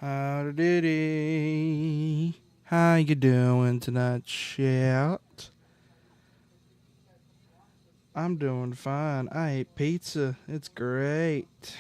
Howdy. How you doing tonight, chat? I'm doing fine. I ate pizza. It's great.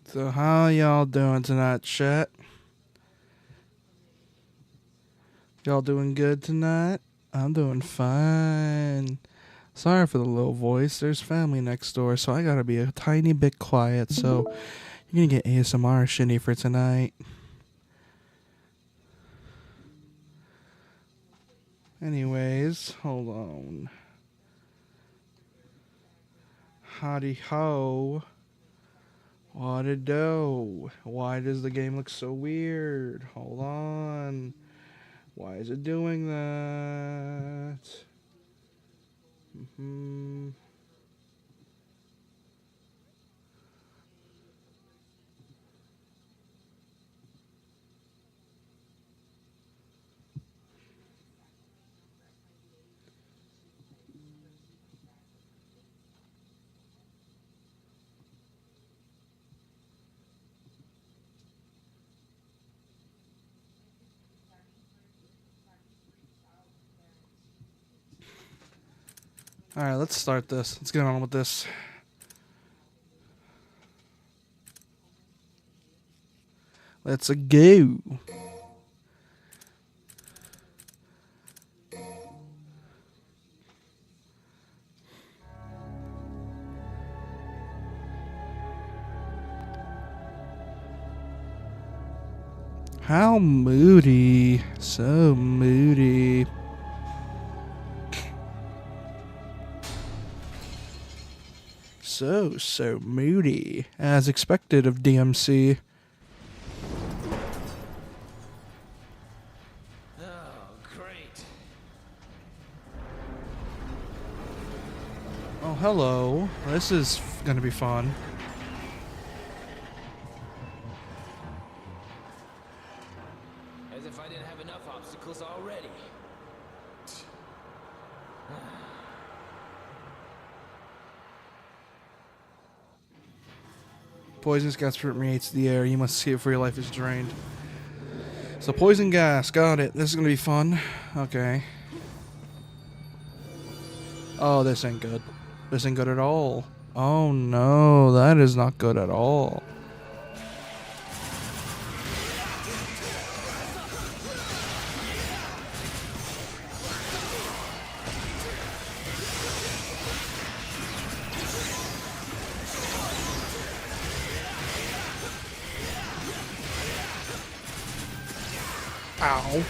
So how y'all doing tonight, chat? Y'all doing good tonight? I'm doing fine. Sorry for the low voice. There's family next door, so I gotta be a tiny bit quiet. So you're gonna get ASMR shinny for tonight. Anyways, hold on. Howdy ho. What a do? Why does the game look so weird? Hold on. Why is it doing that? Alright, let's start this. Let's get on with this. Let's go. How moody. So moody. So moody. As expected of DMC. Oh, great. Oh, hello. This is gonna be fun. As if I didn't have enough obstacles already. Poisonous gas permeates the air. You must escape before your life is drained. So poison gas. Got it. This is gonna be fun. Okay. Oh, this ain't good. This ain't good at all. Oh no, that is not good at all. Ow.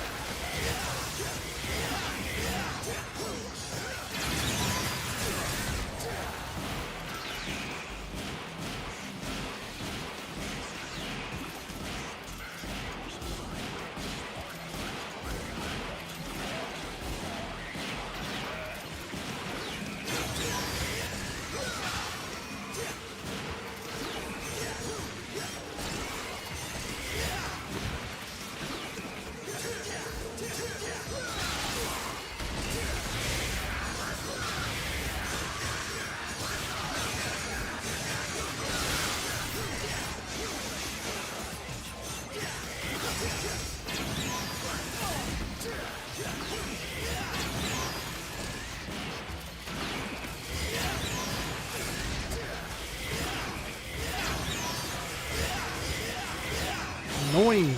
Annoying.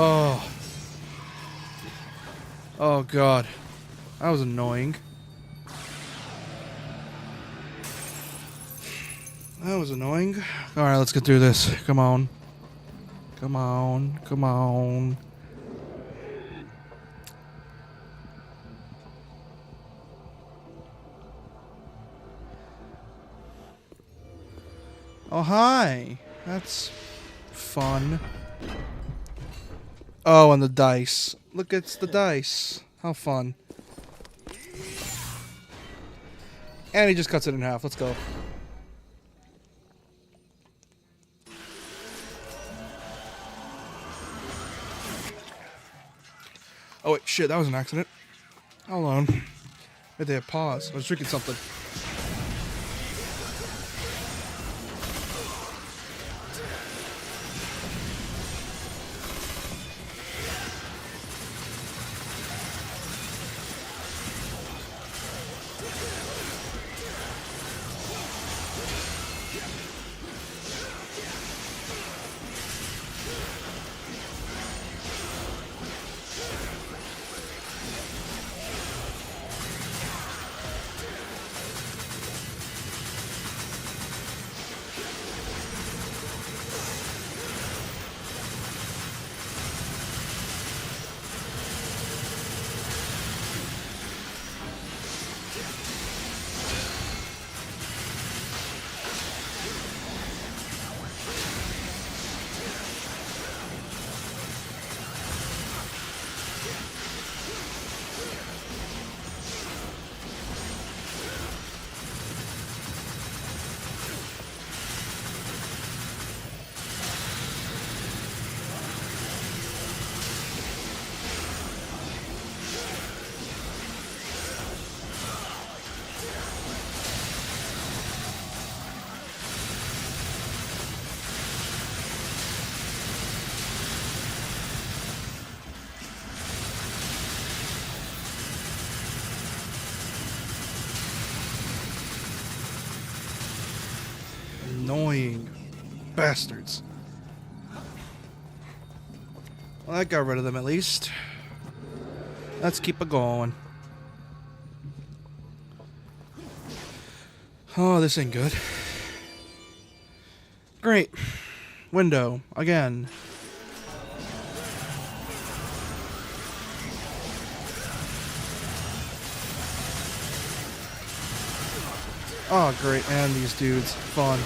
Oh. Oh god. That was annoying. That was annoying. Alright, let's get through this. Come on. Come on. Come on. Oh, hi. That's fun. Oh, and the dice. Look, it's the dice. How fun. And he just cuts it in half. Let's go. Oh, wait, shit, that was an accident. Hold on. I had to hit pause. I was drinking something. Annoying bastards. Well, that got rid of them at least. Let's keep it going. Oh, this ain't good. Great. Window. Again. Oh, great. And these dudes. Fun.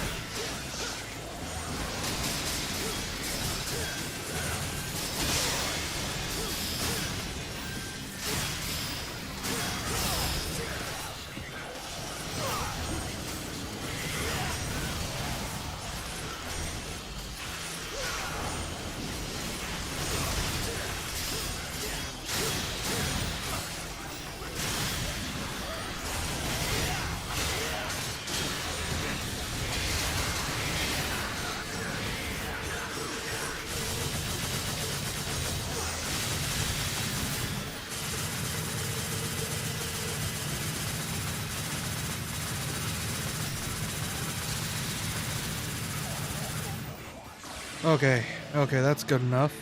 Okay, that's good enough.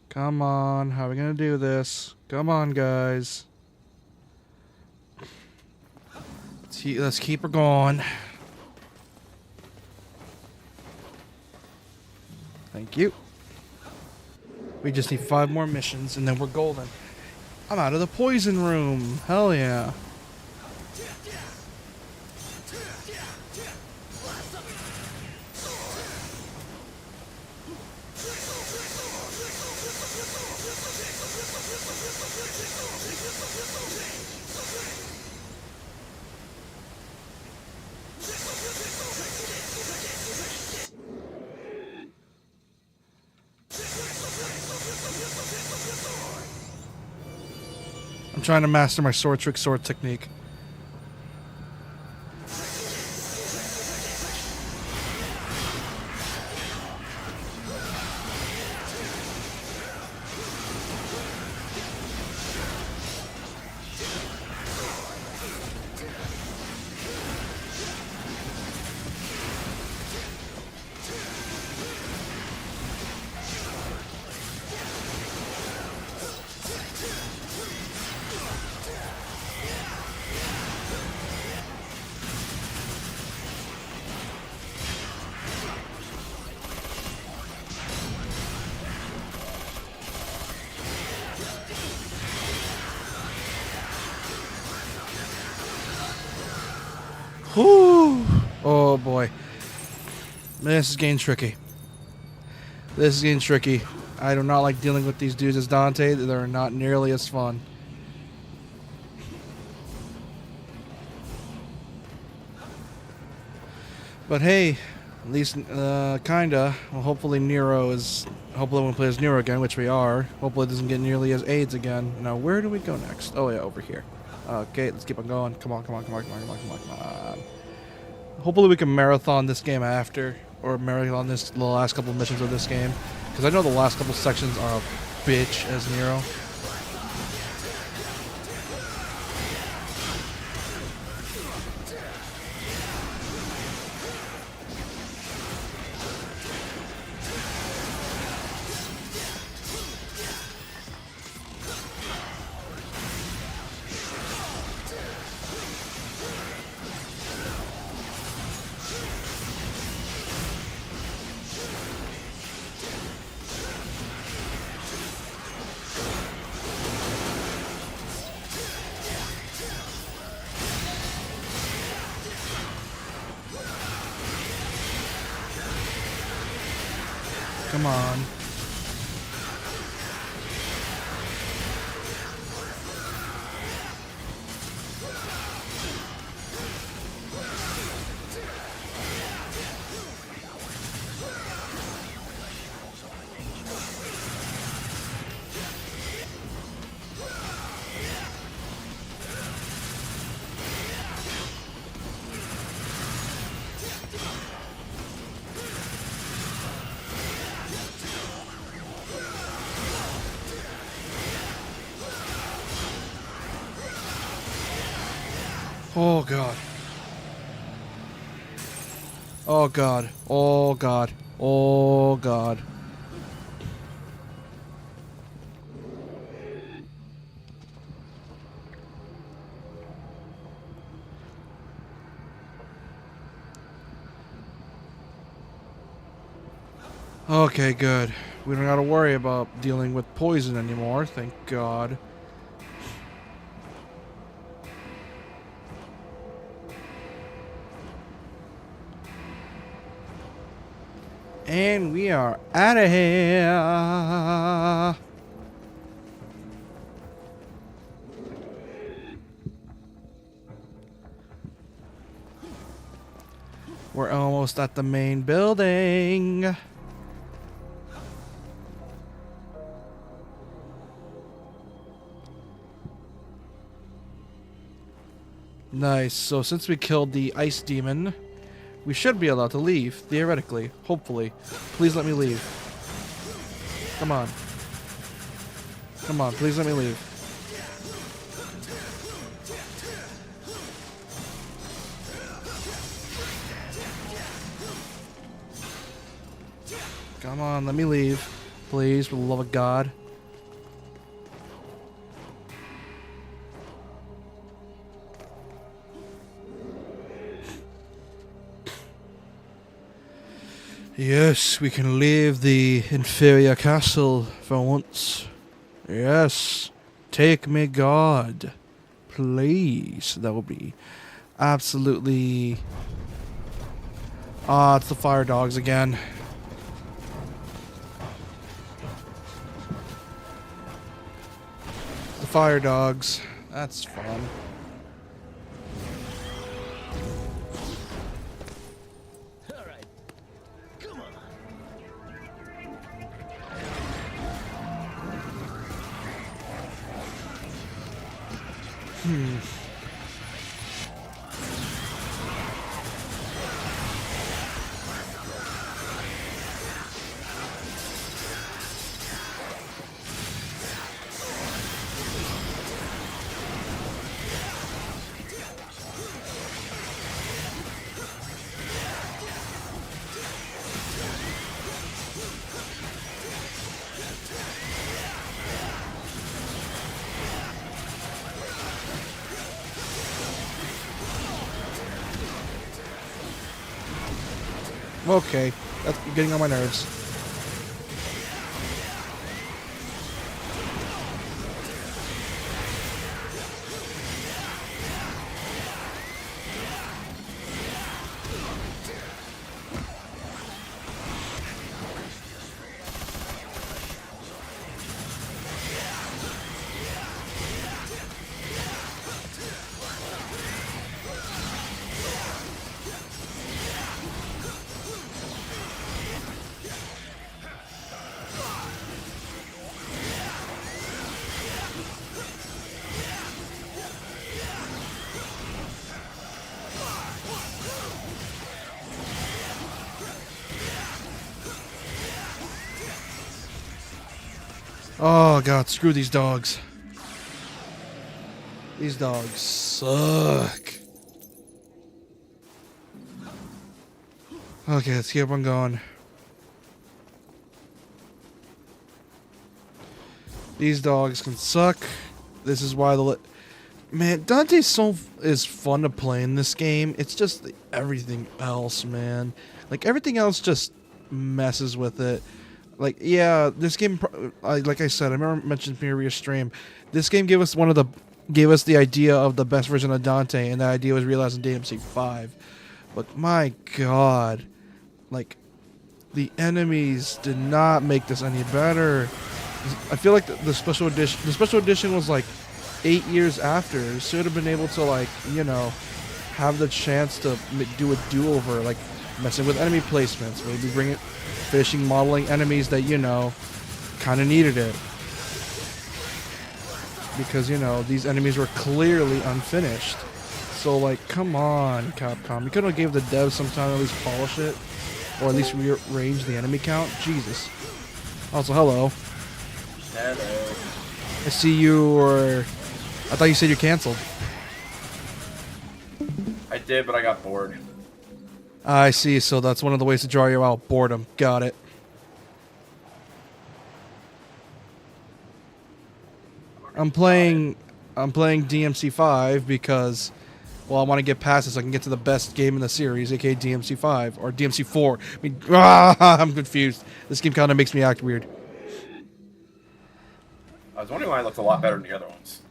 Come on, how are we gonna do this? Come on, guys. Let's keep her going. Thank you. We just need 5 more missions and then we're golden. I'm out of the poison room. Hell yeah. I'm trying to master my sword technique. Whew. Oh boy. This is getting tricky. This is getting tricky. I do not like dealing with these dudes as Dante. They're not nearly as fun. But hey, at least, kinda. Well, hopefully Nero is... Hopefully when we play as Nero again, which we are. Hopefully it doesn't get nearly as AIDS again. Now, where do we go next? Oh yeah, over here. Okay, let's keep on going. Come on, come on, come on, come on, come on, come on, come on. Hopefully we can marathon this game after. Or marathon the last couple of missions of this game. Because I know the last couple sections are a bitch as Nero. Come on. Oh god. Oh god. Oh god. Oh god. Okay, good. We don't gotta worry about dealing with poison anymore, thank god. And we are out of here. We're almost at the main building. Nice. So since we killed the ice demon, we should be allowed to leave, theoretically. Hopefully. Please let me leave. Come on. Come on, please let me leave. Come on, let me leave. Please, for the love of God. Yes, we can leave the inferior castle for once. Yes. Take me, God. Please. That would be absolutely... Ah, it's the fire dogs again. The fire dogs. That's fun. Okay, that's getting on my nerves. Oh god, screw these dogs. These dogs suck. Okay, let's keep on going. These dogs can suck. This is why man, Dante is fun to play in this game. It's just everything else, man. Like everything else just messes with it. Like yeah, this game. Like I said, I remember mentioning previous stream. This game gave us the idea of the best version of Dante, and that idea was realized in DMC 5. But my God, like the enemies did not make this any better. I feel like the special edition. The special edition was like 8 years after. It should have been able to like have the chance to do a do-over, like messing with enemy placements, maybe finishing modeling enemies that kind of needed it, because these enemies were clearly unfinished. So like, come on, Capcom, you could have gave the devs some time to at least polish it, or at least rearrange the enemy count. Jesus. Also, hello. Hello. I see you were. I thought you said you canceled. I did, but I got bored. I see. So that's one of the ways to draw you out. Boredom. Got it. I'm playing DMC 5 because, well, I want to get past this so I can get to the best game in the series, aka DMC 5 or DMC 4. I mean, I'm confused. This game kind of makes me act weird. I was wondering why it looks a lot better than the other ones.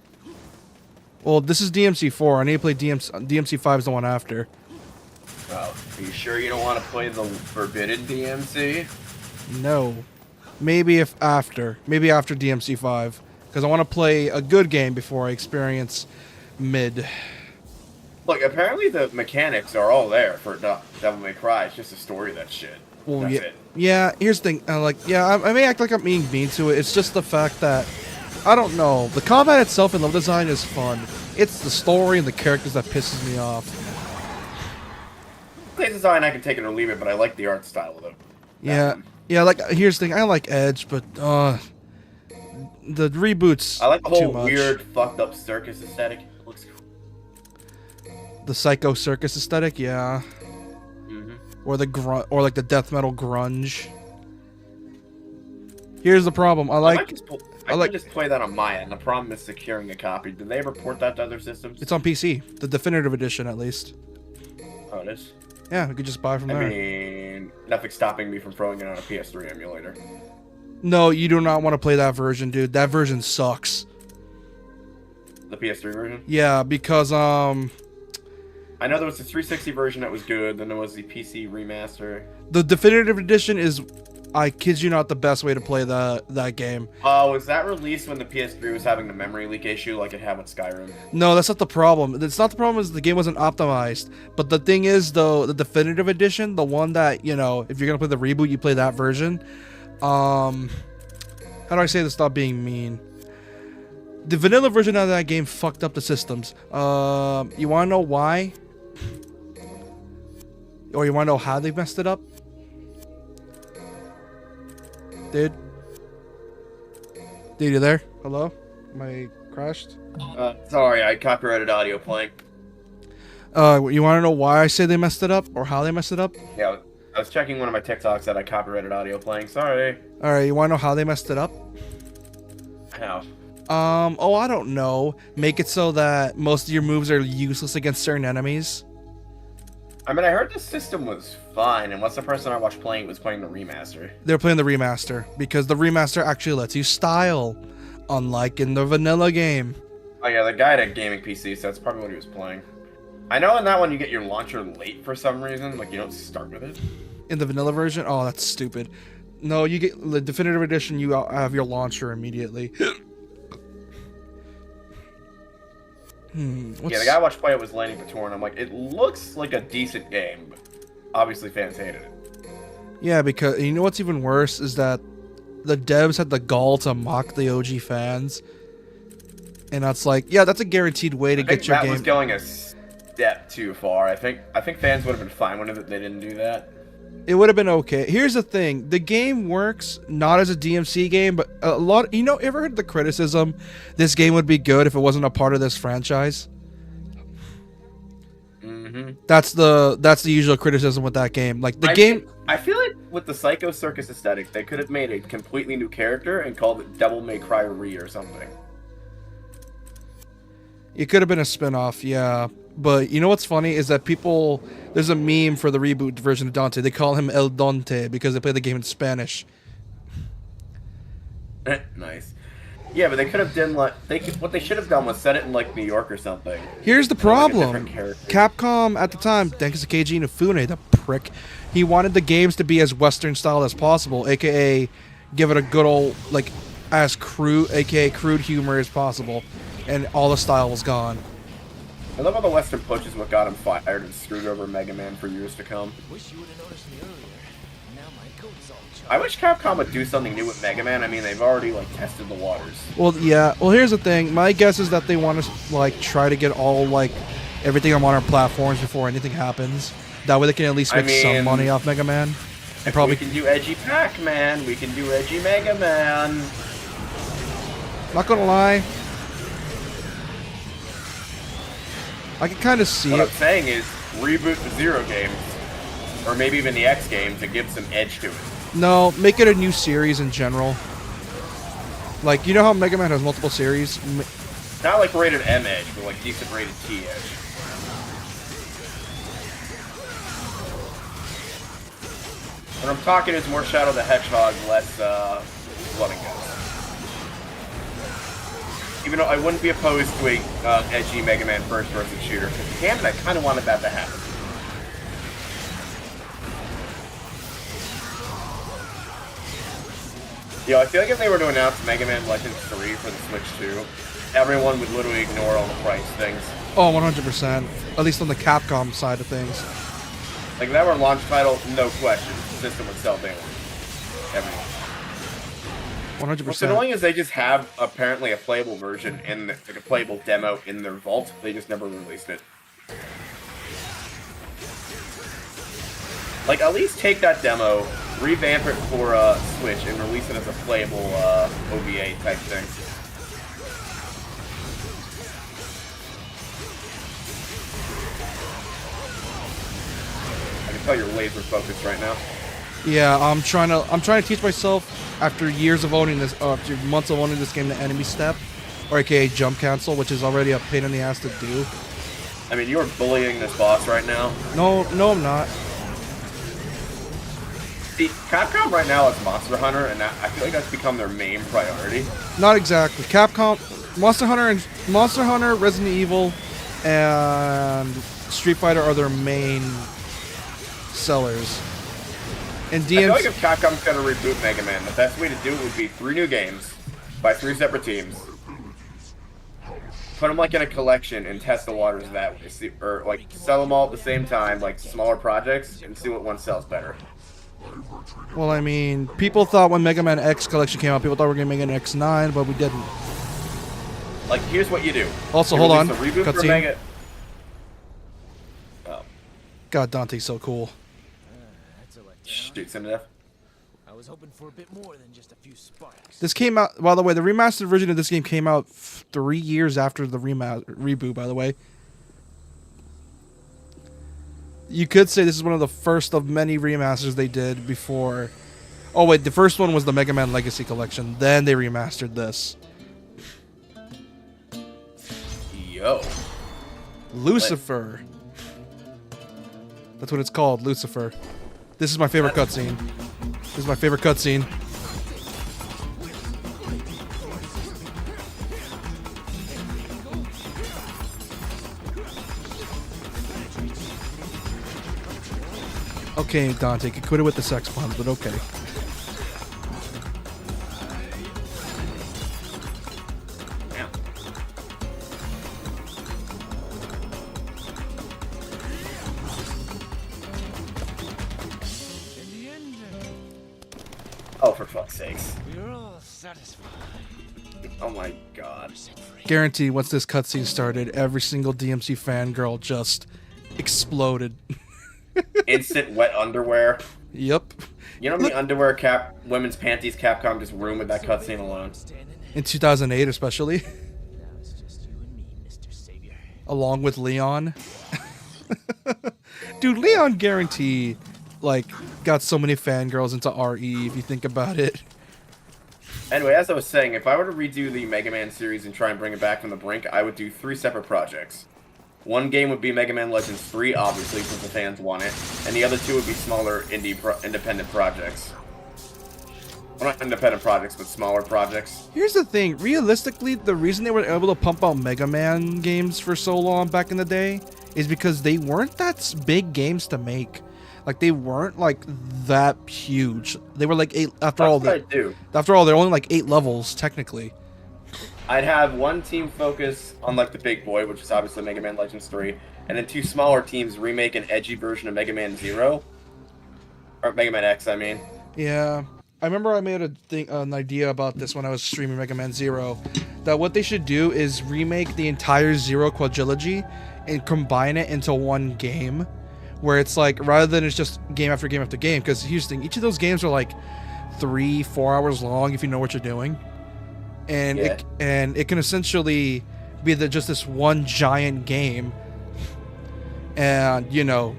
Well, this is DMC 4. I need to play DMC 5 is the one after. Well, are you sure you don't want to play the forbidden DMC? No. Maybe after DMC 5. Because I want to play a good game before I experience mid. Look, apparently the mechanics are all there for Devil May Cry. It's just a story that's shit. Well, that's yeah, it. Yeah, here's the thing. I may act like I'm being mean to it. It's just the fact that, I don't know. The combat itself and level design is fun. It's the story and the characters that pisses me off. Play design, I can take it or leave it, but I like the art style of it. Yeah, like, here's the thing. I like Edge, but, the reboots I like the too whole much. weird, fucked up circus aesthetic. It looks cool. The psycho circus aesthetic, yeah. Or the death metal grunge. Here's the problem. I could just play that on my end. The problem is securing a copy. Did they ever port that to other systems? It's on PC, the definitive edition at least. Oh, it is? Yeah, we could just buy from there. I mean, nothing's stopping me from throwing it on a PS3 emulator. No, you do not want to play that version, dude. That version sucks. The PS3 version? Yeah, because I know there was the 360 version that was good, then there was the PC remaster. the definitive edition is, I kid you not, the best way to play that game. Oh, was that released when the PS3 was having the memory leak issue like it had with Skyrim? No, that's not the problem. It's not the problem is the game wasn't optimized. But the thing is, though, the definitive edition, the one that, if you're going to play the reboot, you play that version. How do I say this without being mean? The vanilla version of that game fucked up the systems. You want to know why? Or you want to know how they messed it up? Dude, you there? Hello? Am I crashed? Sorry, I copyrighted audio playing. You want to know why I say they messed it up? Or how they messed it up? Yeah, I was checking one of my TikToks that I copyrighted audio playing. Sorry. Alright, you want to know how they messed it up? How? I don't know. Make it so that most of your moves are useless against certain enemies. I mean, I heard the system was fine, and what's the person I watched playing was playing the remaster. They're playing the remaster, because the remaster actually lets you style, unlike in the vanilla game. Oh yeah, the guy had a gaming PC, so that's probably what he was playing. I know in that one you get your launcher late for some reason, like you don't start with it. In the vanilla version? Oh, that's stupid. No, you get the definitive edition, you have your launcher immediately. Yeah, the guy I watched play it was Landing Pator, and I'm like, it looks like a decent game, but obviously fans hated it. Yeah, because you know what's even worse is that the devs had the gall to mock the OG fans. And that's like, yeah, that's a guaranteed way to get your game. That was going a step too far. I think fans would have been fine with it if they didn't do that. It would have been okay. Here's the thing: the game works not as a DMC game, but a lot. You know, ever heard the criticism? This game would be good if it wasn't a part of this franchise. Mm-hmm. That's the usual criticism with that game. Like the game. I feel like with the Psycho Circus aesthetic, they could have made a completely new character and called it Devil May Cry Re or something. It could have been a spin-off, yeah. But you know what's funny is that people... There's a meme for the reboot version of Dante. They call him El Dante because they play the game in Spanish. Nice. Yeah, but they could have done like... what they should have done was set it in like New York or something. Here's the Like problem. Capcom at the time, Denki Inafune, the prick, he wanted the games to be as Western style as possible, aka give it a good old, like, as crude, aka crude humor as possible. And all the style was gone. I love how the Western push is what got him fired and screwed over Mega Man for years to come. Wish you would have noticed me earlier. Now my coat's all charred. I wish Capcom would do something new with Mega Man. I mean, they've already like tested the waters. Well, yeah. Well, here's the thing. My guess is that they want to like try to get all like everything on modern platforms before anything happens. That way they can at least make some money off Mega Man. And probably we can do edgy Pac-Man. We can do edgy Mega Man. Not gonna lie. I can kind of see what it. I'm saying is, reboot the Zero games, or maybe even the X games, and give some edge to it. No, make it a new series in general. Like, you know how Mega Man has multiple series? Not like rated M edge, but like decent rated T edge. What I'm talking is more Shadow the Hedgehog, less Blood and Guts. Even though I wouldn't be opposed to a edgy Mega Man first-person shooter. Damn it, I kind of wanted that to happen. Yo, I feel like if they were to announce Mega Man Legends 3 for the Switch 2, everyone would literally ignore all the price things. Oh, 100%. At least on the Capcom side of things. Like, if that were a launch title, no question. The system would sell day one. Everyone. 100%. What's annoying is they just have apparently a playable version in like a playable demo in their vault. They just never released it. Like, at least take that demo, revamp it for Switch, and release it as a playable OVA type thing. I can tell you're laser focused right now. Yeah, I'm trying to teach myself after years of owning this, after months of owning this game, the enemy step, or aka jump cancel, which is already a pain in the ass to do. I mean, you're bullying this boss right now. No, I'm not. See, Capcom right now is Monster Hunter, and I feel like that's become their main priority. Not exactly. Capcom, Monster Hunter, Resident Evil, and Street Fighter are their main sellers. And DMC, I feel like if Capcom's gonna reboot Mega Man, the best way to do it would be 3 new games by 3 separate teams. Put them like in a collection and test the waters that way, see, or like sell them all at the same time, like smaller projects, and see what one sells better. Well, I mean, people thought when Mega Man X collection came out, people thought we were gonna make an X9, but we didn't. Like, here's what you do. Also, you hold on. The reboot for Cutscene. Mega. Oh. God, Dante's so cool. Shoots him to death. I was hoping for a bit more than just a few sparks. This came out, by the way, the remastered version of this game came out 3 years after the reboot, by the way. You could say this is one of the first of many remasters they did before. Oh, wait, the first one was the Mega Man Legacy Collection. Then they remastered this. Yo. Lucifer. That's what it's called, Lucifer. This is my favorite cutscene. This is my favorite cutscene. Okay, Dante, can quit it with the sex puns, but okay. Oh, for fuck's sakes. We're all satisfied. Oh my god. Guarantee once this cutscene started, every single DMC fangirl just exploded. Instant wet underwear. Yep. You know how many underwear women's panties Capcom just ruined with that cutscene alone? In 2008, especially, Now it's just you and me, Mr. Savior. along with Leon. Dude, Leon guarantee, like, got so many fangirls into RE. If you think about it. Anyway, as I was saying, if I were to redo the Mega Man series and try and bring it back from the brink, I would do 3 separate projects. One game would be Mega Man Legends 3, obviously, since the fans want it, and the other 2 would be smaller independent projects. Well, not independent projects, but smaller projects. Here's the thing. Realistically, the reason they were able to pump out Mega Man games for so long back in the day is because they weren't that big games to make. Like, they weren't, like, that huge. They were, like, 8... After all, they're only, like, 8 levels, technically. I'd have one team focus on, like, the big boy, which is obviously Mega Man Legends 3, and then 2 smaller teams remake an edgy version of Mega Man 0. Or Mega Man X, I mean. Yeah. I remember I made an idea about this when I was streaming Mega Man 0. That what they should do is remake the entire Zero quadrilogy and combine it into one game. Where it's like, rather than it's just game after game after game, because here's the thing, each of those games are like 3-4 hours long if you know what you're doing, and it can essentially be just this one giant game, and you know,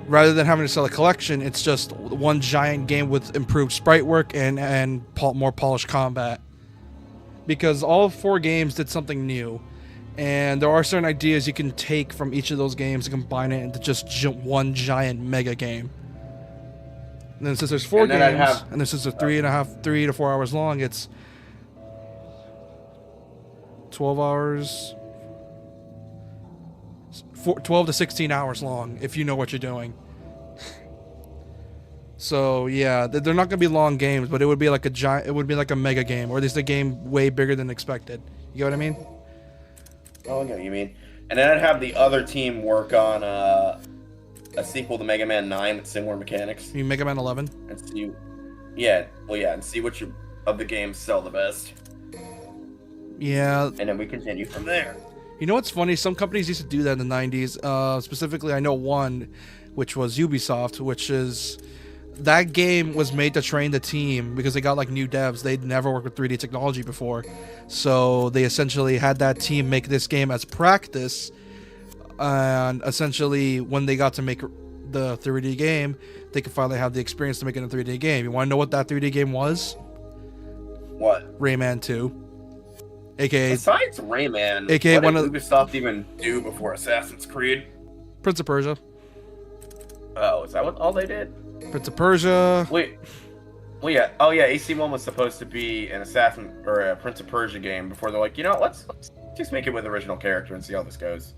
rather than having to sell a collection, it's just one giant game with improved sprite work and more polished combat, because all 4 games did something new. And there are certain ideas you can take from each of those games and combine it into just one giant mega game. And then since there's 4 games, and since they're 3 to 4 hours long, it's 12 hours, 12 to 16 hours long if you know what you're doing. So yeah, they're not gonna be long games, but it would be like a mega game, or at least a game way bigger than expected. You get what I mean? Oh, I know what you mean. And then I'd have the other team work on a sequel to Mega Man 9 with similar mechanics. You mean Mega Man 11? And see, and see which of the games sell the best. Yeah. And then we continue from there. You know what's funny? Some companies used to do that in the 90s. Specifically, I know one, which was Ubisoft, which is... That game was made to train the team because they got like new devs. They'd never worked with 3D technology before. So they essentially had that team make this game as practice. And essentially when they got to make the 3D game, they could finally have the experience to make it a 3D game. You want to know what that 3D game was? What? Rayman 2. AKA... Besides Rayman, AKA what did Ubisoft even do before Assassin's Creed? Prince of Persia. Oh, is that what all they did? Prince of Persia. Wait. Well, yeah. Oh, yeah. AC1 was supposed to be an Assassin or a Prince of Persia game before they're like, you know, let's just make it with original character and see how this goes.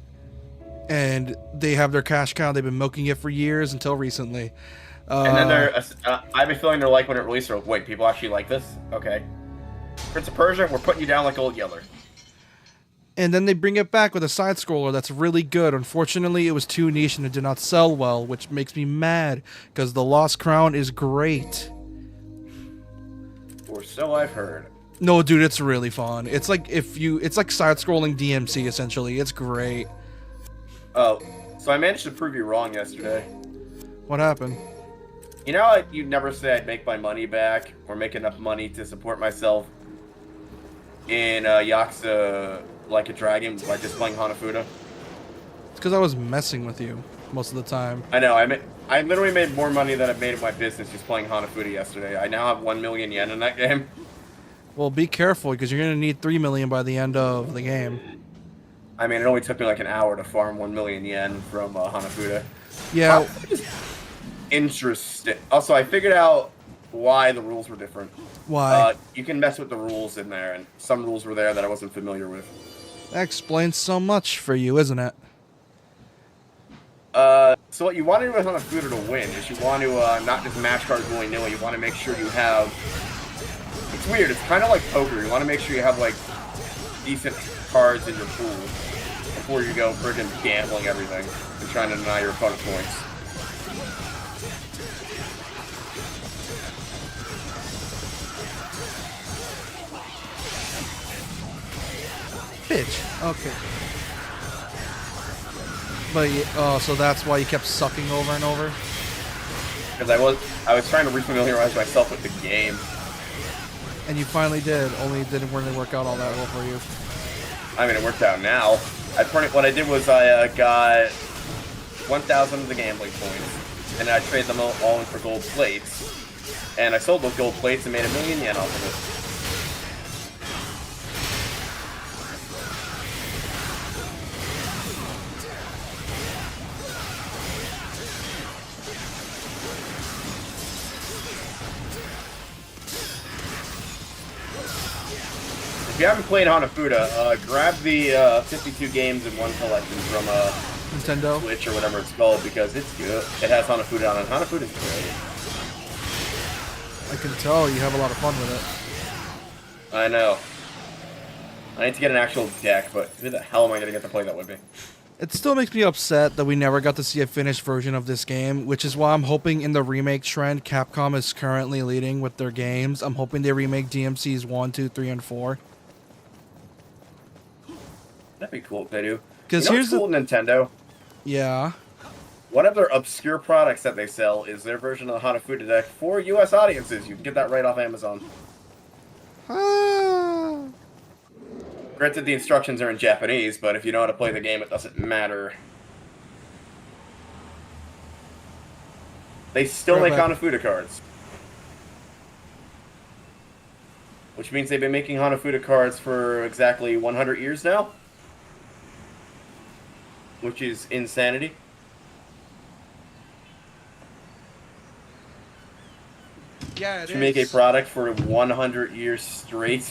And they have their cash cow. They've been milking it for years until recently. And then I have a feeling they're like when it released, they're like, wait, people actually like this? Okay. Prince of Persia, we're putting you down like Old Yeller. And then they bring it back with a side-scroller that's really good. Unfortunately, it was too niche and it did not sell well, which makes me mad, because The Lost Crown is great. Or so I've heard. No, dude, it's really fun. It's like it's like side-scrolling DMC, essentially. It's great. Oh, so I managed to prove you wrong yesterday. What happened? You know how you'd never say I'd make my money back, or make enough money to support myself in Yakuza Like a Dragon by just playing Hanafuda? It's because I was messing with you most of the time. I know, I literally made more money than I've made in my business just playing Hanafuda yesterday. I now have 1 million yen in that game. Well, be careful, because you're going to need 3 million by the end of the game. I mean, it only took me like an hour to farm 1 million yen from Hanafuda. Yeah. Interesting. Also, I figured out why the rules were different. Why? You can mess with the rules in there, and some rules were there that I wasn't familiar with. That explains so much for you, isn't it? So what you want to do with Hanafuda to win is you want to not just match cards willy-nilly, you want to make sure you have... It's weird, it's kind of like poker. You want to make sure you have, like, decent cards in your pool before you go friggin' gambling everything and trying to deny your opponent points. Bitch. Okay. But so that's why you kept sucking over and over? Because I was trying to refamiliarize myself with the game. And you finally did, only it didn't really work out all that well for you. I mean, it worked out now. What I did was I got 1,000 of the gambling points, and I traded them all in for gold plates. And I sold those gold plates and made 1,000,000 yen off of it. If you haven't played Hanafuda, grab the 52 games in one collection from Nintendo? Switch or whatever it's called, because it's good. It has Hanafuda on it. Hanafuda's great. I can tell you have a lot of fun with it. I know. I need to get an actual deck, but who the hell am I going to get to play that with me? It still makes me upset that we never got to see a finished version of this game, which is why I'm hoping in the remake trend Capcom is currently leading with their games. I'm hoping they remake DMCs 1, 2, 3, and 4. That'd be cool if they do. Because here's cool, Nintendo. Yeah. One of their obscure products that they sell is their version of the Hanafuda deck for U.S. audiences. You can get that right off Amazon. Granted, the instructions are in Japanese, but if you know how to play the game, it doesn't matter. They still make Hanafuda cards. Which means they've been making Hanafuda cards for exactly 100 years now. Which is insanity. Yeah, to make a product for 100 years straight.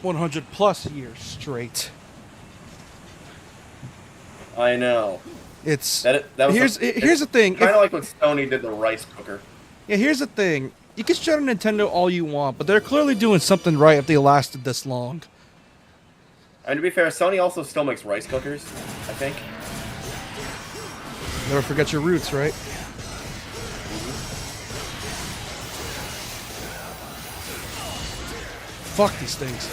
100 plus years straight. I know. It's that was here's the thing. Kind of like when Sony did the rice cooker. Yeah, here's the thing. You can shut on Nintendo all you want, but they're clearly doing something right if they lasted this long. I mean, to be fair, Sony also still makes rice cookers, I think. Never forget your roots, right? Fuck these things.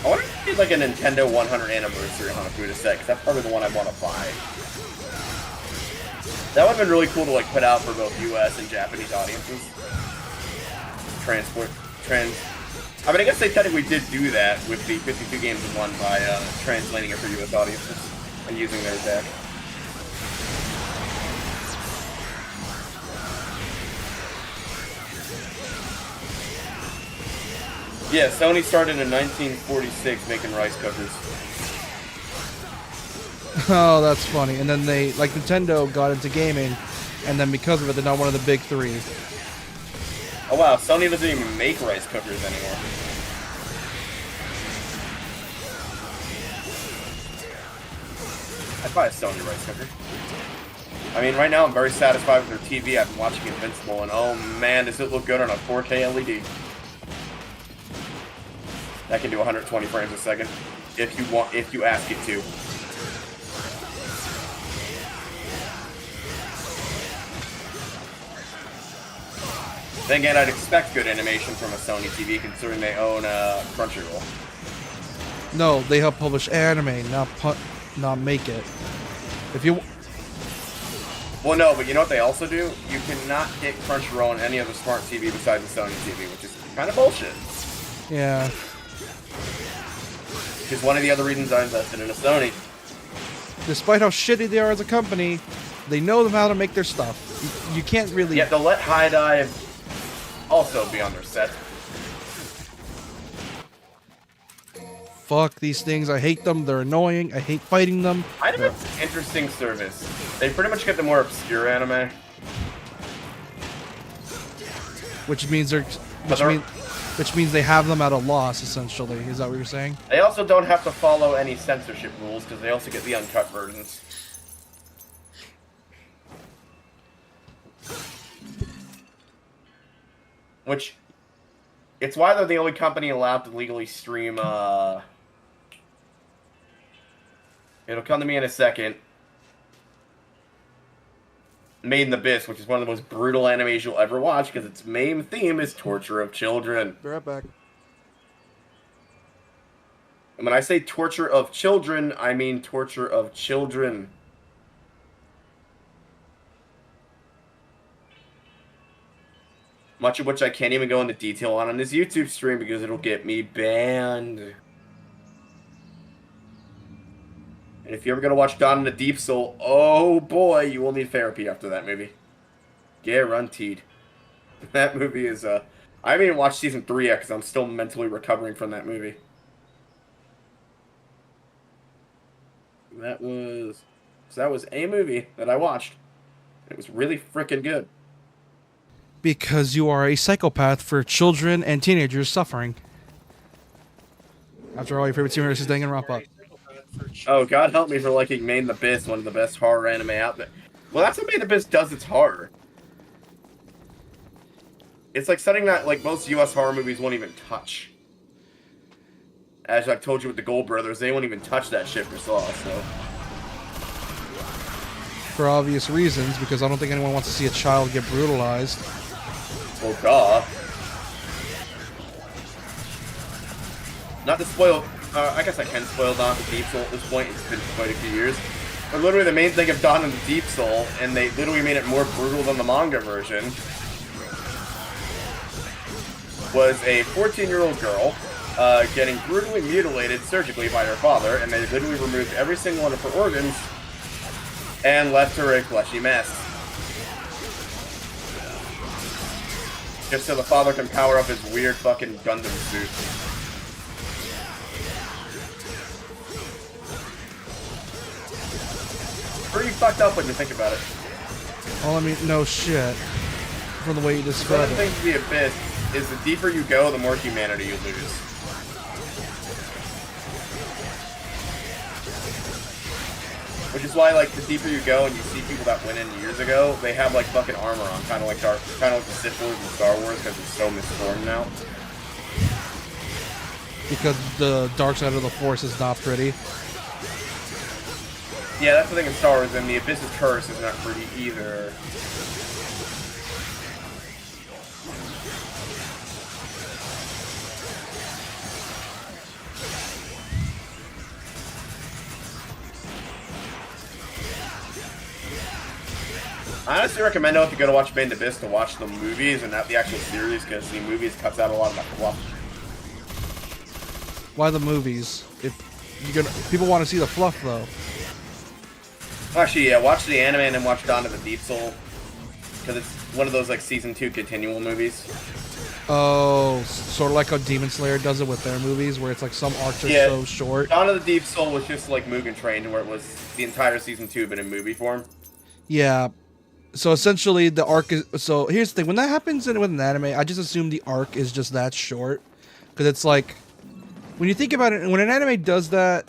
I wonder if it's like a Nintendo 100 anniversary Hanafuda set, because that's probably the one I want to buy. That would have been really cool to like put out for both U.S. and Japanese audiences. I mean, I guess they technically did do that with the 52 games in one by translating it for U.S. audiences and using their deck. Yeah, Sony started in 1946 making rice cookers. Oh, that's funny. And then they, like Nintendo, got into gaming, and then because of it, they're not one of the big three. Oh wow, Sony doesn't even make rice cookers anymore. I'd buy a Sony rice cooker. I mean, right now I'm very satisfied with their TV. I've been watching Invincible, and oh man, does it look good on a 4K LED. That can do 120 frames a second, if you ask it to. Then again, I'd expect good animation from a Sony TV, considering they own Crunchyroll. No, they help publish anime, not make it. If you... Well, no, but you know what they also do? You cannot hit Crunchyroll on any other smart TV besides the Sony TV, which is kind of bullshit. Yeah. Because one of the other reasons I invested in a Sony. Despite how shitty they are as a company, they know how to make their stuff. You can't really... Yeah, they'll let High Dive also be on their set. Fuck these things. I hate them. They're annoying. I hate fighting them. High Dive's an interesting service. They pretty much get the more obscure anime. Which means which means they have them at a loss, essentially. Is that what you're saying? They also don't have to follow any censorship rules, because they also get the uncut versions. Which, it's why they're the only company allowed to legally stream, it'll come to me in a second. Made in the Abyss, which is one of the most brutal animes you'll ever watch, because its main theme is torture of children. Be right back. And when I say torture of children, I mean torture of children. Much of which I can't even go into detail on this YouTube stream because it'll get me banned. And if you're ever gonna watch Dawn of the Deep Soul, oh boy, you will need therapy after that movie. Guaranteed. That movie is, I haven't even watched season 3 yet because I'm still mentally recovering from that movie. That was a movie that I watched. It was really freaking good. Because you are a psychopath for children and teenagers suffering. After all, your favorite superhero is Danganronpa. Oh, God help me for liking Made in the Abyss, one of the best horror anime out there. Well, that's what Made in the Abyss does, its horror. It's like something that like most US horror movies won't even touch. As I've told you with the Gold Brothers, they won't even touch that shit for Saw, so... For obvious reasons, because I don't think anyone wants to see a child get brutalized. Oh, God. Not to spoil... I guess I can spoil Dawn of the Deep Soul at this point. It's been quite a few years. But literally the main thing of Dawn of the Deep Soul, and they literally made it more brutal than the manga version, was a 14-year-old girl getting brutally mutilated surgically by her father, and they literally removed every single one of her organs and left her a fleshy mess. Just so the father can power up his weird fucking Gundam suit. Pretty fucked up when you think about it. Well, I mean, no shit. From the way you One describe of the it. things of the Abyss is the deeper you go, the more humanity you lose. Which is why, like, the deeper you go and you see people that went in years ago, they have, like, fucking armor on, kind of like the Sith Lords in Star Wars, because it's so misformed now. Because the dark side of the Force is not pretty. Yeah, that's the thing in Star Wars, and the Abyss's curse is not pretty either. I honestly recommend, though, if you go to watch Made in the Abyss, to watch the movies and not the actual series, because the movies cuts out a lot of that fluff. Why the movies? If you're gonna, people want to see the fluff though. Actually, yeah, watch the anime and then watch Dawn of the Deep Soul, because it's one of those like season 2 continual movies. Oh, sort of like how Demon Slayer does it with their movies, where it's like some arcs are so short. Dawn of the Deep Soul was just like Mugen Train, where it was the entire season 2 but in movie form. Yeah. So essentially, the arc is. So here's the thing: when that happens with an anime, I just assume the arc is just that short, because it's like, when you think about it, when an anime does that,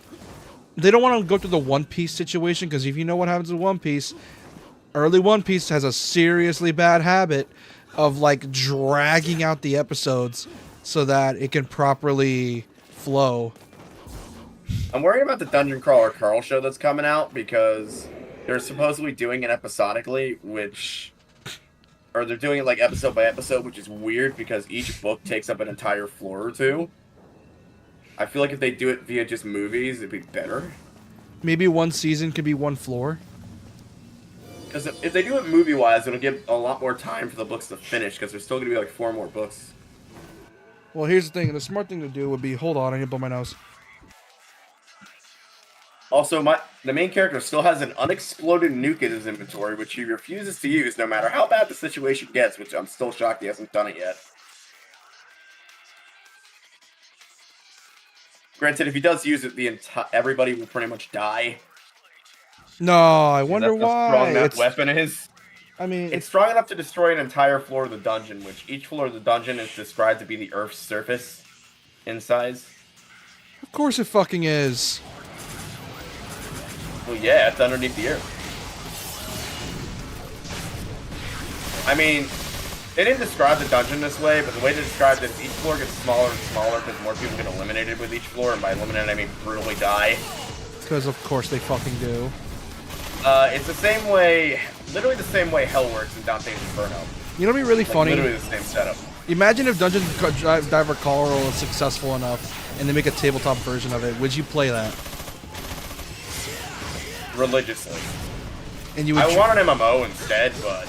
they don't want to go through the One Piece situation, because if you know what happens with One Piece, early One Piece has a seriously bad habit of like dragging out the episodes so that it can properly flow. I'm worried about the Dungeon Crawler Carl show that's coming out, because they're supposedly doing it episodically, or they're doing it like episode by episode, which is weird because each book takes up an entire floor or two. I feel like if they do it via just movies, it'd be better. Maybe one season could be one floor. Because if they do it movie-wise, it'll give a lot more time for the books to finish, because there's still going to be like 4 more books. Well, here's the thing. The smart thing to do would be, hold on, I need to blow my nose. Also, the main character still has an unexploded nuke in his inventory, which he refuses to use no matter how bad the situation gets, which I'm still shocked he hasn't done it yet. Granted, if he does use it, everybody will pretty much die. No, I wonder That's how why. strong that weapon is. I mean, It's strong enough to destroy an entire floor of the dungeon, which each floor of the dungeon is described to be the Earth's surface in size. of course it fucking is. Well, yeah, it's underneath the Earth. I mean, they didn't describe the dungeon this way, but the way they described it is each floor gets smaller and smaller because more people get eliminated with each floor, and by eliminated I mean brutally die. Because of course they fucking do. It's the same way, literally the same way Hell works in Dante's Inferno. You know what'd be really Like, funny? literally the same setup. Imagine if Dungeon Diver Colorado is successful enough and they make a tabletop version of it. Would you play that? Religiously. And you would I want an MMO instead, but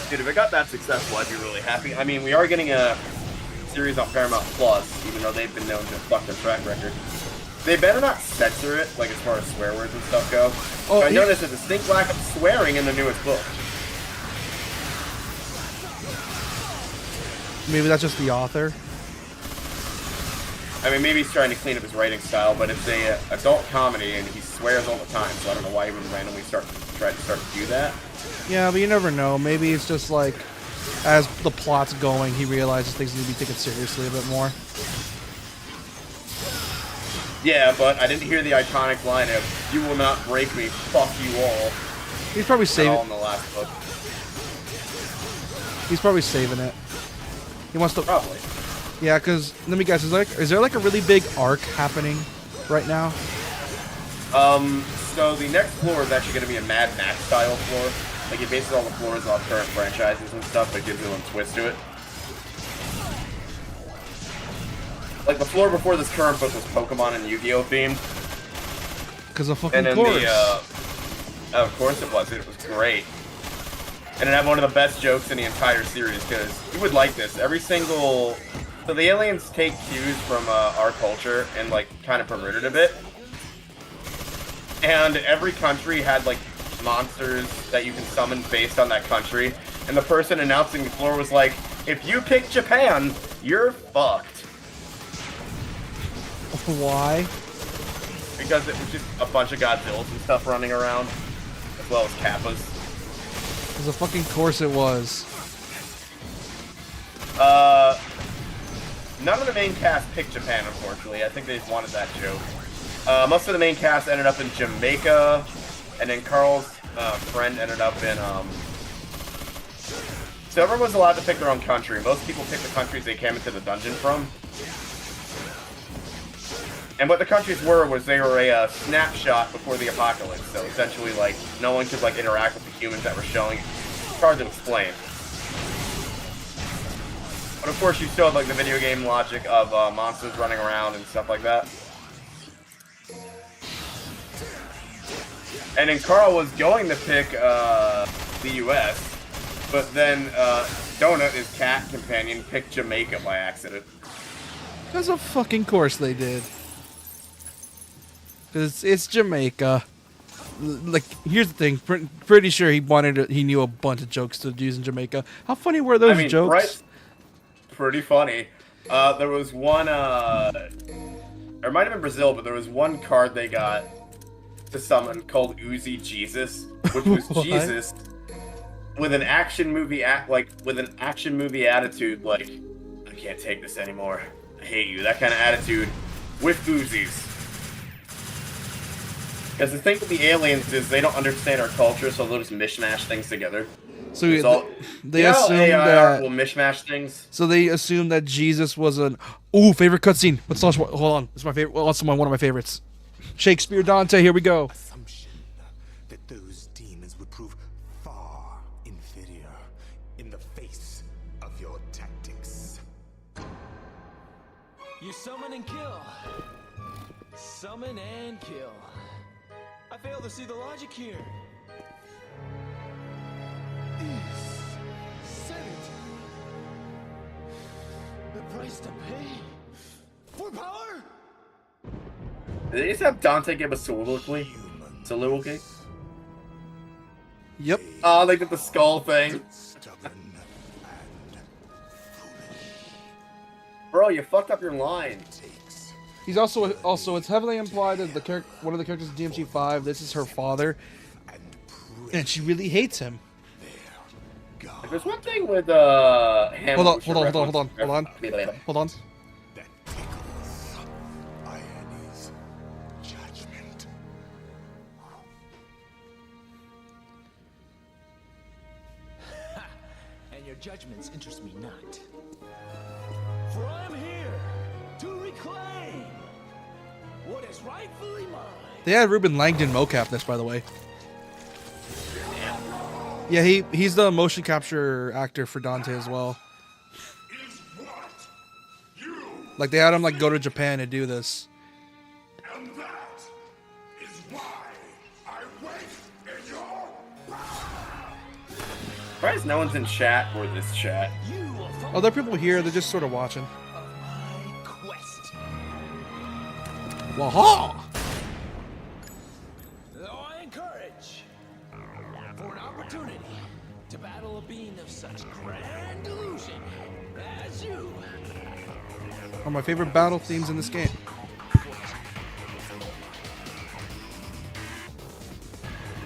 dude, if it got that successful, I'd be really happy. I mean, we are getting a series on Paramount Plus, even though they've been known to fuck their track record. They better not censor it, like as far as swear words and stuff go. Oh, I noticed a distinct lack of swearing in the newest book. Maybe that's just the author. I mean, maybe he's trying to clean up his writing style, but it's a adult comedy, and he swears all the time. So I don't know why he would randomly try to do that. Yeah, but you never know. Maybe it's just like, as the plot's going, he realizes things need to be taken seriously a bit more. Yeah, but I didn't hear the iconic line of "You will not break me, fuck you all." He's probably saving. All in the last book. He's probably saving it. He wants to. Probably. Yeah, because let me guess. Is there like a really big arc happening right now? So the next floor is actually going to be a Mad Max style floor. Like it bases all the floors off current franchises and stuff, but gives it a little twist to it. Like the floor before this current book was Pokemon and Yu-Gi-Oh themed. Because of fucking And then course. of course it was. It was great. And it had one of the best jokes in the entire series, because you would like this. Every single... So the aliens take cues from our culture and, like, kind of pervert it a bit. And every country had, like, monsters that you can summon based on that country. And the person announcing the floor was like, if you pick Japan, you're fucked. Why? Because it was just a bunch of Godzillas and stuff running around, as well as Kappas. Because of fucking course it was. None of the main cast picked Japan, unfortunately. I think they just wanted that joke. Most of the main cast ended up in Jamaica, and then Carl's friend ended up in, So everyone was allowed to pick their own country. Most people picked the countries they came into the dungeon from. And what the countries were was they were a snapshot before the apocalypse. So essentially, like, no one could, like, interact with the humans that were showing. It's hard to explain. But of course, you still have, like, the video game logic of monsters running around and stuff like that. And then Carl was going to pick the U.S., but then Donut, his cat companion, picked Jamaica by accident. Because of fucking course they did. Because it's Jamaica. Like, here's the thing. Pretty sure he knew a bunch of jokes to use in Jamaica. How funny were those jokes? Right? Pretty funny. There was one, or it might have been Brazil, but there was one card they got to summon called Uzi Jesus, which was Jesus with an action movie attitude, like, I can't take this anymore. I hate you. That kind of attitude with Uzis. Because the thing with the aliens is they don't understand our culture, so they'll just mishmash things together. So they assume that will mishmash things. So they assume that Jesus was an favorite cutscene. Hold on, it's my favorite. Well, that's one of my favorites. Shakespeare, Dante. Here we go. Assumption that those demons would prove far inferior in the face of your tactics. You summon and kill. Summon and kill. I fail to see the logic here. Said it. The price to pay for power? Did they just have Dante give a soliloquy? Soliloquy? Yep. Oh, they did the skull thing. Stubborn and foolish. Bro, you fucked up your line. He's also it's heavily implied that one of the characters in DMC 5. This is her father, and she really hates him. Like, there's one thing with Hamlet. Hold on. That tickles Irony's judgment. And your judgments interest me not. For I am here to reclaim what is rightfully mine. They had Ruben Langdon mocap this, by the way. Yeah, he's the motion capture actor for Dante as well. Is what you Like they had him like go to Japan and do this. and that is why I wait in your Surprised no one's in chat or this chat. You will Oh, there are people here. They're just sort of watching. of my quest. Waha! Though I encourage for an opportunity to battle a being of such grand delusion as you. One of my favorite battle themes in this game.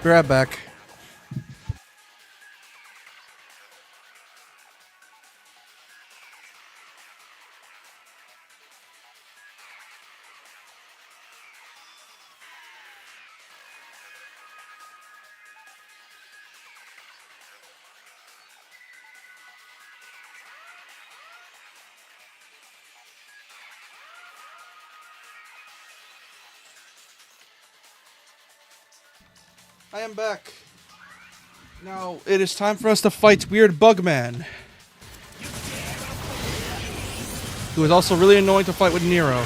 Be right back. I am back. Now it is time for us to fight Weird Bugman, who is also really annoying to fight with Nero.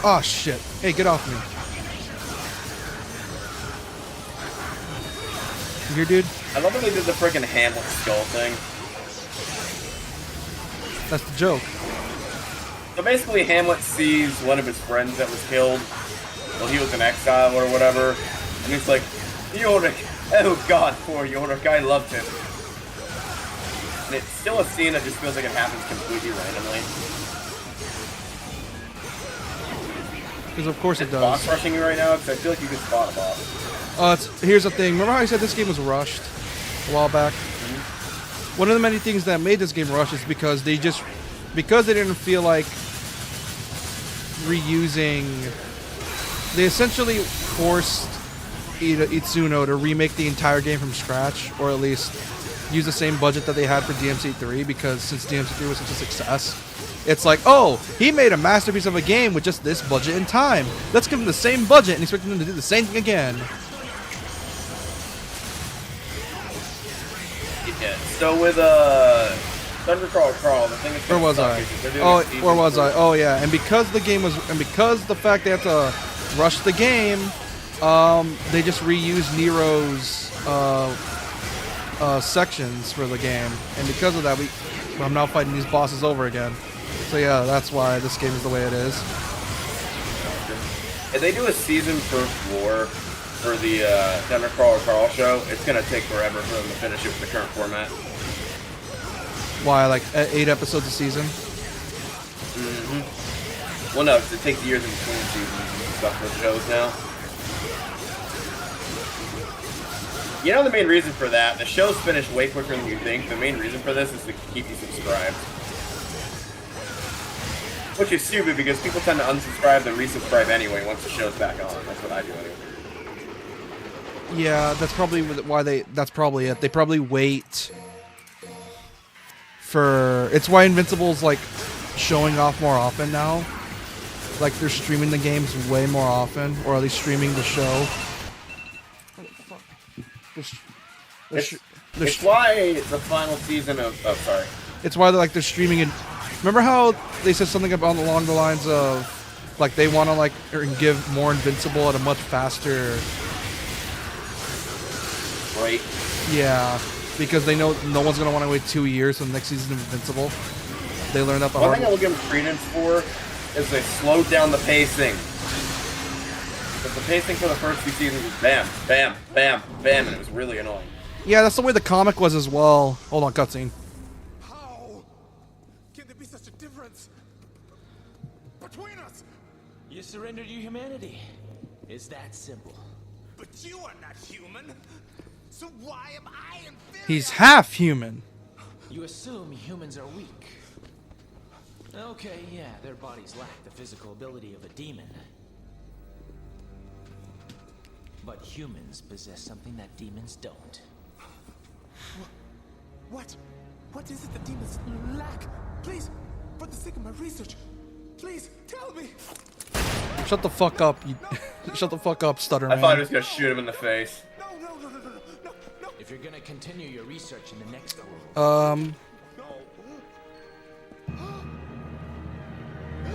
Oh shit. Hey, get off me. You here, dude? I love that they did the freaking Hamlet skull thing. That's the joke. So basically, Hamlet sees one of his friends that was killed while he was in exile or whatever, and he's like, Yorick, oh god, poor Yorick, I loved him. And it's still a scene that just feels like it happens completely randomly. Because of course it Is does. boss rushing you right now? Because I feel like you could spot a boss. Here's the thing. Remember how I said this game was rushed a while back? One of the many things that made this game rush is because they didn't feel like reusing. They essentially forced Itsuno to remake the entire game from scratch, or at least use the same budget that they had for DMC3, because since DMC3 was such a success, it's like, oh, he made a masterpiece of a game with just this budget and time. Let's give him the same budget and expect him to do the same thing again. Yeah. So with Thundercrawl Crawl, the thing is, Where was I? Where was I? Oh yeah, and because the fact they had to rush the game, they just reused Nero's sections for the game, and because of that, I'm now fighting these bosses over again. So yeah, that's why this game is the way it is. If they do a season first war for the Thundercrawl Crawl show, it's gonna take forever for them to finish it with the current format. Why, like 8 episodes a season? Well, no, 'cause it takes years in between seasons and stuff for the shows now. You know the main reason for that? The show's finished way quicker than you think. The main reason for this is to keep you subscribed. Which is stupid because people tend to unsubscribe then resubscribe anyway once the show's back on. That's what I do anyway. Yeah, that's probably why that's probably it. They probably wait for. It's why Invincible's like showing off more often now. Like they're streaming the games way more often, or at least streaming the show. It's why the final season of... Oh, sorry. It's why they're streaming it. Remember how they said something about along the lines of like they want to like give more Invincible at a much faster. Right. Yeah, because they know no one's gonna want to wait 2 years for the next season of Invincible. They learned that the One hard thing I will give them credence for is they slowed down the pacing. Because the pacing for the first 2 seasons was bam, bam, bam, bam, and it was really annoying. Yeah, that's the way the comic was as well. Hold on, cutscene. How can there be such a difference between us? You surrendered your humanity. It's that simple. But you are not human. So why am I inferior? He's half human. You assume humans are weak. Okay, yeah, their bodies lack the physical ability of a demon. But humans possess something that demons don't. What? What is it the demons lack? Please For the sake of my research, please tell me. Shut the fuck up, you. Shut the fuck up, stutter I man. thought I was gonna shoot him in the face. No. If you're gonna continue your research in the next world,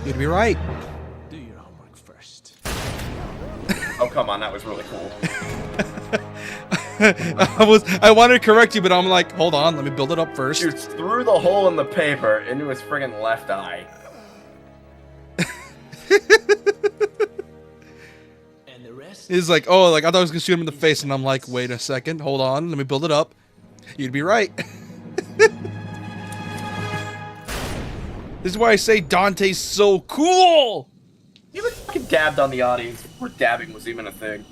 You'd be right. do your homework first. Oh, come on, that was really cool. I wanted to correct you, but I'm like, hold on, let me build it up first. Shoots through the hole in the paper into his friggin' left eye. And the rest? He's like, oh, like I thought I was gonna shoot him in the face, and I'm like, wait a second, hold on, let me build it up. You'd be right. This is why I say Dante's so cool. You even fucking dabbed on the audience before dabbing was even a thing.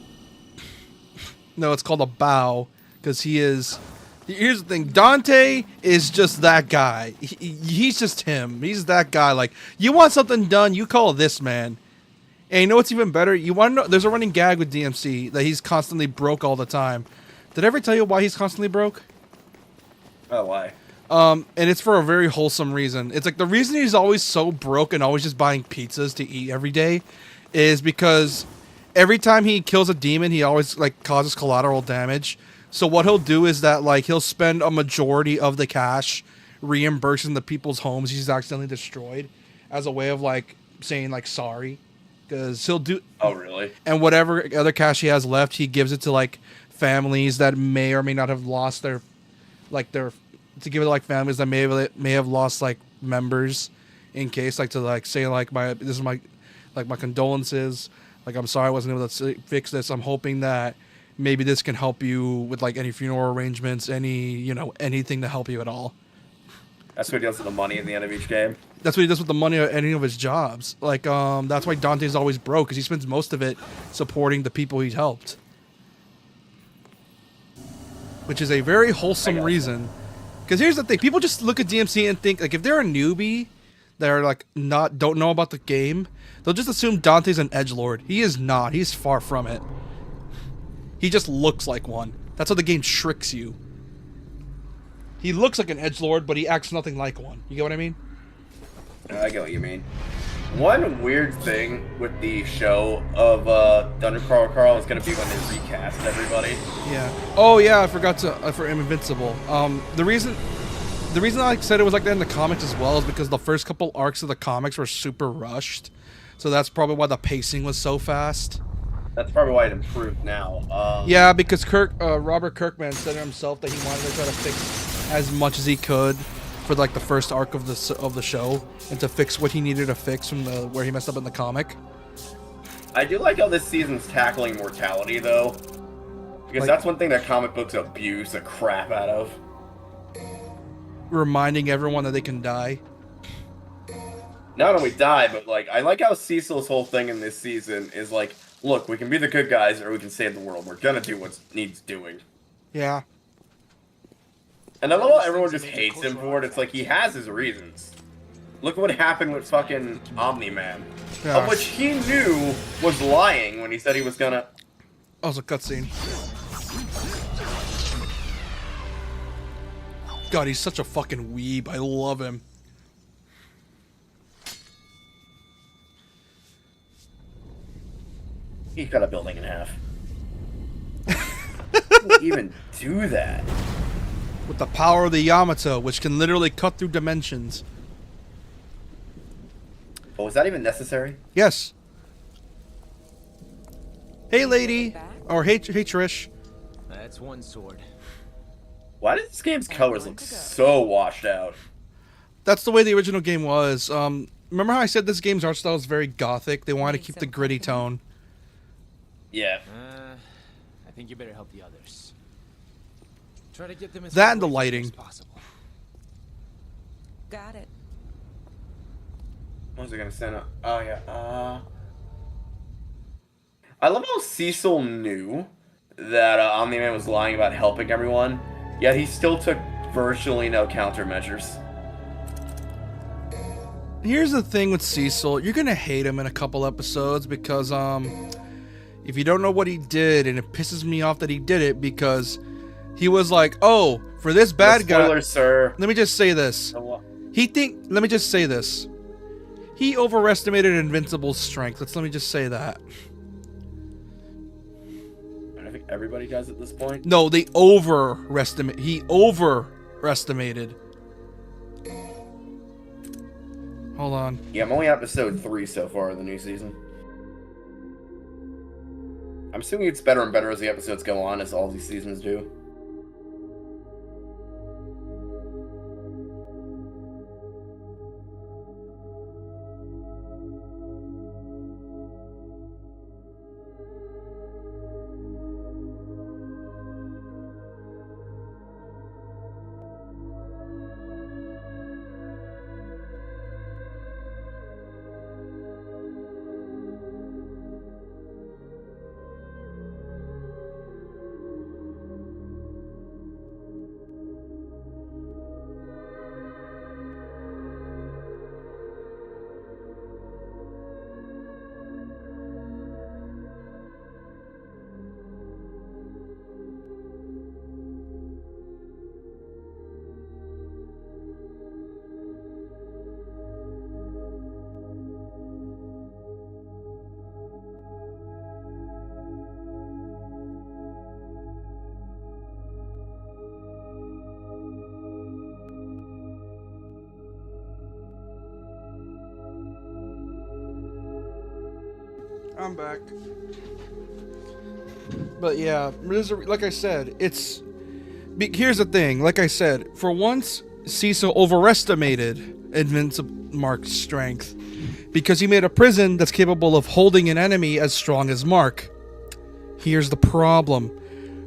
No, it's called a bow, because he is. Here's the thing, Dante is just that guy. He's just him. He's that guy. Like, you want something done, you call this man. And you know what's even better? You want to know? There's a running gag with DMC that he's constantly broke all the time. Did I ever tell you why he's constantly broke? Oh, why? And it's for a very wholesome reason. It's like the reason he's always so broke and always just buying pizzas to eat every day is because every time he kills a demon, he always like causes collateral damage. So what he'll do is that like he'll spend a majority of the cash reimbursing the people's homes he's accidentally destroyed as a way of like saying like sorry, because he'll do. Oh, really? And whatever other cash he has left, he gives it to like families that may or may not have lost their to give it to like families that may have lost like members, in case like to like say like this is my condolences, like I'm sorry I wasn't able to fix this. I'm hoping that maybe this can help you with like any funeral arrangements, anything to help you at all. That's what he does with the money at the end of each game. That's what he does with the money at any of his jobs. Like that's why Dante's always broke, because he spends most of it supporting the people he's helped, which is a very wholesome reason. Because here's the thing, people just look at DMC and think like if they're a newbie that are like don't know about the game, they'll just assume Dante's an edgelord. He is not. He's far from it. He just looks like one. That's how the game tricks you. He looks like an edgelord, but he acts nothing like one. You get what I mean? I get what you mean. One weird thing with the show of Thunder Carl is going to be when they recast everybody. Yeah. Oh yeah, I forgot for Invincible. The reason I said it was like that in the comics as well is because the first couple arcs of the comics were super rushed, so that's probably why the pacing was so fast. That's probably why it improved now. Yeah, because Robert Kirkman said it himself that he wanted to try to fix as much as he could for like the first arc of the show, and to fix what he needed to fix from where he messed up in the comic. I do like how this season's tackling mortality though, because that's one thing that comic books abuse the crap out of. Reminding everyone that they can die. Not only die, but like I like how Cecil's whole thing in this season is like, look, we can be the good guys or we can save the world. We're gonna do what needs doing. Yeah. And I love how everyone just hates him for it. It's like he has his reasons. Look what happened with fucking Omni-Man. Yeah. Of which he knew was lying when he said he was gonna... Oh, it's a cutscene. God, he's such a fucking weeb. I love him. He cut a building in half. How do you even do that? With the power of the Yamato, which can literally cut through dimensions. Oh, was that even necessary? Yes. Hey, lady. Or hey Trish. That's one sword. Why does this game's colors look so washed out? That's the way the original game was. Remember how I said this game's art style is very gothic? They wanted to keep the gritty tone. Yeah. I think you better help the others. Try to get them as That far and the away from lighting. here as possible. Got it. What was I gonna send up? Oh, yeah. I love how Cecil knew that Omni-Man was lying about helping everyone, yet he still took virtually no countermeasures. Here's the thing with Cecil. You're going to hate him in a couple episodes because, if you don't know what he did, and it pisses me off that he did it, because he was like, oh, for this bad guy... Spoilers, sir. Let me just say this. Let me just say this. He overestimated Invincible's strength. Let me just say that. I think everybody does at this point. No, he overestimated. Hold on. Yeah, I'm only episode 3 so far of the new season. I'm assuming it's better and better as the episodes go on, as all these seasons do. I'm back. But yeah, like I said, here's the thing. Like I said, for once, Cecil overestimated Mark's strength because he made a prison that's capable of holding an enemy as strong as Mark. Here's the problem.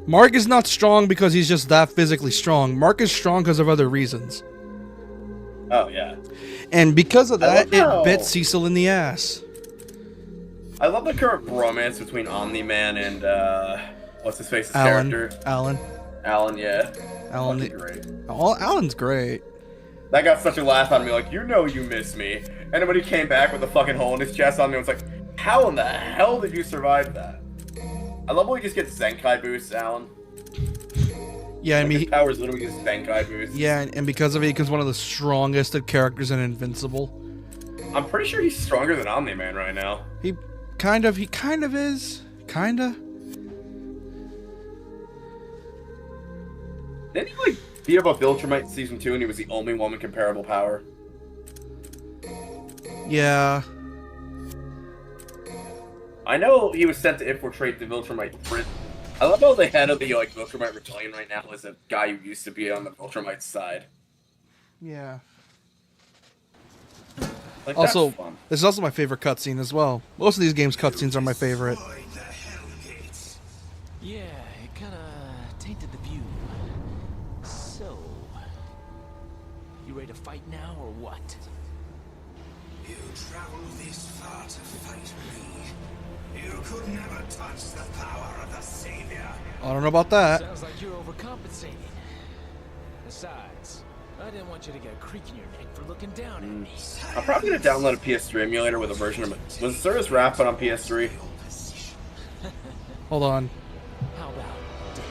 Mark is not strong because he's just that physically strong. Mark is strong because of other reasons. Oh, yeah. And because of that, it bit Cecil in the ass. I love the current bromance between Omni-Man and, what's his face's Alan. character? Alan, yeah. Alan, Fucking great. Alan's great. That got such a laugh out of me, like, you know you miss me. And then when he came back with a fucking hole in his chest on me, I was like, how in the hell did you survive that? I love when he just gets Zenkai boosts, Alan. Yeah, I mean, his powers literally just Zenkai boosts. Yeah, and because of it, he becomes one of the strongest of characters in Invincible. I'm pretty sure he's stronger than Omni-Man right now. He kind of is. Kinda. Didn't he, like, beat up a Viltrumite in Season 2 and he was the only one with comparable power? Yeah. I know he was sent to infiltrate the Viltrumite prison. I love how the head of the, like, Viltrumite rebellion right now is a guy who used to be on the Viltrumite side. Yeah. Like, Also, that's fun. this is also my favorite cutscene as well. Most of these games' cutscenes are my favorite. Yeah, it kinda tainted the view. So, you ready to fight now or what? You travel this far to fight me. You could never touch the power of the Savior. I don't know about that. Sounds like you're overcompensating. Besides, I didn't want you to get a creak in your neck for looking down at me. I'm probably gonna download a PS3 emulator with a version of it. Was Service Wrath put on PS3? Hold on. How about death?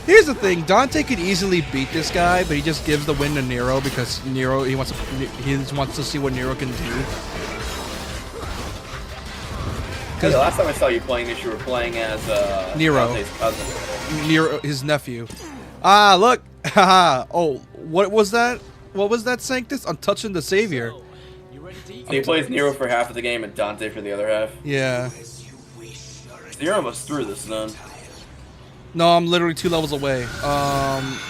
Here's the thing, Dante could easily beat this guy, but he just gives the win to Nero because Nero he wants to see what Nero can do. Hey, the last time I saw you playing this, you were playing as Nero. Dante's cousin. Nero, his nephew. Ah, look. Haha. Oh, what was that? What was that, Sanctus? I'm touching the Savior. So, you ready to eat? So he plays Nero for half of the game and Dante for the other half. Yeah. So you're almost through this, then. No, I'm literally 2 levels away.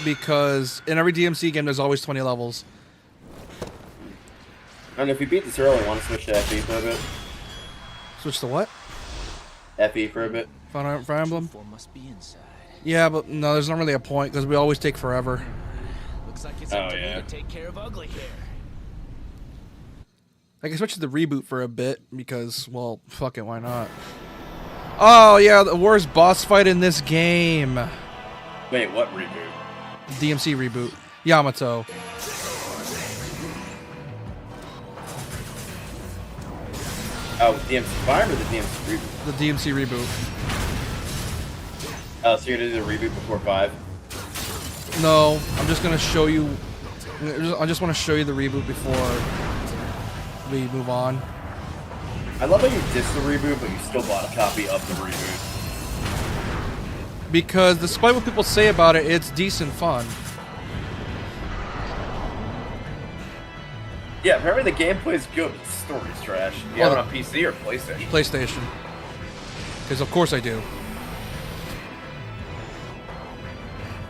Because in every DMC game, there's always 20 levels. And if you beat this early, want to switch to FE for a bit? Switch to what? FE for a bit. Fire Emblem? Four must be inside. Yeah, but no, there's not really a point because we always take forever. Looks like it's up Oh, to yeah. me to take care of ugly hair. I can switch to the reboot for a bit because, well, fuck it, why not? Oh, yeah, the worst boss fight in this game. Wait, what reboot? DMC reboot. Yamato. Oh, DMC5 or the DMC reboot? The DMC reboot. Oh, so you're gonna do the reboot before 5? No, I'm just gonna show you. I just want to show you the reboot before we move on. I love how you dissed the reboot, but you still bought a copy of the reboot. Because despite what people say about it, it's decent fun. Yeah, apparently the gameplay's good, but the story's trash. You have it on PC or PlayStation? PlayStation. Because of course I do.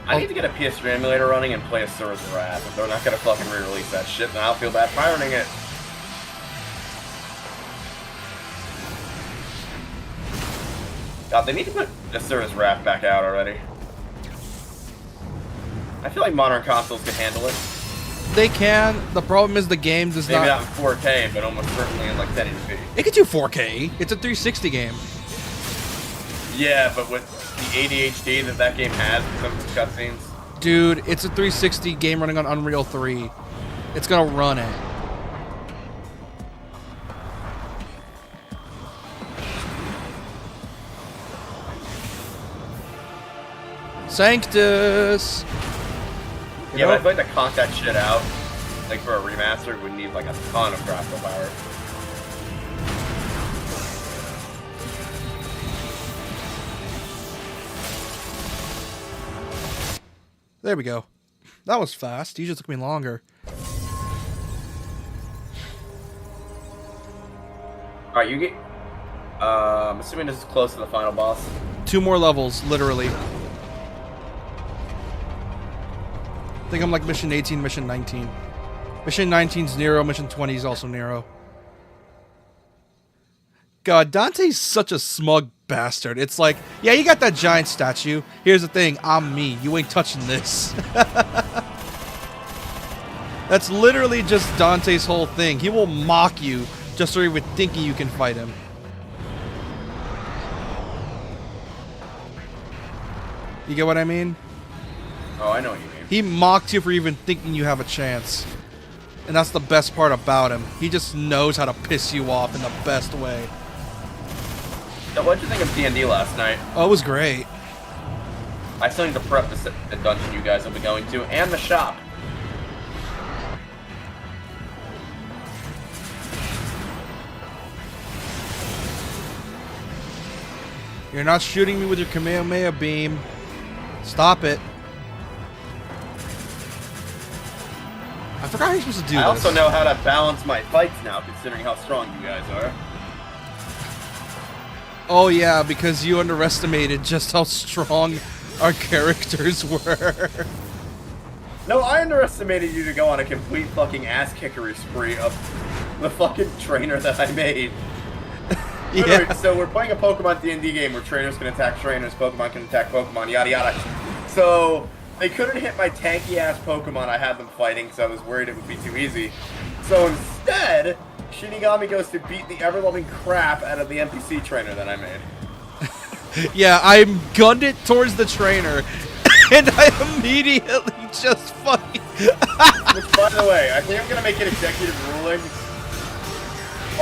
I need to get a PS3 emulator running and play Asura's Wrath. If they're not gonna fucking re-release that shit, then I'll feel bad pirating it. God, they need to put Asura's Wrath back out already. I feel like modern consoles can handle it. They can. The problem is the game does Maybe not. not in 4K, but almost certainly in like 1080p. It can do 4K. It's a 360 game. Yeah, but with the ADHD that game has with some of its cutscenes. Dude, it's a 360 game running on Unreal 3. It's gonna run it. Sanctus! You Yeah, know? but I feel like to conk that shit out, like for a remaster, would need like a ton of graphical power. There we go. That was fast. Usually took me longer. Alright, you get... I'm assuming this is close to the final boss. 2 more levels, literally. I think I'm like mission 18, mission 19. Mission 19's Nero, mission 20 is also Nero. God, Dante's such a smug bastard. It's like, yeah, you got that giant statue. Here's the thing, I'm me. You ain't touching this. That's literally just Dante's whole thing. He will mock you just so you're even thinking you can fight him. You get what I mean? Oh, I know what you mean. He mocks you for even thinking you have a chance. And that's the best part about him. He just knows how to piss you off in the best way. So what'd you think of D&D last night? Oh, it was great. I still need to prep the dungeon you guys will be going to, and the shop. You're not shooting me with your Kamehameha beam. Stop it. I forgot how you're supposed to do this. I also know how to balance my fights now, considering how strong you guys are. Oh yeah, because you underestimated just how strong our characters were. No, I underestimated you to go on a complete fucking ass-kickery spree of the fucking trainer that I made. Yeah. Anyway, so we're playing a Pokemon D&D game where trainers can attack trainers, Pokemon can attack Pokemon, yada yada. So they couldn't hit my tanky-ass Pokemon I had them fighting, so I was worried it would be too easy. So instead, Shinigami goes to beat the ever-loving crap out of the NPC trainer that I made. Yeah, I gunned it towards the trainer, and I immediately just fucking... Which, by the way, I think I'm going to make an executive ruling.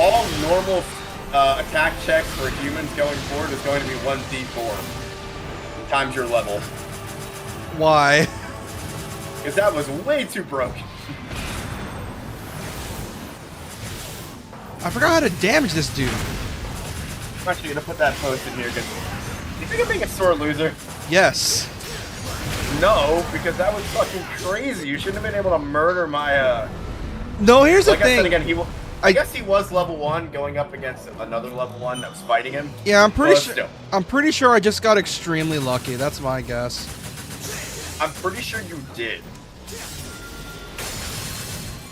All normal attack checks for humans going forward is going to be 1d4 times your level. Why? Because that was way too broken. I forgot how to damage this dude. I'm actually going to put that post in here because... Do you think I'm being a sore loser? Yes. No, because that was fucking crazy. You shouldn't have been able to murder my, No, here's the Like I thing. said again, I guess he was level 1 going up against another level 1 that was fighting him. Yeah, I'm pretty sure. Still. I'm pretty sure I just got extremely lucky. That's my guess. I'm pretty sure you did.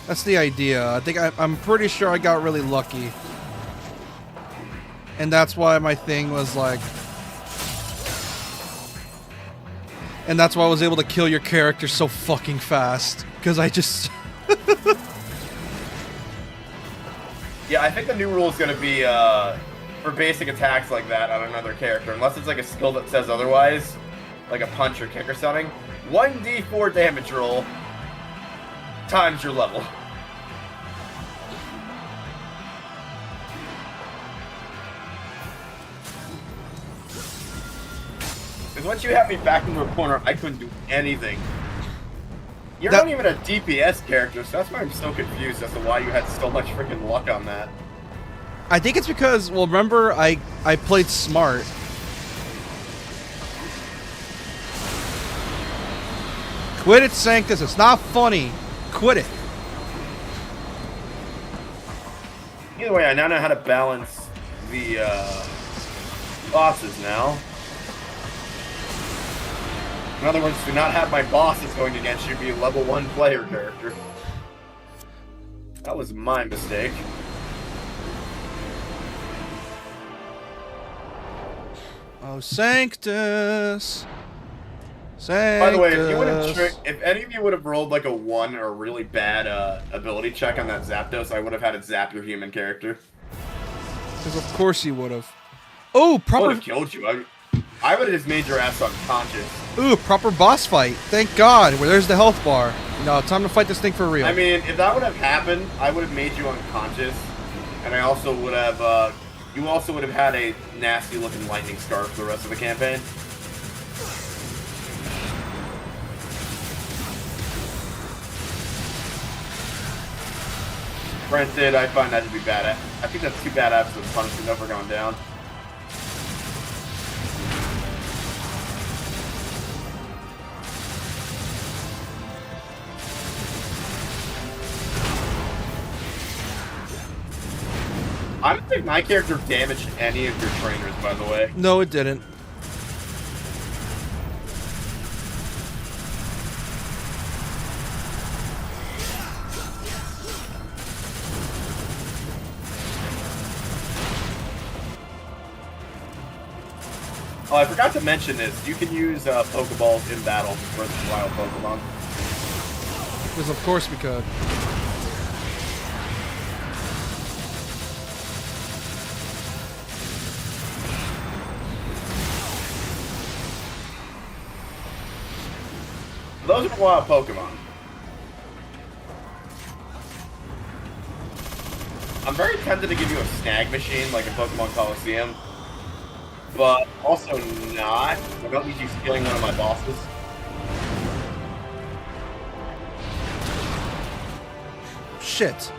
That's the idea. I'm pretty sure I got really lucky, and that's why my thing was like, and that's why I was able to kill your character so fucking fast. Because I just. Yeah, I think the new rule is going to be for basic attacks like that on another character, unless it's like a skill that says otherwise, like a punch or kick or something. 1d4 damage roll times your level. Because once you had me back into a corner, I couldn't do anything. You're not even a DPS character, so that's why I'm so confused as to why you had so much freaking luck on that. I think it's because, well, remember, I played smart. Quit it, Sanctus. It's not funny. Quit it. Either way, I now know how to balance the bosses now. In other words, do not have my bosses going against you be a level 1 player character. That was my mistake. Oh, Sanctus. Sanctus. By the way, if any of you would have rolled like a 1 or a really bad ability check on that Zapdos, I would have had it zap your human character. Because of course you would have. Oh, I proper. would have killed you. I would have just made your ass unconscious. Ooh, proper boss fight. Thank God. Well, there's the health bar. No, time to fight this thing for real. I mean, if that would have happened, I would have made you unconscious, and I also would have. You also would have had a nasty-looking lightning scar for the rest of the campaign. Granted, I find that to be bad. I think that's too bad absolute punishment never gone down. I don't think my character damaged any of your trainers, by the way. No, it didn't. Oh, I forgot to mention this. You can use Pokeballs in battle versus wild Pokemon. Because of course we could. Those are wild Pokemon. I'm very tempted to give you a snag machine like a Pokemon Coliseum, but also not. I don't need you stealing one of my bosses. Shit.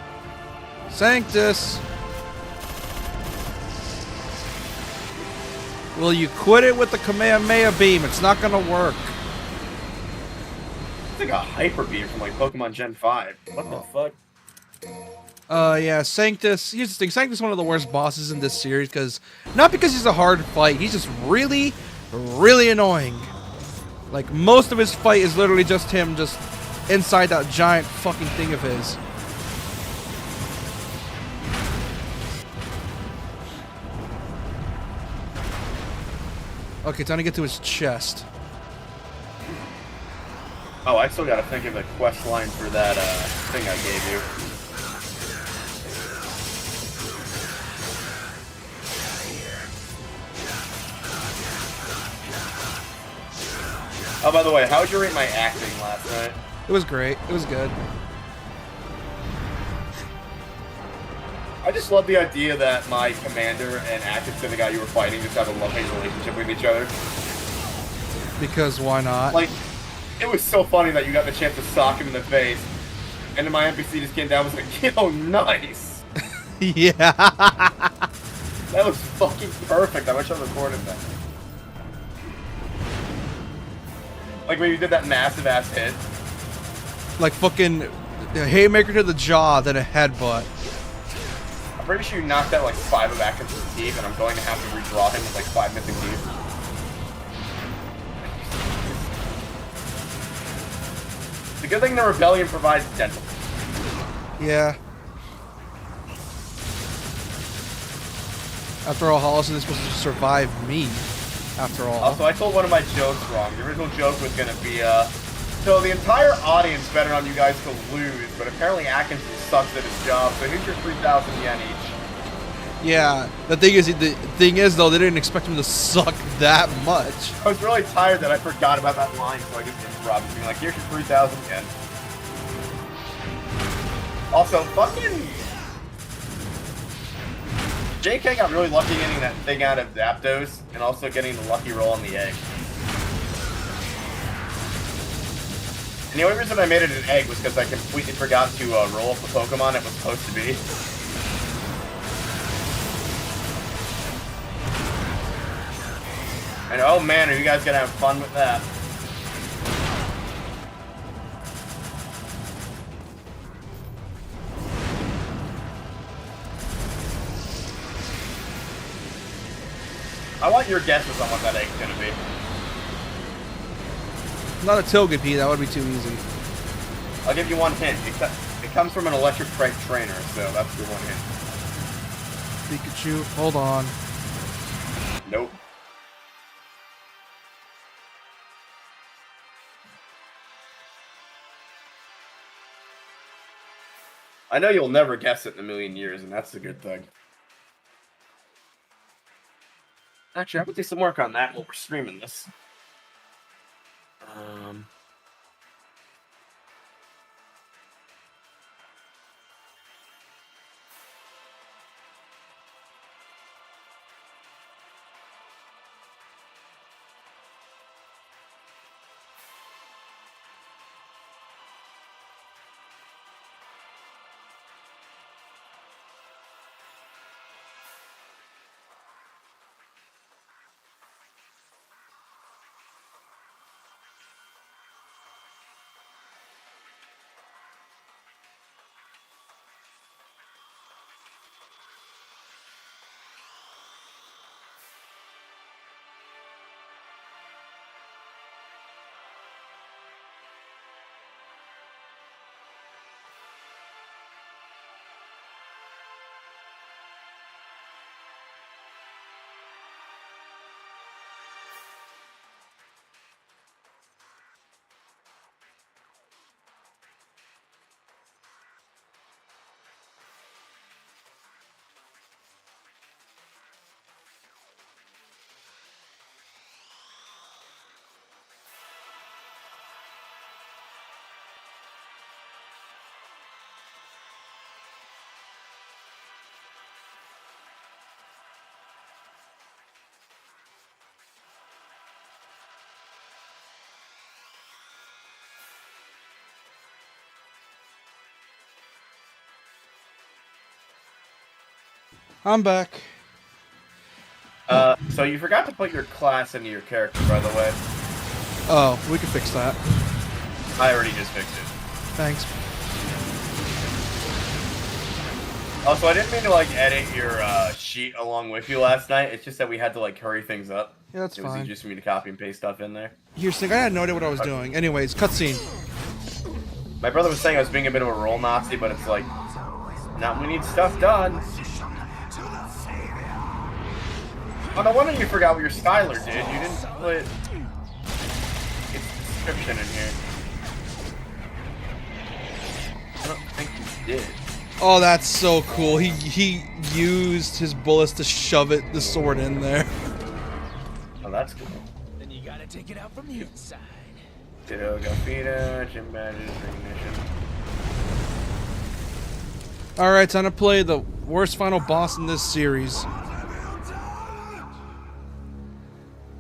Sanctus. Will you quit it with the Kamehameha beam? It's not gonna work. It's like a Hyper Beam from like Pokemon Gen 5. What the fuck? Yeah, Sanctus. Here's the thing. Sanctus is one of the worst bosses in this series because not because he's a hard fight. He's just really, really annoying. Like most of his fight is literally just him just inside that giant fucking thing of his. Okay, time to get to his chest. Oh, I still gotta think of a quest line for that thing I gave you. Oh, by the way, how would you rate my acting last night? It was great. It was good. I just love the idea that my commander and Atkinson, the guy you were fighting, just have a love-hate relationship with each other. Because why not? Like, it was so funny that you got the chance to sock him in the face, and then my NPC just came down and was like, yo, nice! Yeah. That was fucking perfect. I wish I recorded that. Like when you did that massive ass hit. Like fucking haymaker to the jaw, then a headbutt. I'm pretty sure you knocked out like 5 of Atkinson's teeth, and I'm going to have to redraw him with like 5 missing teeth. The good thing the Rebellion provides dental. Yeah. After all, Holliston is supposed to survive me. After all. Also, I told one of my jokes wrong. The original joke was going to be, so the entire audience betted on you guys to lose, but apparently Atkinson sucks at his job, so here's your 3,000 yen each. Yeah, the thing is though, they didn't expect him to suck that much. I was really tired that I forgot about that line, so I just interrupted being like, here's your 3,000 yen. Also, fucking JK got really lucky getting that thing out of Zapdos, and also getting the lucky roll on the egg. And the only reason I made it an egg was because I completely forgot to roll up the Pokemon it was supposed to be. And oh man, are you guys gonna have fun with that? I want your guesses on what that egg's gonna be. Not a Togepi, that would be too easy. I'll give you one hint. It comes from an electric type trainer, so that's your one hint. Pikachu, hold on. Nope. I know you'll never guess it in a million years, and that's a good thing. Actually, I would do some work on that while we're streaming this. I'm back. So you forgot to put your class into your character, by the way. Oh, we can fix that. I already just fixed it. Thanks. Also, I didn't mean to like edit your sheet along with you last night. It's just that we had to like hurry things up. Yeah, that's It was fine. easier for me to copy and paste stuff in there. Here's the thing, I had no idea what I was doing. Anyways, cutscene. My brother was saying I was being a bit of a roll Nazi, but it's like, not when we need stuff done. Oh, no wonder you forgot what your styler did. You didn't put its description in here. I don't think you did. Oh, that's so cool. He used his bullets to shove the sword in there. Oh, that's cool. Then you gotta take it out from the inside. Ditto, Gafita, gym badges, recognition. Alright, time to play the worst final boss in this series.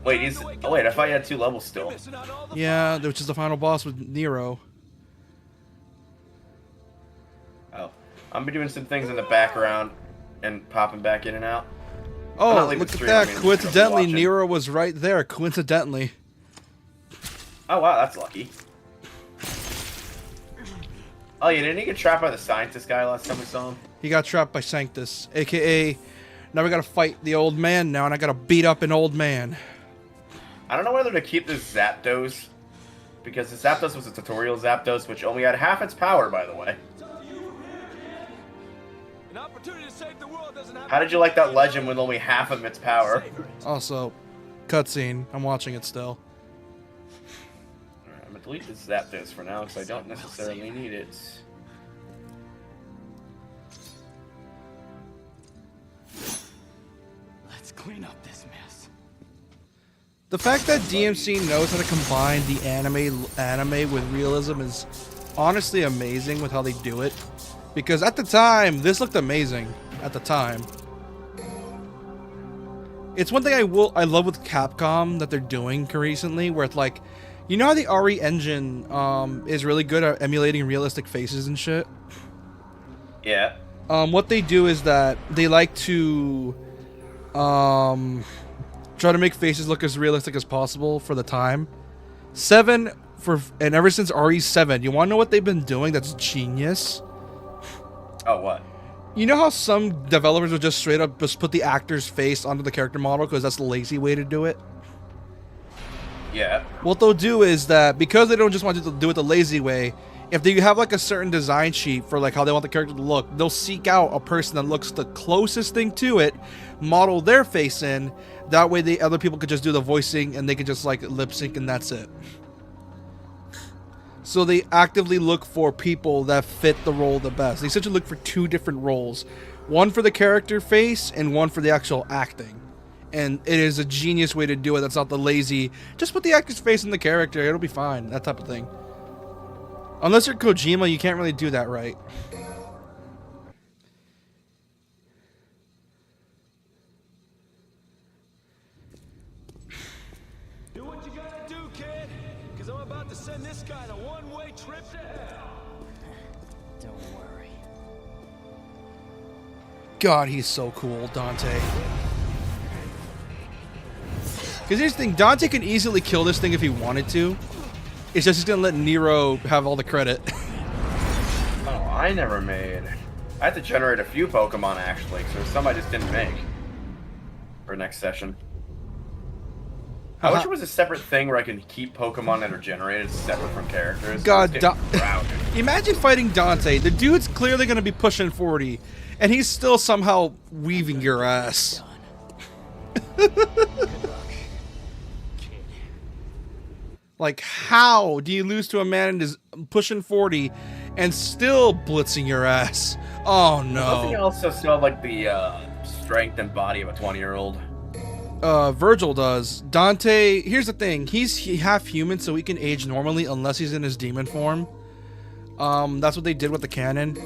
Wait, oh wait, I thought you had 2 levels still. Yeah, which is the final boss with Nero. Oh. I'm gonna be doing some things in the background and popping back in and out. Oh, not leaving look the at stream, that. I mean, Coincidentally, watching. Nero was right there. Coincidentally. Oh wow, that's lucky. Oh, you didn't he get trapped by the scientist guy last time we saw him? He got trapped by Sanctus, aka now we gotta fight the old man now, and I gotta beat up an old man. I don't know whether to keep this Zapdos, because the Zapdos was a tutorial Zapdos, which only had half its power, by the way. An opportunity to save the world doesn't happen. How did you like that legend with only half of its power? Also, cutscene. I'm watching it still. Alright, I'm gonna delete this Zapdos for now, because I don't necessarily need it. Let's clean up this mess. The fact that DMC knows how to combine the anime with realism is honestly amazing with how they do it. Because at the time, this looked amazing. At the time. It's one thing I love with Capcom that they're doing recently, where it's like You know how the RE engine is really good at emulating realistic faces and shit? Yeah. What they do is that they like to try to make faces look as realistic as possible for the time. 7 and ever since RE7, you want to know what they've been doing that's genius? Oh, what? You know how some developers will just straight up just put the actor's face onto the character model because that's the lazy way to do it? Yeah. What they'll do is that because they don't just want to do it the lazy way, if they have like a certain design sheet for like how they want the character to look, they'll seek out a person that looks the closest thing to it, model their face in. That way, the other people could just do the voicing and they could just like lip sync and that's it. So they actively look for people that fit the role the best. They essentially look for 2 different roles, one for the character face and one for the actual acting. And it is a genius way to do it. That's not the lazy, just put the actor's face in the character, it'll be fine, that type of thing. Unless you're Kojima, you can't really do that right. Do what you gotta do, kid. Because I'm about to send this guy on a one-way trip to hell. Don't worry. God, he's so cool, Dante. Because here's the thing, Dante can easily kill this thing if he wanted to. It's just he's gonna let Nero have all the credit. Oh, I never made. I had to generate a few Pokemon actually, so some I just didn't make for next session. I wish it was a separate thing where I could keep Pokemon that are generated separate from characters. God, Routed. Imagine fighting Dante. The dude's clearly gonna be pushing 40, and he's still somehow weaving your ass. Like, how do you lose to a man who's pushing 40 and still blitzing your ass? Oh Doesn't he no. also still have like the strength and body of a 20-year-old? Virgil does. Dante, here's the thing. He's half human, so he can age normally unless he's in his demon form. That's what they did with the canon.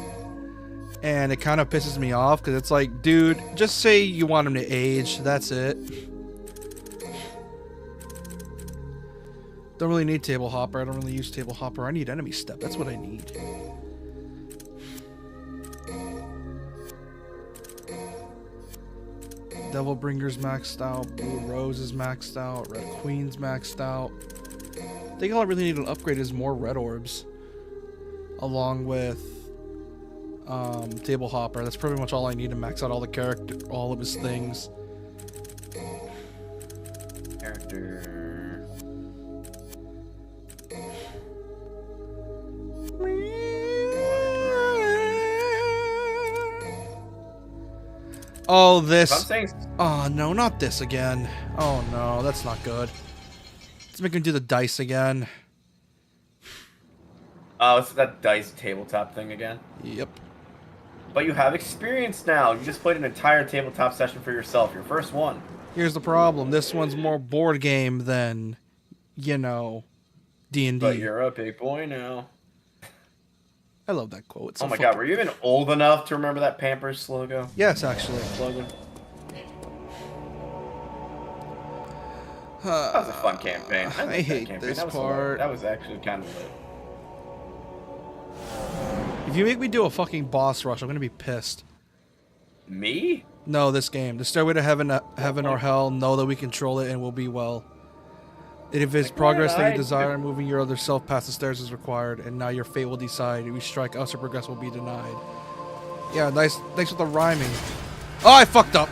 And it kind of pisses me off because it's like, dude, just say you want him to age. That's it. Don't really need Table Hopper. I don't really use Table Hopper. I need Enemy Step. That's what I need. Devil Bringer's maxed out. Blue Rose is maxed out. Red Queen's maxed out. I think all I really need to upgrade is more Red Orbs. Along with Table Hopper. That's pretty much all I need to max out all of his things. Character. Oh, this. I'm saying, Oh, no, not this again. Oh, no, that's not good. Let's make him do the dice again. oh, it's that dice tabletop thing again. Yep. But you have experience now. You just played an entire tabletop session for yourself. Your first one. Here's the problem. This one's more board game than, you know, D&D. But you're a big boy now. I love that quote. It's so Oh my fucking- god, were you even old enough to remember that Pampers logo? Yes, actually. Slogan? That was a fun campaign. I liked that hate campaign. this That was part. That was actually kind of lit. If you make me do a fucking boss rush, I'm gonna be pissed. Me? No, this game. The Stairway to Heaven or Hell, know that we control it and will be well. And if it's progress that you desire, moving your other self past the stairs is required, and now your fate will decide. If you strike us or progress will be denied. Yeah, nice. Thanks for the rhyming. Oh, I fucked up.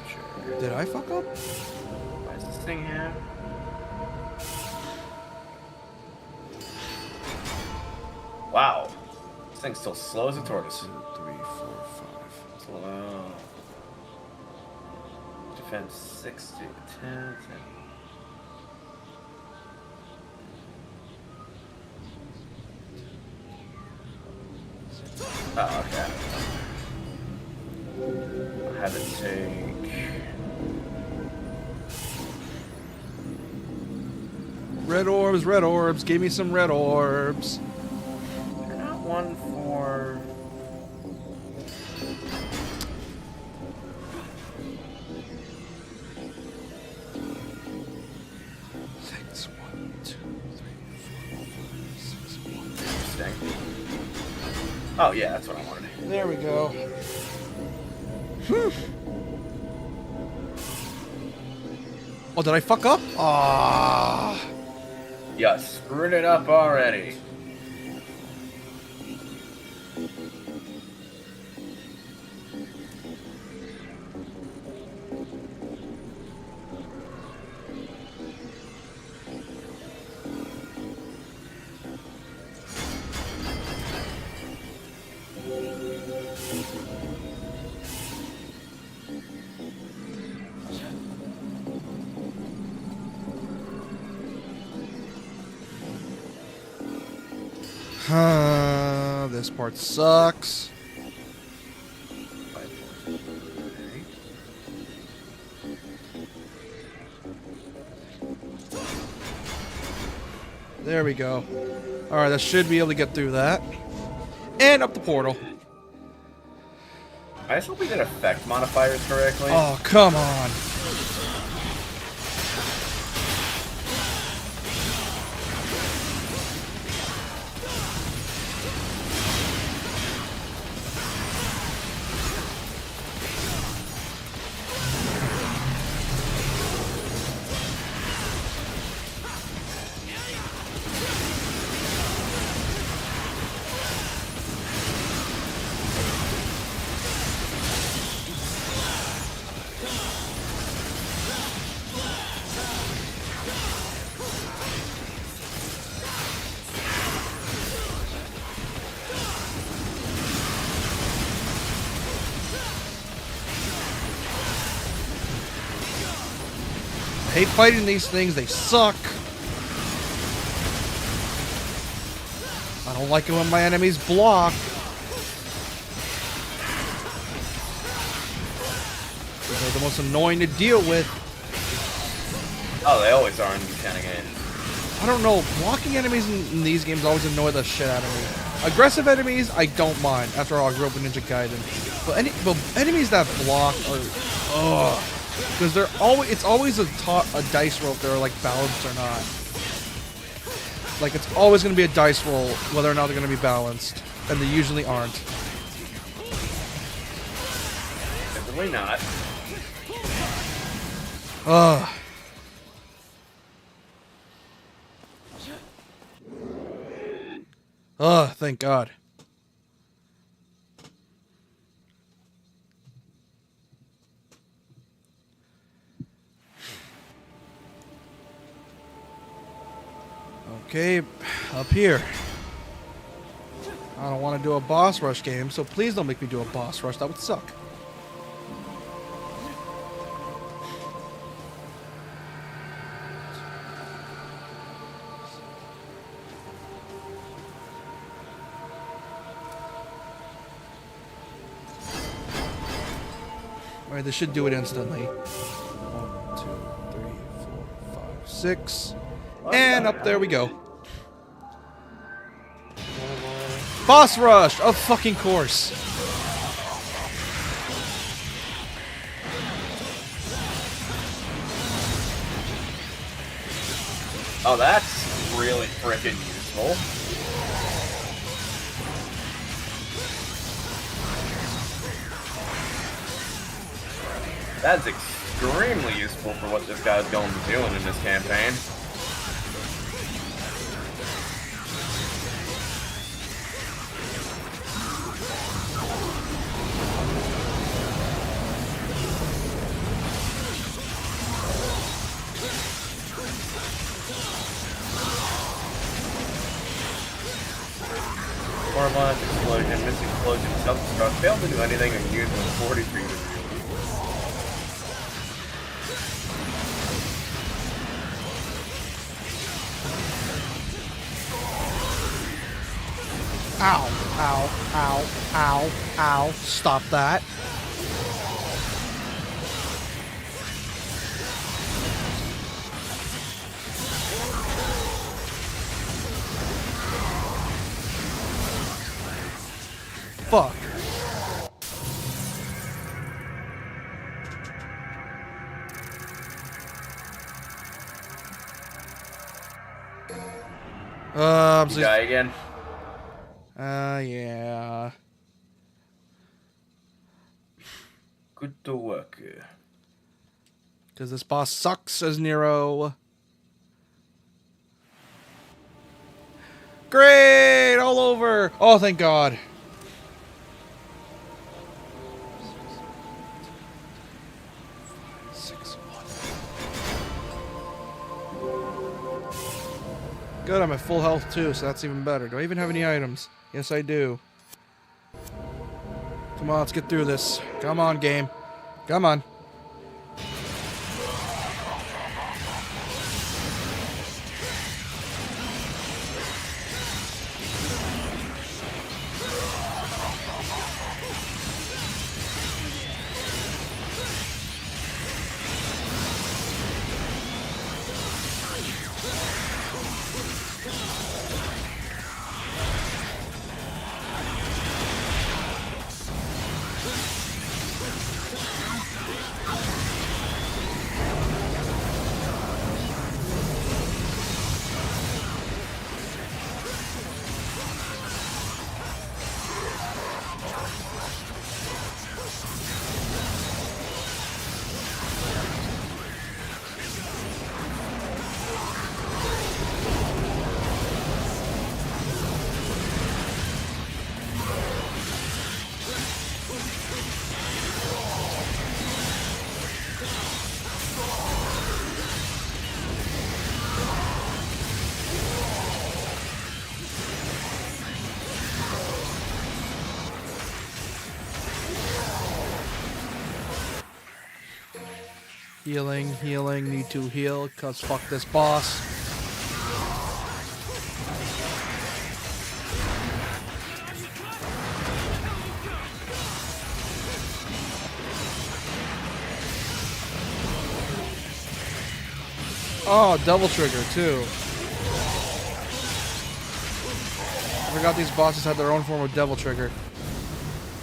Sure. Did I fuck up? Why is this thing here? Wow. This thing's still slow as a tortoise. 2, 3, 4, 5. Slow. Defense 60, 10, 10. Oh, okay. I have it take. Red orbs, red orbs. Give me some red orbs. They're not one for. Oh, yeah, that's what I wanted. There we go. Oh, did I fuck up? Ah. You screwed it up already. This part sucks. There we go. Alright, that should be able to get through that. And up the portal. I just hope we did effect modifiers correctly. Oh, come on. I hate fighting these things, they suck. I don't like it when my enemies block. They're the most annoying to deal with. Oh, they always are in these kind of games. I don't know, blocking enemies in these games always annoy the shit out of me. Aggressive enemies, I don't mind. After all, I grew up with Ninja Gaiden. But enemies that block are... Ugh. Because it's always a dice roll if they're like balanced or not. Like it's always going to be a dice roll whether or not they're going to be balanced, and they usually aren't. Definitely not. Ugh. Ugh, thank God. Okay, up here. I don't want to do a boss rush game, so please don't make me do a boss rush. That would suck. Alright, this should do it instantly. 1, 2, 3, 4, 5, 6. And up there we go. Boss rush! Of fucking course. Oh, that's really frickin' useful. That's extremely useful for what this guy's going to be doing in this campaign. Launch, explosion, miss explosion, self-destruct, failed to do anything unusual in 43 degrees. Ow, ow, ow, ow, ow. Stop that. Fuck. Guy again. Yeah. Good work. Because this boss sucks, says Nero. Great! All over! Oh, thank God. Good, I'm at full health too, so that's even better. Do I even have any items? Yes, I do. Come on, let's get through this. Come on, game. Come on. Healing, healing, need to heal, cause fuck this boss. Oh, double trigger too. I forgot these bosses had their own form of devil trigger.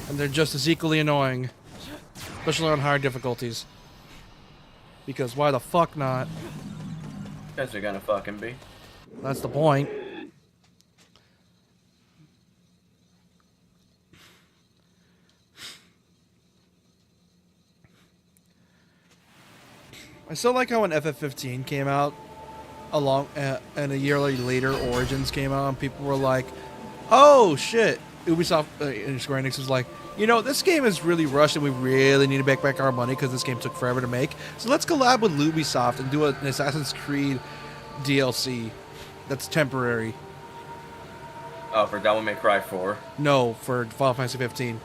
And they're just as equally annoying. Especially on higher difficulties. Because why the fuck not? Guys are gonna fucking be. That's the point. I still like how when FF15 came out, along and a year later Origins came out, and people were like, "Oh shit!" Ubisoft and Square Enix was like, "You know, this game is really rushed, and we really need to make back our money because this game took forever to make. So let's collab with Ubisoft and do an Assassin's Creed DLC that's temporary." Oh, for Devil May Cry 4. No, for Final Fantasy 15.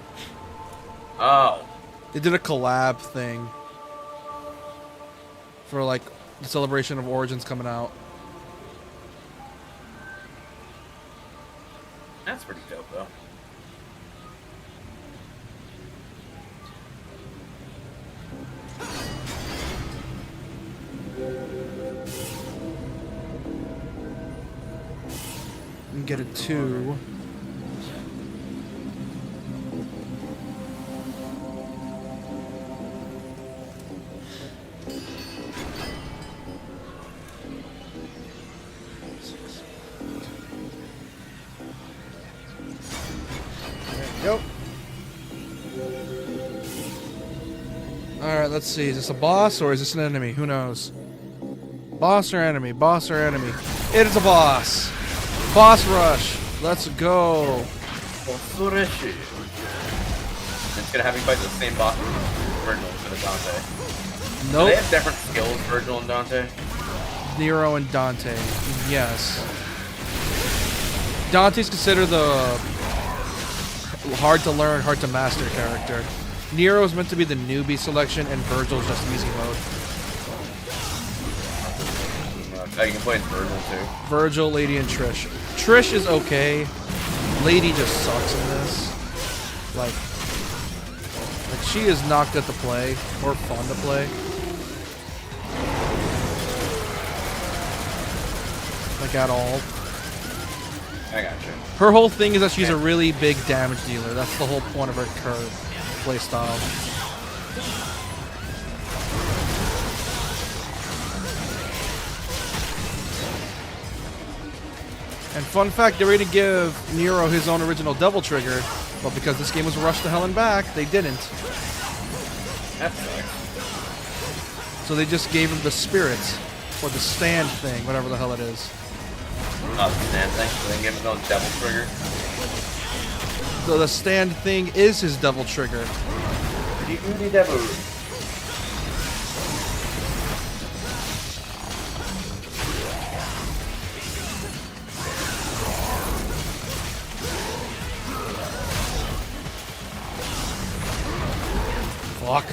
Oh. They did a collab thing for like the celebration of Origins coming out. That's pretty dope, though. And get a 2. Yep. Alright, let's see. Is this a boss or is this an enemy? Who knows? Boss or enemy? Boss or enemy? It is a boss! Boss rush! Let's go! It's gonna have me fight the same boss as Virgil instead of Dante. Do Nope. they have different skills, Virgil and Dante? Nero and Dante. Yes. Dante's considered the hard to learn, hard to master character. Nero is meant to be the newbie selection, and Virgil's just easy mode. Oh, you can play as Virgil too. Virgil, Lady, and Trish. Trish is okay. Lady just sucks in this. Like she is not good to play or fun to play. Like at all. I got you. Her whole thing is that she's a really big damage dealer. That's the whole point of her playstyle. And fun fact, they were going to give Nero his own original Devil Trigger, but because this game was rushed to hell and back, they didn't. That sucks. So they just gave him the spirits, or the stand thing, whatever the hell it is. Oh, the stand thing? So they can give his own Devil Trigger? So the stand thing is his Devil Trigger. The Devil. Fuck.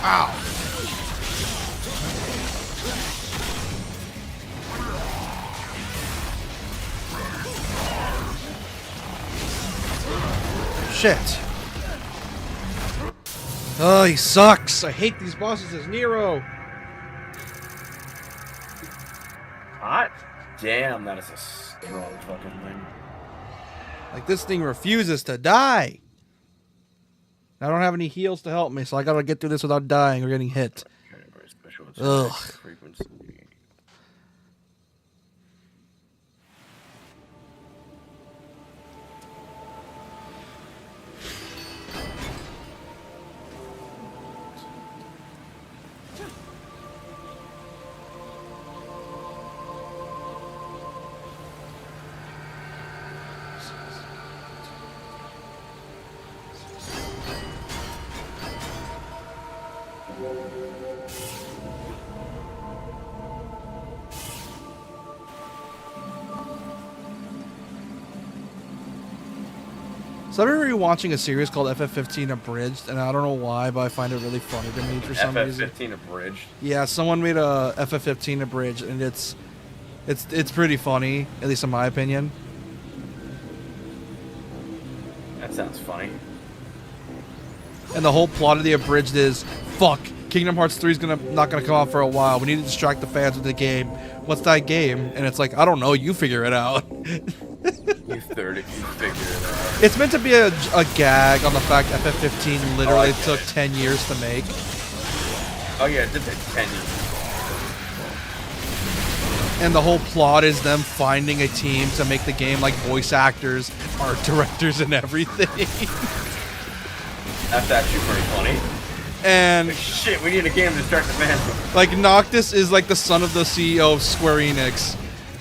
Ow. Shit. Oh, he sucks. I hate these bosses as Nero. Hot damn, that is a strong fucking thing. Like, this thing refuses to die. I don't have any heals to help me, so I gotta get through this without dying or getting hit. Very special Ugh. frequency. So I've been rewatching a series called FF15 Abridged, and I don't know why, but I find it really funny to me for some reason. FF15 Abridged. Yeah, someone made a FF15 Abridged, and it's pretty funny, at least in my opinion. That sounds funny. And the whole plot of the Abridged is, fuck, Kingdom Hearts 3 is not gonna come out for a while. We need to distract the fans with the game. What's that game? And it's like, I don't know, you figure it out. You figure it out. It's meant to be a gag on the fact FF15 literally took 10 years to make. Oh yeah, it did take 10 years. And the whole plot is them finding a team to make the game, like voice actors, art directors, and everything. That's actually pretty funny. And Shit, we need a game to start the fans. like Noctis is like the son of the CEO of Square Enix.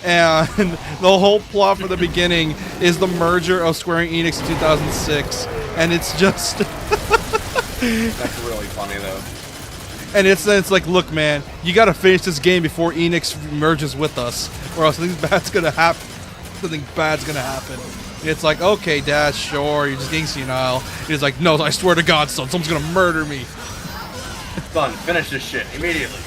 And the whole plot for the beginning is the merger of Square Enix in 2006. And it's just... That's really funny, though. And it's like, look, man, you gotta finish this game before Enix merges with us, or else something bad's gonna happen. Something bad's gonna happen. And it's like, okay, Dad, sure, you're just getting senile. He's like, no, I swear to God, son, someone's gonna murder me. Son, finish this shit immediately.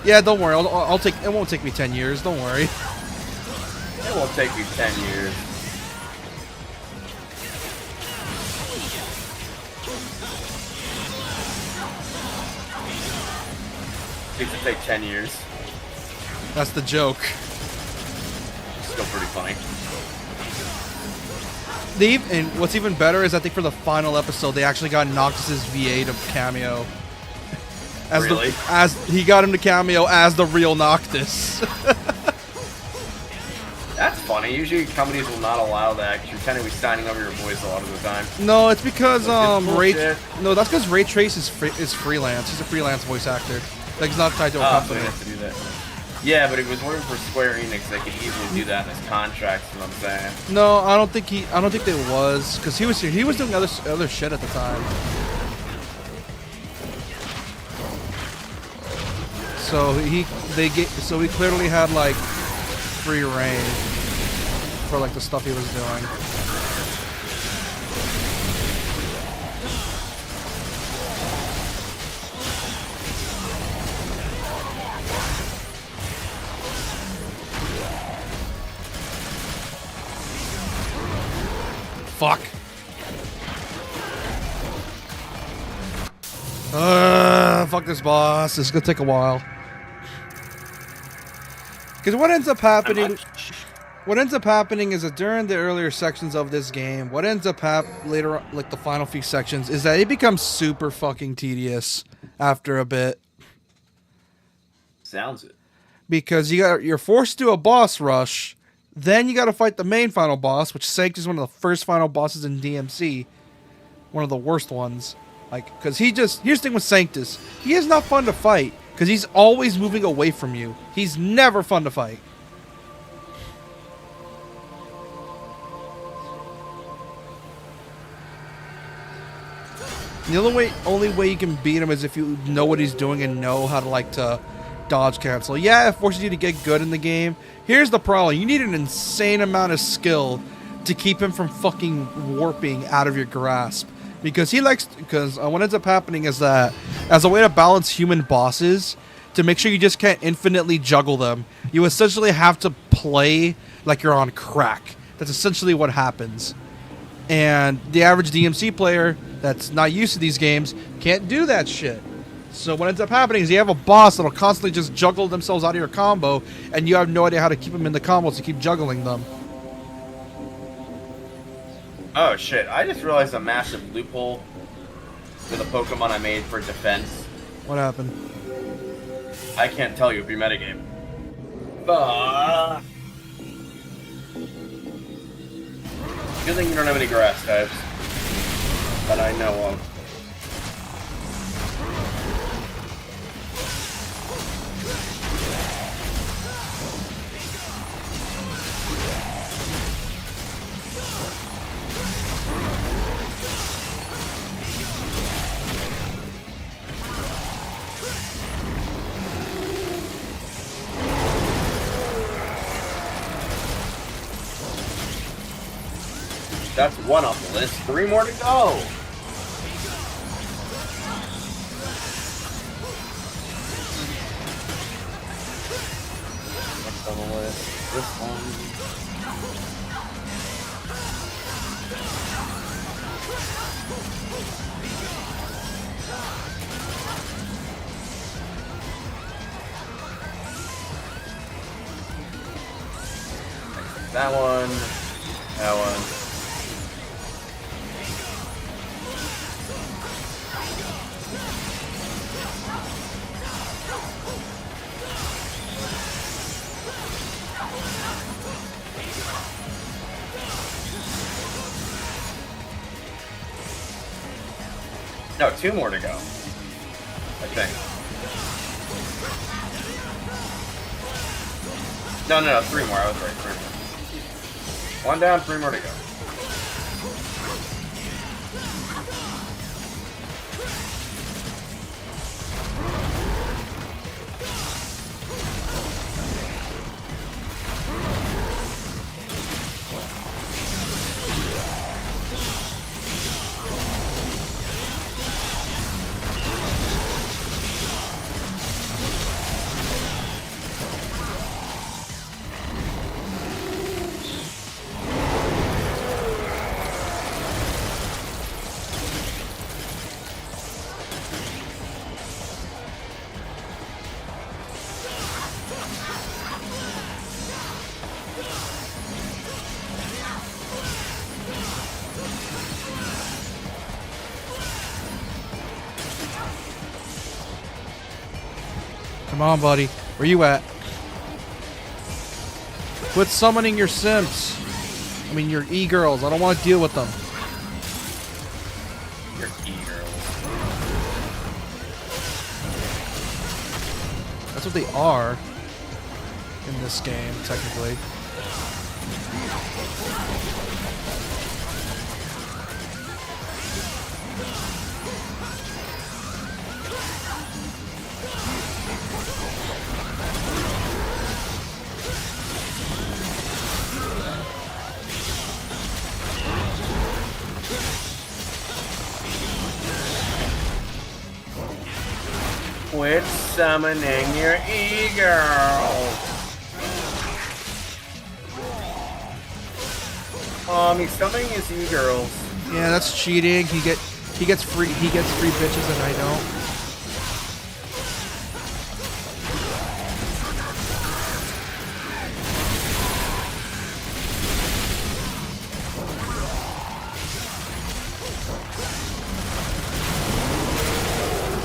Yeah, don't worry, I'll take. It won't take me 10 years. Don't worry. It won't take me 10 years. It could take 10 years. That's the joke. Still pretty funny. And what's even better is I think for the final episode they actually got Noctis's VA to cameo. As Really? as he got him to cameo as the real Noctis. That's funny. Usually companies will not allow that because you're technically signing over your voice a lot of the time. No, it's because Ray. bullshit. No, that's because Ray Trace is freelance. He's a freelance voice actor. Like he's not tied to a So company. he has to do that. Yeah, but if he was working for Square Enix, they could easily do that in his contract. Is what I'm saying. No, I don't think there was because he was doing other shit at the time. So he clearly had like free reign for like the stuff he was doing. Fuck. Fuck this boss. This is gonna take a while. Because what ends up happening is that during the earlier sections of this game, what ends up later, like the final few sections, is that it becomes super fucking tedious after a bit. Sounds it. Because you're forced to do a boss rush, then you got to fight the main final boss, which Sanctus is one of the first final bosses in DMC, one of the worst ones. Like, because here's the thing with Sanctus, he is not fun to fight. Because he's always moving away from you. He's never fun to fight. The only way you can beat him is if you know what he's doing and know how to dodge cancel. Yeah, it forces you to get good in the game. Here's the problem. You need an insane amount of skill to keep him from fucking warping out of your grasp. Because what ends up happening is that as a way to balance human bosses, to make sure you just can't infinitely juggle them, you essentially have to play like you're on crack. That's essentially what happens. And the average DMC player that's not used to these games can't do that shit. So what ends up happening is you have a boss that'll constantly just juggle themselves out of your combo, and you have no idea how to keep them in the combos to keep juggling them. Oh shit, I just realized a massive loophole with a Pokemon I made for defense. What happened? I can't tell you if you metagame. Fuck. Good thing you don't have any grass types that I know of. That's one off the list. 3 more to go. Next on the list. This one. That one. That one. No, 2 more to go. I think. No, 3 more. I was right. 3 more. 1 down, 3 more to go. Come on, buddy. Where you at? Quit summoning your simps. I mean, your e-girls. I don't want to deal with them. Your e-girls. That's what they are in this game, technically. Quit summoning your e-girls. He's summoning his e-girls. Yeah, that's cheating. He gets free bitches and I don't.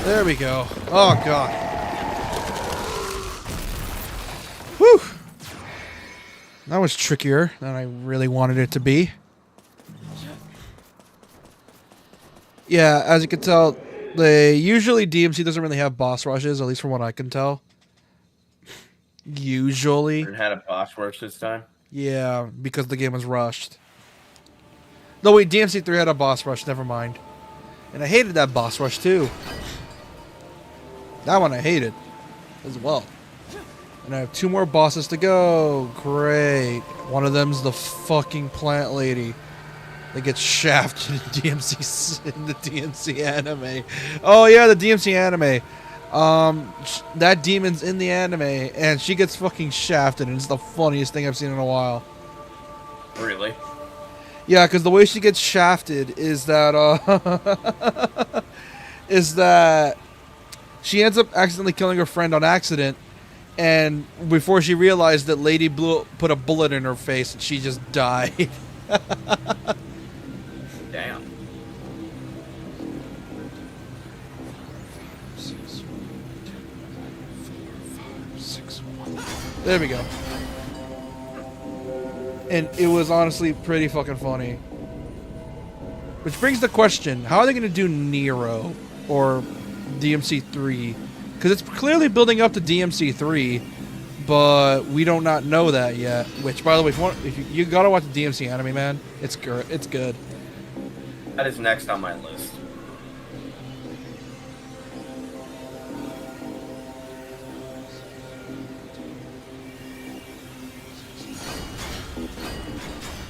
There we go. Oh god. Whew. That was trickier than I really wanted it to be. Yeah, as you can tell, usually DMC doesn't really have boss rushes, at least from what I can tell. Usually. It had a boss rush this time. Yeah, because the game was rushed. No, wait, DMC 3 had a boss rush, never mind. And I hated that boss rush too. That one I hated as well. And I have 2 more bosses to go. Great. One of them's the fucking plant lady that gets shafted in the DMC anime. Oh yeah, the DMC anime. That demon's in the anime, and she gets fucking shafted, and it's the funniest thing I've seen in a while. Really? Yeah, because the way she gets shafted is that she ends up accidentally killing her friend on accident, and before she realized that Lady put a bullet in her face, and she just died. Damn. There we go. And it was honestly pretty fucking funny. Which brings the question, how are they going to do Nero or DMC 3? Because it's clearly building up to DMC 3, but we do not know that yet. Which, by the way, if you gotta watch the DMC anime, man, it's good. It's good. That is next on my list.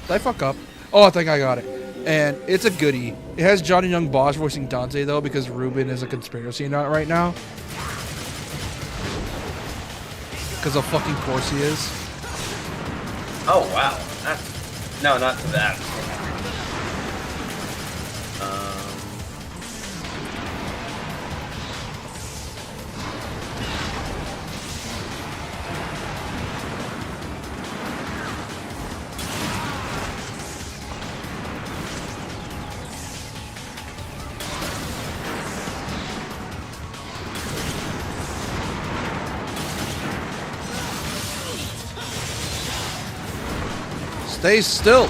Did I fuck up? Oh, I think I got it. And it's a goodie. It has Johnny Young Bosch voicing Dante, though, because Ruben is a conspiracy nut right now. Because of fucking course he is. Oh, wow. No, not to that. Stay still.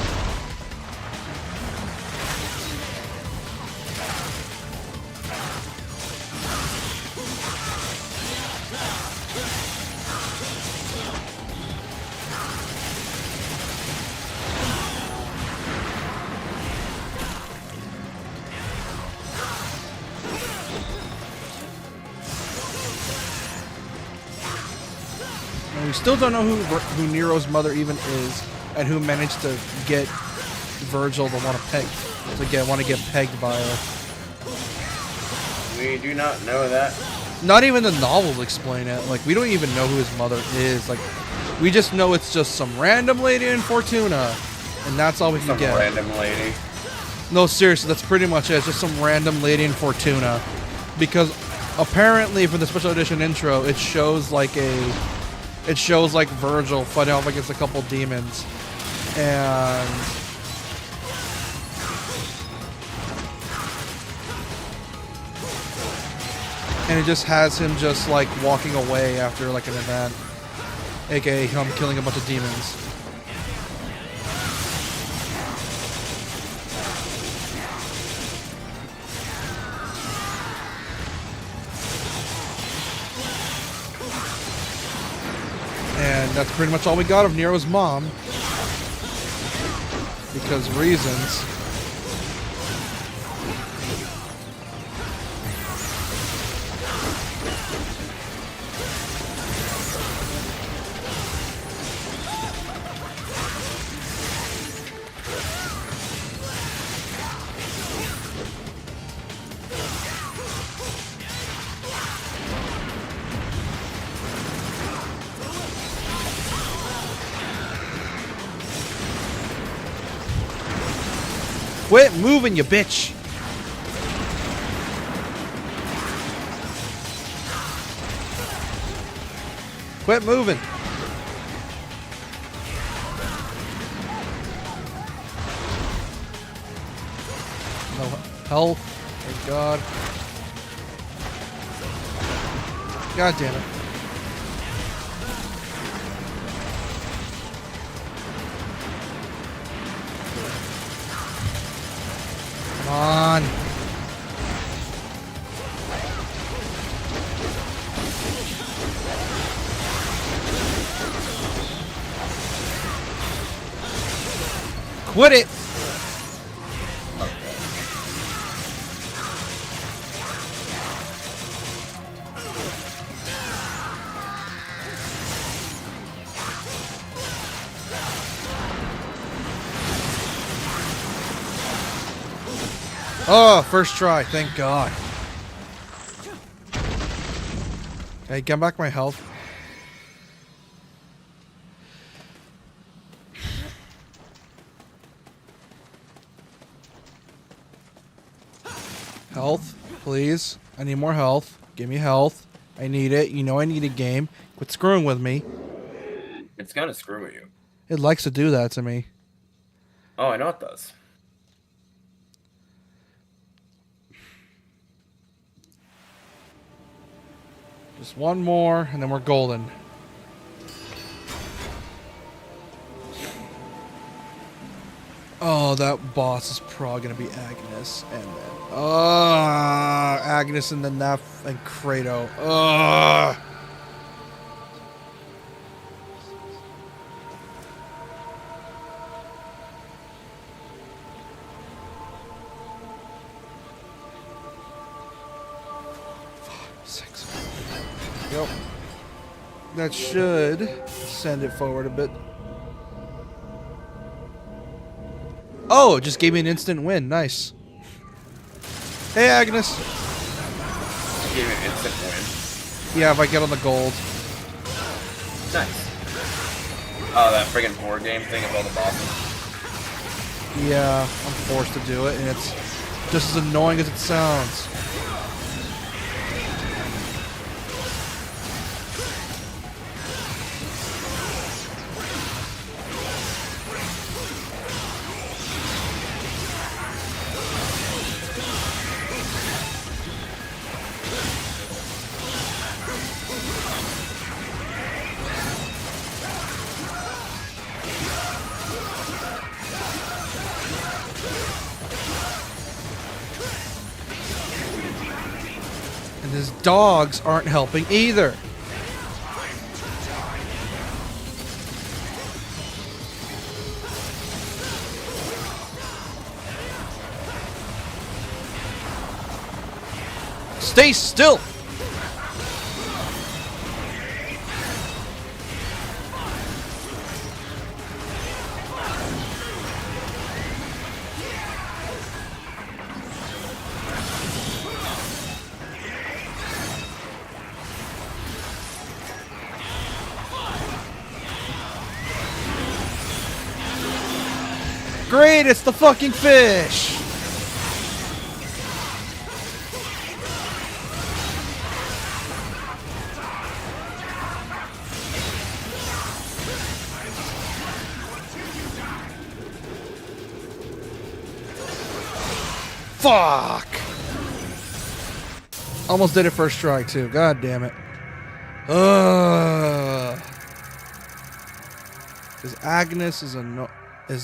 And we still don't know who Nero's mother even is, and who managed to get Virgil to want to get pegged by her. We do not know that. Not even the novels explain it. Like, we don't even know who his mother is. Like, we just know it's just some random lady in Fortuna, and that's all we can get. Some random lady. No, seriously, that's pretty much it. It's just some random lady in Fortuna, because apparently for the special edition intro, it shows like Virgil fighting off against a couple demons. And it just has him just like walking away after like an event, aka him killing a bunch of demons. And that's pretty much all we got of Nero's mom. Because reasons. Quit moving, you bitch! Quit moving! No health. Thank God. God damn it. Come on. Quit it. Oh, first try. Thank God. Okay, get back my health. Health, please. I need more health. Give me health. I need it. You know I need a game. Quit screwing with me. It's gonna screw with you. It likes to do that to me. Oh, I know it does. Just one more, and then we're golden. Oh, that boss is probably gonna be Agnes, and then Agnes, and then Neff and Kratos. Yep. That should send it forward a bit. Oh, it just gave me an instant win. Nice. Hey, Agnes. Gave me an instant win. Yeah, if I get on the gold. Nice. Oh, that friggin' board game thing of all the bosses. Yeah, I'm forced to do it, and it's just as annoying as it sounds. His dogs aren't helping either. Stay still. Great, it's the fucking fish! Fuck! Almost did it first try too. God damn it. Ugh. Because Agnes is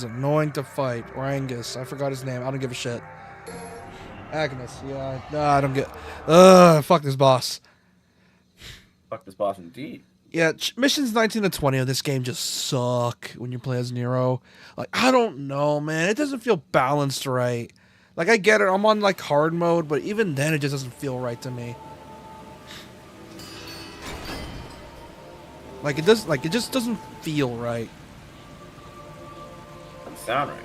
annoying to fight. Or Angus. I forgot his name. I don't give a shit. Agnes. Yeah. No, I don't get. Fuck this boss. Fuck this boss indeed. Yeah, missions 19 to 20 of this game just suck when you play as Nero. Like, I don't know, man. It doesn't feel balanced right. Like, I get it. I'm on, like, hard mode, but even then, it just doesn't feel right to me. Like, it just doesn't feel right. Doesn't sound right.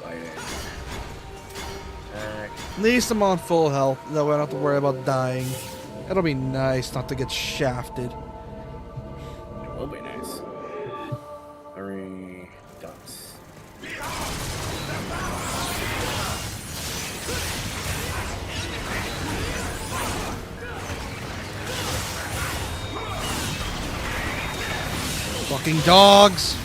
Lighting. At least I'm on full health. That way I don't have to worry about dying. It'll be nice not to get shafted. It will be nice. 3 dots. Fucking dogs!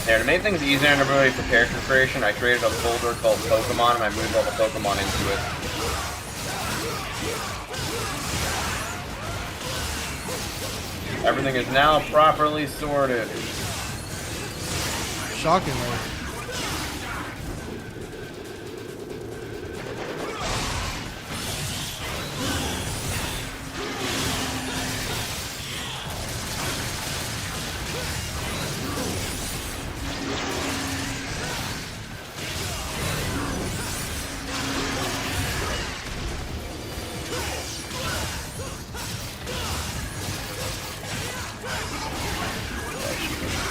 There, to make things easier and everybody for character creation, I created a folder called Pokemon and I moved all the Pokemon into it. Everything is now properly sorted. Shockingly.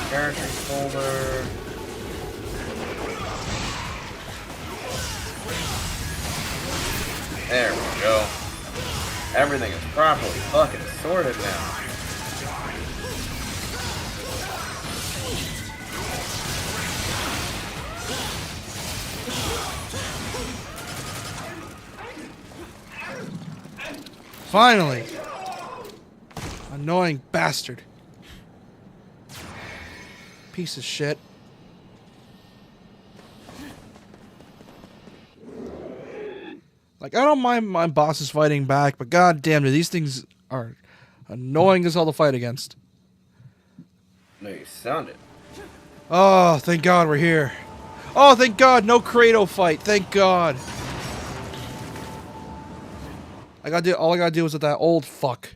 Characters folder. There we go. Everything is properly fucking sorted now. Finally! Annoying bastard. Piece of shit. Like, I don't mind my bosses fighting back, but goddamn, these things are annoying as hell to fight against. No, you sound it. Oh, thank God we're here. Oh, thank God, no Kratos fight. Thank God. All I gotta do is with that old fuck.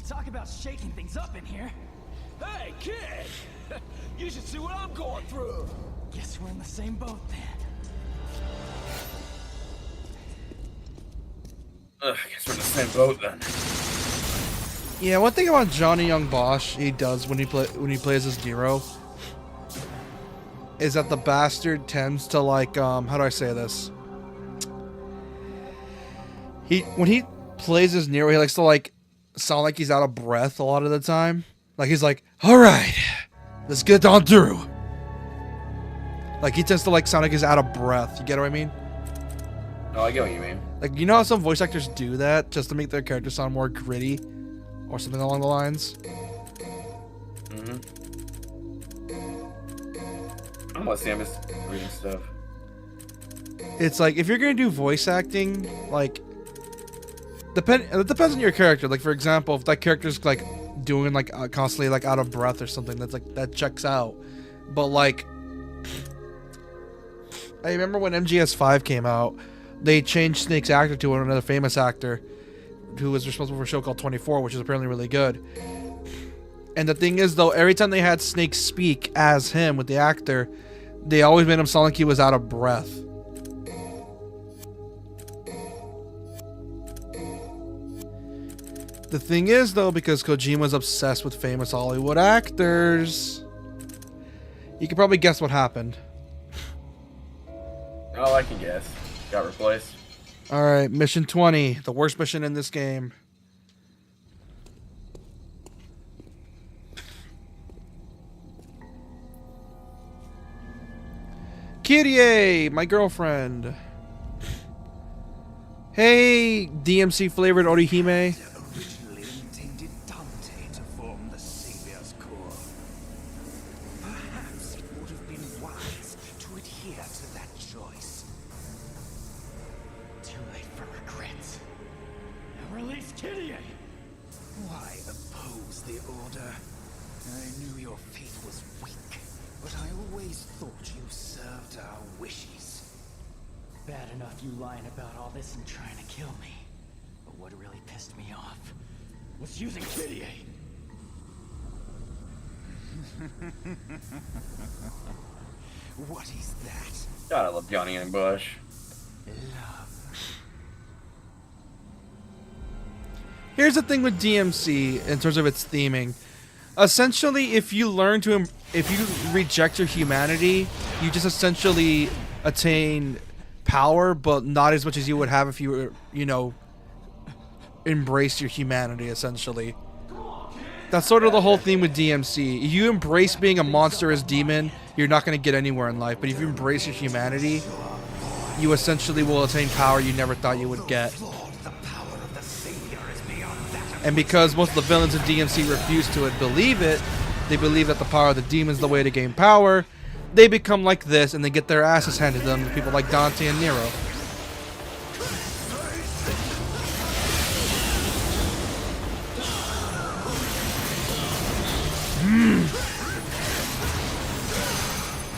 Talk about shaking things up in here. Hey, kid! You should see what I'm going through. Guess we're in the same boat then. Ugh, I guess we're in the same boat then. Yeah, one thing about Johnny Young Bosch he does when he plays as Nero is that the bastard tends to like how do I say this? When he plays as Nero, he likes to like sound like he's out of breath a lot of the time. Like he's like, "All right, let's get on through." Like he tends to like sound like he's out of breath. You get what I mean? Oh, I get what you mean. Like, you know how some voice actors do that just to make their characters sound more gritty, or something along the lines. I'm listening. I'm just reading stuff. It's like, if you're gonna do voice acting, like, it depends on your character. Like, for example, if that character's like doing like constantly like out of breath or something, that's like, that checks out. But like, I remember when MGS5 came out, they changed Snake's actor to another famous actor who was responsible for a show called 24, which is apparently really good. And the thing is, though, every time they had Snake speak as him with the actor, they always made him sound like he was out of breath. The thing is, though, because Kojima's obsessed with famous Hollywood actors, you can probably guess what happened. Oh, I can guess. Got replaced. Alright, mission 20. The worst mission in this game. Kyrie, my girlfriend. Hey, DMC flavored Orihime. Originally intended Dante to form the Savior's core. Perhaps it would have been wise to adhere to that choice. Too late for regrets. Now release Kyrie! Why oppose the order? I knew your faith was weak, but I always thought you served our wishes. Bad enough you lying about all this and trying to kill me. But what really pissed me off was using Kyrie. What is that? God, I love Johnny and Bush. Here's the thing with DMC in terms of its theming. Essentially, if you reject your humanity, you just essentially attain power, but not as much as you would have if you were, you know, embrace your humanity, essentially. That's sort of the whole theme with DMC. If you embrace being a monstrous demon, you're not going to get anywhere in life. But if you embrace your humanity, you essentially will attain power you never thought you would get. And because most of the villains in DMC refuse to believe it, they believe that the power of the demon is the way to gain power, they become like this and they get their asses handed to them to people like Dante and Nero.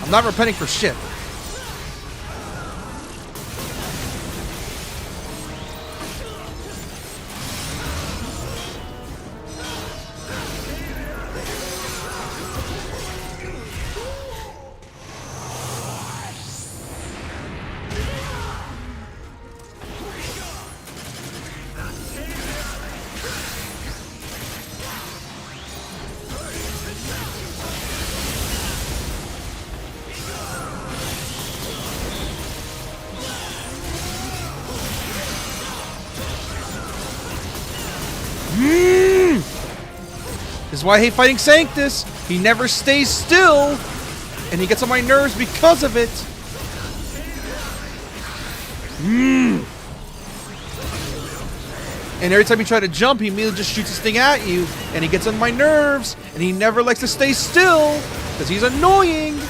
I'm not repenting for shit. This is why I hate fighting Sanctus. He never stays still, and he gets on my nerves because of it. And every time you try to jump, he immediately just shoots this thing at you, and he gets on my nerves, and he never likes to stay still, because he's annoying.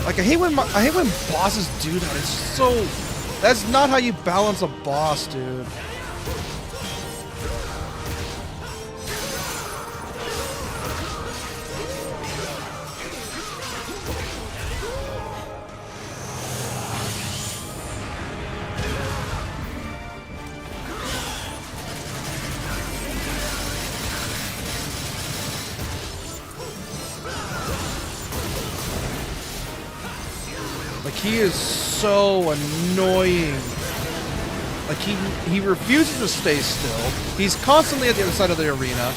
Like, I hate when bosses do that. It's so... That's not how you balance a boss, dude. Like, he is so annoying. Like, he refuses to stay still. He's constantly at the other side of the arena.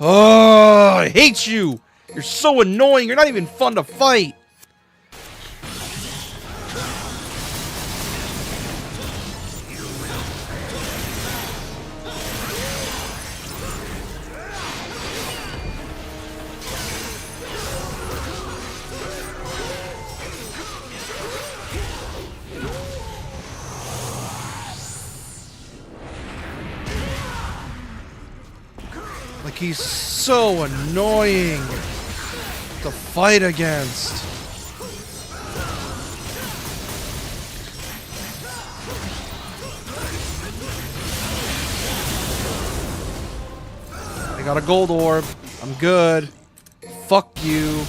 Oh, I hate you! You're so annoying, you're not even fun to fight! Like, he's so annoying to fight against. I got a gold orb. I'm good. Fuck you.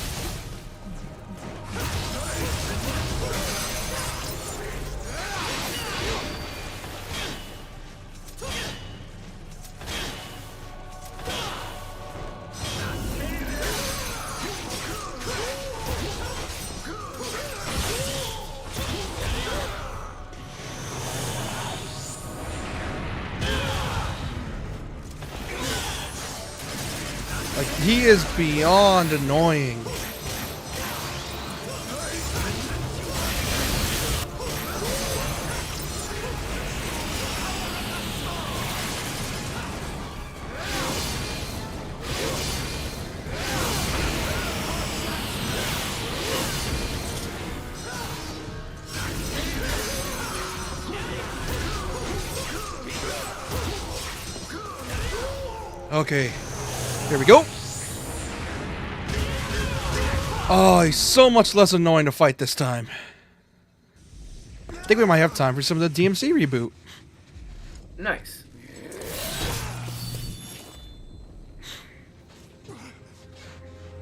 Like, he is beyond annoying. Okay, here we go. Oh, he's so much less annoying to fight this time. I think we might have time for some of the DMC reboot. Nice.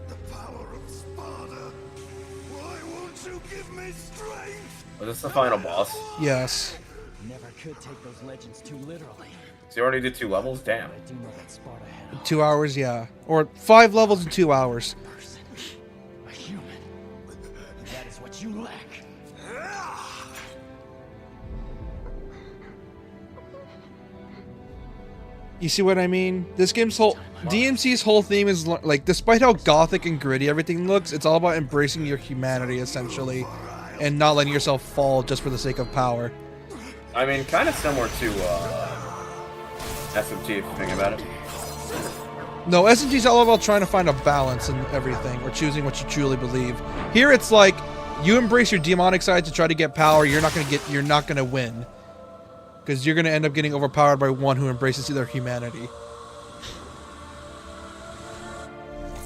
The power of Sparta. Why won't you give me strength? Was this the final boss? Yes. Never could take those legends too literally. So you already did 2 levels? Damn. I do know that Sparta had a 2 hours, yeah. Or 5 levels in 2 hours. person, a human. That is what you lack. You see what I mean? This game's whole... DMC's whole theme is, like, despite how gothic and gritty everything looks, it's all about embracing your humanity, essentially. And not letting yourself fall just for the sake of power. I mean, kind of similar to SMT if you think about it. No, SMG's all about trying to find a balance in everything, or choosing what you truly believe. Here it's like, you embrace your demonic side to try to get power, you're not gonna win. Because you're gonna end up getting overpowered by one who embraces their humanity.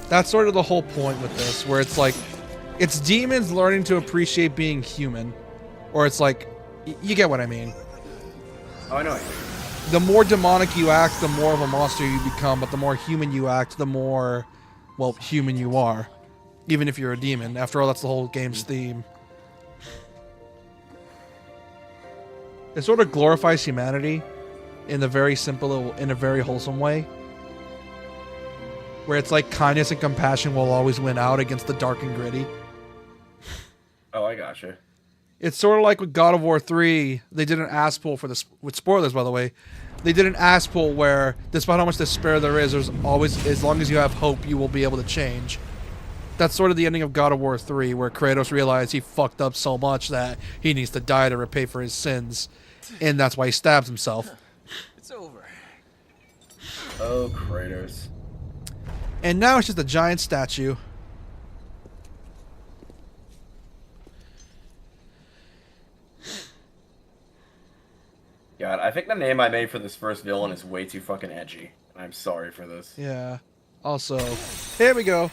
That's sort of the whole point with this, where it's like, it's demons learning to appreciate being human. Or it's like, you get what I mean. Oh, I know. The more demonic you act, the more of a monster you become, but the more human you act, the more, well, human you are. Even if you're a demon. After all, that's the whole game's theme. It sort of glorifies humanity in a very simple, in a very wholesome way. Where it's like kindness and compassion will always win out against the dark and gritty. Oh, I gotcha. It's sort of like with God of War 3, they did an ass pull for this, with spoilers by the way, they did an ass pull where, despite how much despair there is, there's always, as long as you have hope, you will be able to change. That's sort of the ending of God of War 3, where Kratos realized he fucked up so much that he needs to die to repay for his sins. And that's why he stabs himself. It's over. Oh, Kratos. And now it's just a giant statue. God, I think the name I made for this first villain is way too fucking edgy. I'm sorry for this. Yeah. Also, here we go.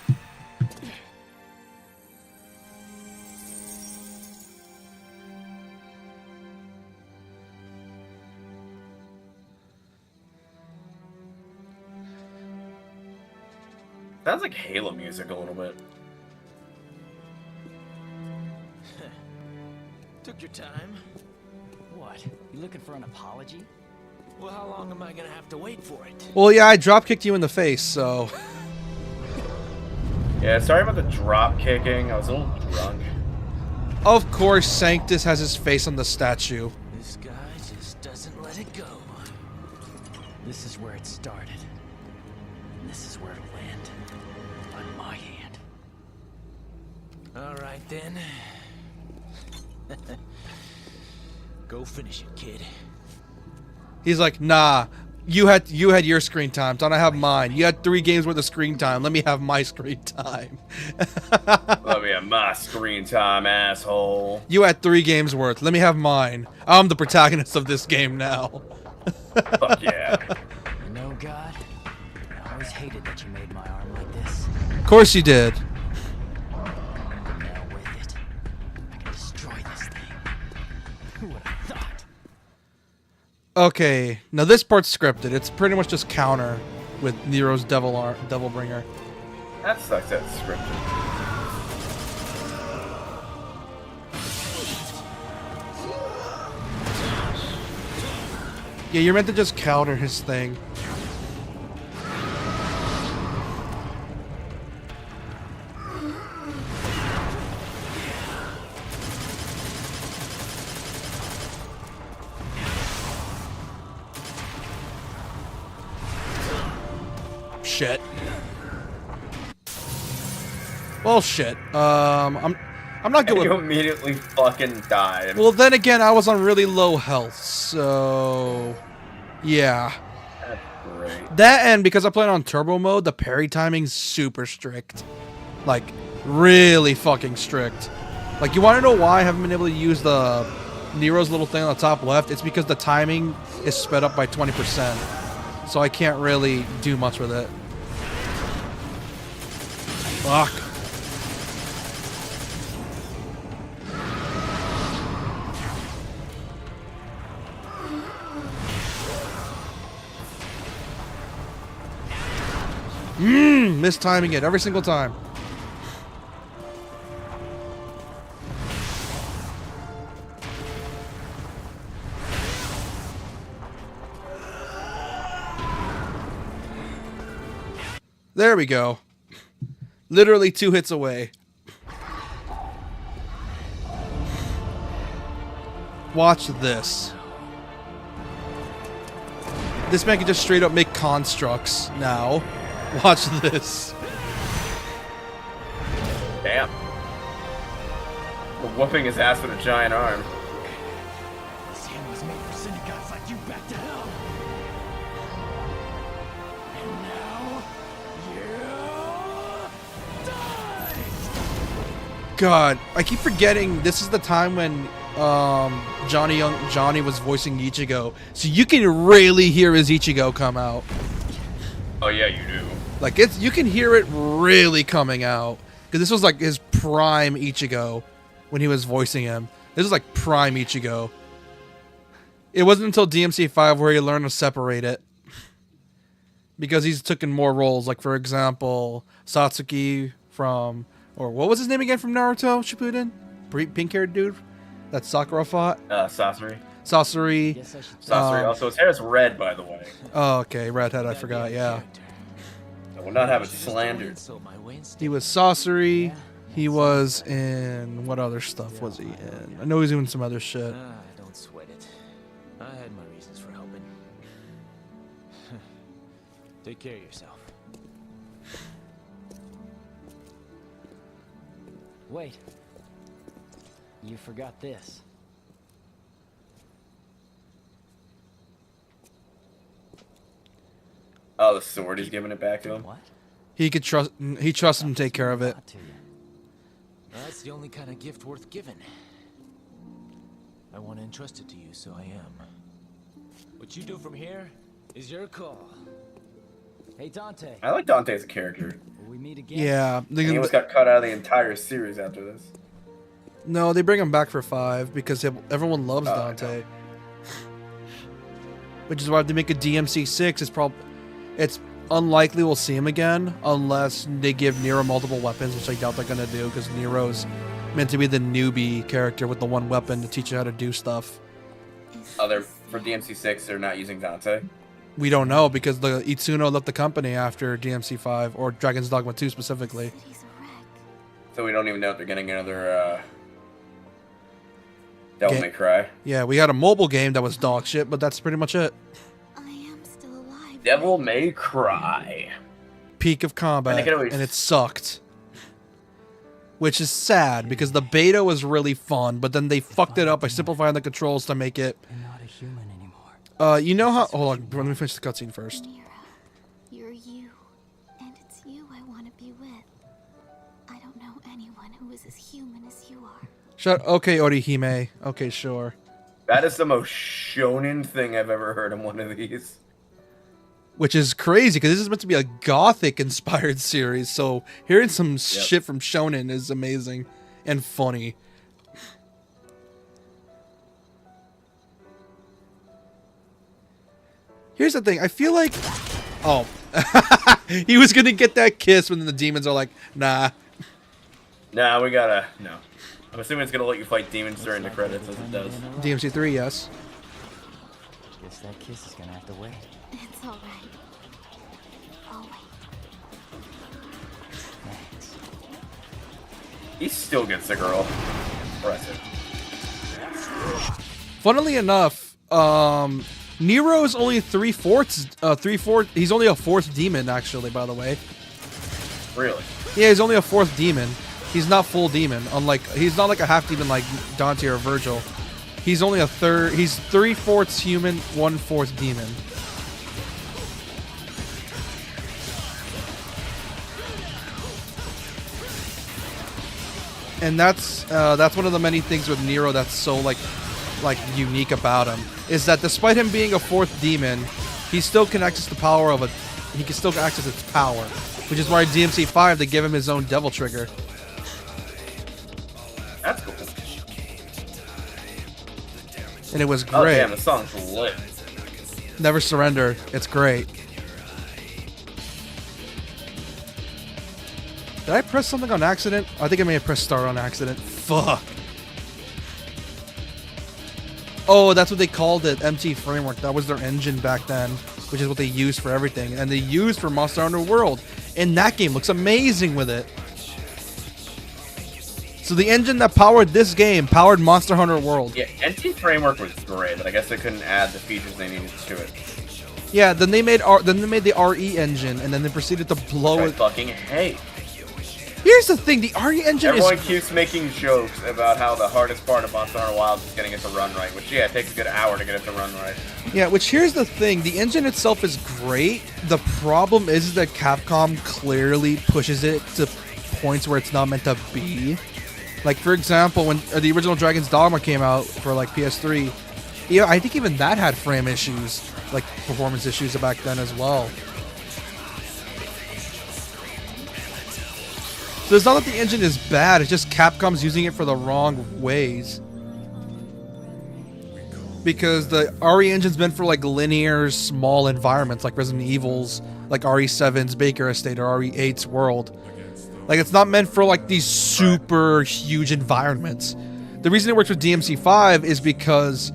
Sounds like Halo music a little bit. Took your time. What? You looking for an apology? Well, how long am I gonna have to wait for it? Well, yeah, I drop kicked you in the face, so. Yeah, sorry about the drop kicking. I was a little drunk. Of course, Sanctus has his face on the statue. This guy just doesn't let it go. This is where it started. And this is where it'll end. All right then. Go finish it, kid. He's like, nah, you had your screen time. Don't I have mine? You had 3 games worth of screen time. Let me have my screen time. Let me have my screen time, asshole. You had 3 games worth. Let me have mine. I'm the protagonist of this game now. Fuck yeah. You know, God, I always hated that you made my arm like this. Of course you did. Now with it, I can destroy this thing. Who would have thought? Okay, now this part's scripted. It's pretty much just counter with Nero's Devilbringer. That sucks, that's scripted. Yeah, you're meant to just counter his thing. Shit. Well, shit. I'm not good You with. immediately fucking died. Well, then again, I was on really low health, so yeah. That's great. That and because I played on turbo mode, the parry timing's super strict. Like, really fucking strict. Like, you want to know why I haven't been able to use the Nero's little thing on the top left? It's because the timing is sped up by 20%. So I can't really do much with it. Fuck. Mistiming it every single time. There we go. Literally 2 hits away. Watch this. This man can just straight up make constructs now. Watch this. Damn. We're whooping his ass with a giant arm. This hand was made for syndicates like you back to hell. And now, you die! God, I keep forgetting this is the time when Johnny was voicing Ichigo, so you can really hear his Ichigo come out. Oh yeah, you do. Like you can hear it really coming out because this was like his prime Ichigo when he was voicing him. This is like prime Ichigo. It wasn't until DMC5 where he learned to separate it because he's taken more roles. Like for example, Satsuki from, or what was his name again from Naruto Shippuden? Pink-haired dude that Sakura fought. Sasori. Sasori. Guess I should Sasori. Also, his hair is red, by the way. Oh, okay, redhead. I forgot. Yeah. I will not have it slandered. So my way instead. He was Sasori. He was in what other stuff was he in? I know he's doing some other shit. Don't sweat it. I had my reasons for helping. Take care of yourself. Wait. You forgot this. Oh, the sword, he's giving it back to him? What? He trusted him to take care of it. Not to you. That's the only kind of gift worth giving. I want to entrust it to you, so I am. What you do from here is your call. Hey Dante, I like Dante as a character. will we meet again? Yeah. And he almost got cut out of the entire series after this. No, they bring him back for 5 because everyone loves Oh, Dante. Which is why if they make a DMC 6, it's unlikely we'll see him again unless they give Nero multiple weapons, which I doubt they're gonna do because Nero's meant to be the newbie character with the one weapon to teach you how to do stuff. For DMC6, they're not using Dante. We don't know because the Itsuno left the company after DMC 5 or Dragon's Dogma 2 specifically. So we don't even know if they're getting another, Devil Ga- May Cry. Yeah, we had a mobile game that was dog shit, but that's pretty much it. I am still alive. Devil May Cry. Peak of combat, I think it always- and it sucked. which is sad because the beta was really fun, but then they fucked it up by simplifying the controls to make it. I'm not a human anymore. You know how? Hold on, let me finish the cutscene first. Mira, you're you, and it's you I want to be with. I don't know anyone who is as human as you are. Shut. Okay, Orihime. Okay, sure. That is the most shonen thing I've ever heard in one of these. Which is crazy because this is meant to be a gothic-inspired series, so hearing some shit from shonen is amazing and funny. Here's the thing, I feel like... Oh. He was gonna get that kiss when the demons are like, nah. Nah, we gotta... No. I'm assuming it's gonna let you fight demons during the credits, as it does. DMC 3, yes. Guess that kiss is gonna have to wait. It's all right. I'll wait. Thanks. He still gets the girl. Impressive. Funnily enough, Nero is only 3/4, he's only a 4th demon, actually, by the way. Really? Yeah, he's only a 4th demon. He's not full demon, unlike, he's not like a half demon like Dante or Virgil. He's only a third, he's 3/4 human, 1/4 demon. And that's one of the many things with Nero that's so like unique about him, is that despite him being a 4th demon, he still can access the power of he can still access its power, which is why DMC 5 they give him his own devil trigger. That's cool. And it was Oh great. damn, the song's lit. Never surrender. It's great. Did I press something on accident? I think I may have pressed start on accident. Fuck. Oh, that's what they called it, MT Framework. That was their engine back then, which is what they used for everything. And they used for Monster Hunter World. And that game looks amazing with it. So the engine that powered this game powered Monster Hunter World. Yeah, NT Framework was great, but I guess they couldn't add the features they needed to it. Yeah, then they made the RE engine, and then they proceeded to blow I it. fucking hate. Here's the thing: the RE engine Everyone is. keeps making jokes about how the hardest part of Monster Hunter Wilds is getting it to run right, which yeah, it takes a good hour to get it to run right. Yeah, which here's the thing: the engine itself is great. The problem is that Capcom clearly pushes it to points where it's not meant to be. Like, for example, when the original Dragon's Dogma came out for like PS3, yeah, I think even that had frame issues, like performance issues back then as well. So it's not that the engine is bad, it's just Capcom's using it for the wrong ways. Because the RE engine's meant for like linear, small environments like Resident Evil's, like RE7's Baker Estate or RE8's World. Like, it's not meant for like these super huge environments. The reason it works with DMC5 is because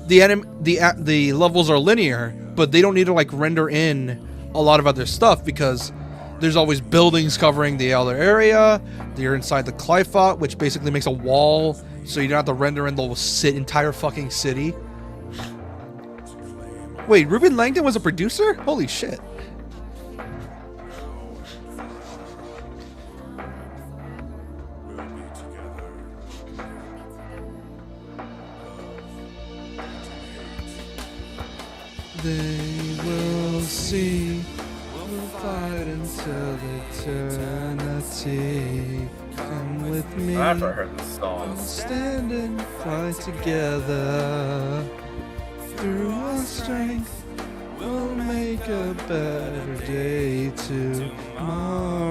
the levels are linear, but they don't need to like render in a lot of other stuff because there's always buildings covering the other area. You're inside the Clyphot, which basically makes a wall, so you don't have to render in the entire fucking city. Wait, Ruben Langdon was a producer? Holy shit. They will see. We'll fight until eternity. Come with me. I've never heard this song. We'll stand and fight together. Through our strength, we'll make a better day. Tomorrow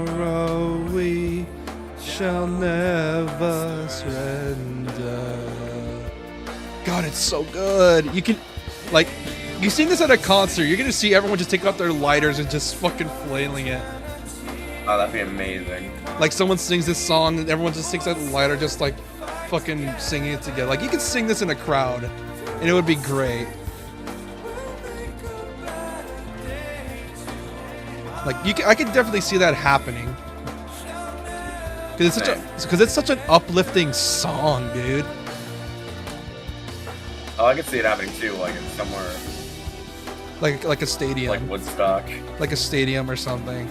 we shall never surrender. God, it's so good. You can, like, you sing this at a concert, you're gonna see everyone just take out their lighters and just fucking flailing it. Oh, that'd be amazing. Like, someone sings this song and everyone just takes out the lighter, just like fucking singing it together. Like, you could sing this in a crowd and it would be great. Like, I could definitely see that happening. Because it's such an uplifting song, dude. Oh, I could see it happening too, like in somewhere Like a stadium. like Woodstock. Like a stadium or something.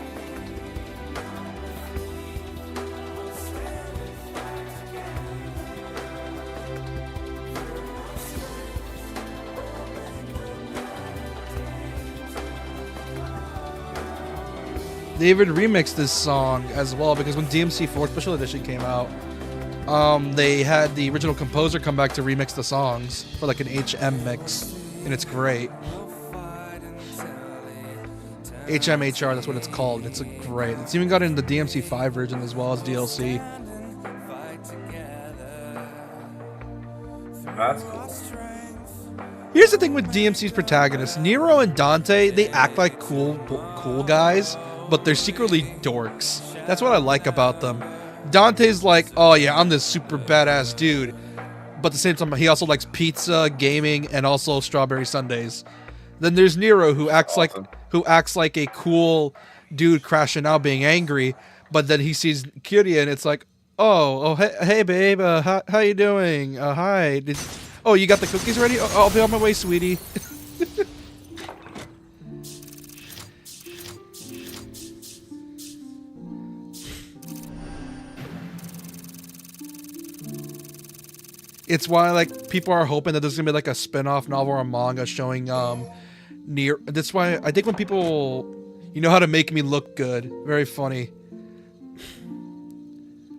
They even remixed this song as well because when DMC4 Special Edition came out, they had the original composer come back to remix the songs for like an HM mix, and it's great. HMHR, that's what it's called. It's great. It's even got in the DMC5 version as well as DLC. That's cool. Here's the thing with DMC's protagonists. Nero and Dante, they act like cool guys, but they're secretly dorks. That's what I like about them. Dante's like, oh yeah, I'm this super badass dude. But at the same time, he also likes pizza, gaming, and also strawberry sundaes. Then there's Nero, who acts like a cool dude crashing out, being angry. But then he sees Kyria, and it's like, oh, hey babe, how you doing? Hi. Oh, you got the cookies ready? Oh, I'll be on my way, sweetie. It's why like people are hoping that there's gonna be like a spin-off novel or a manga showing Nero. That's why I think when people, you know how to make me look good. Very funny.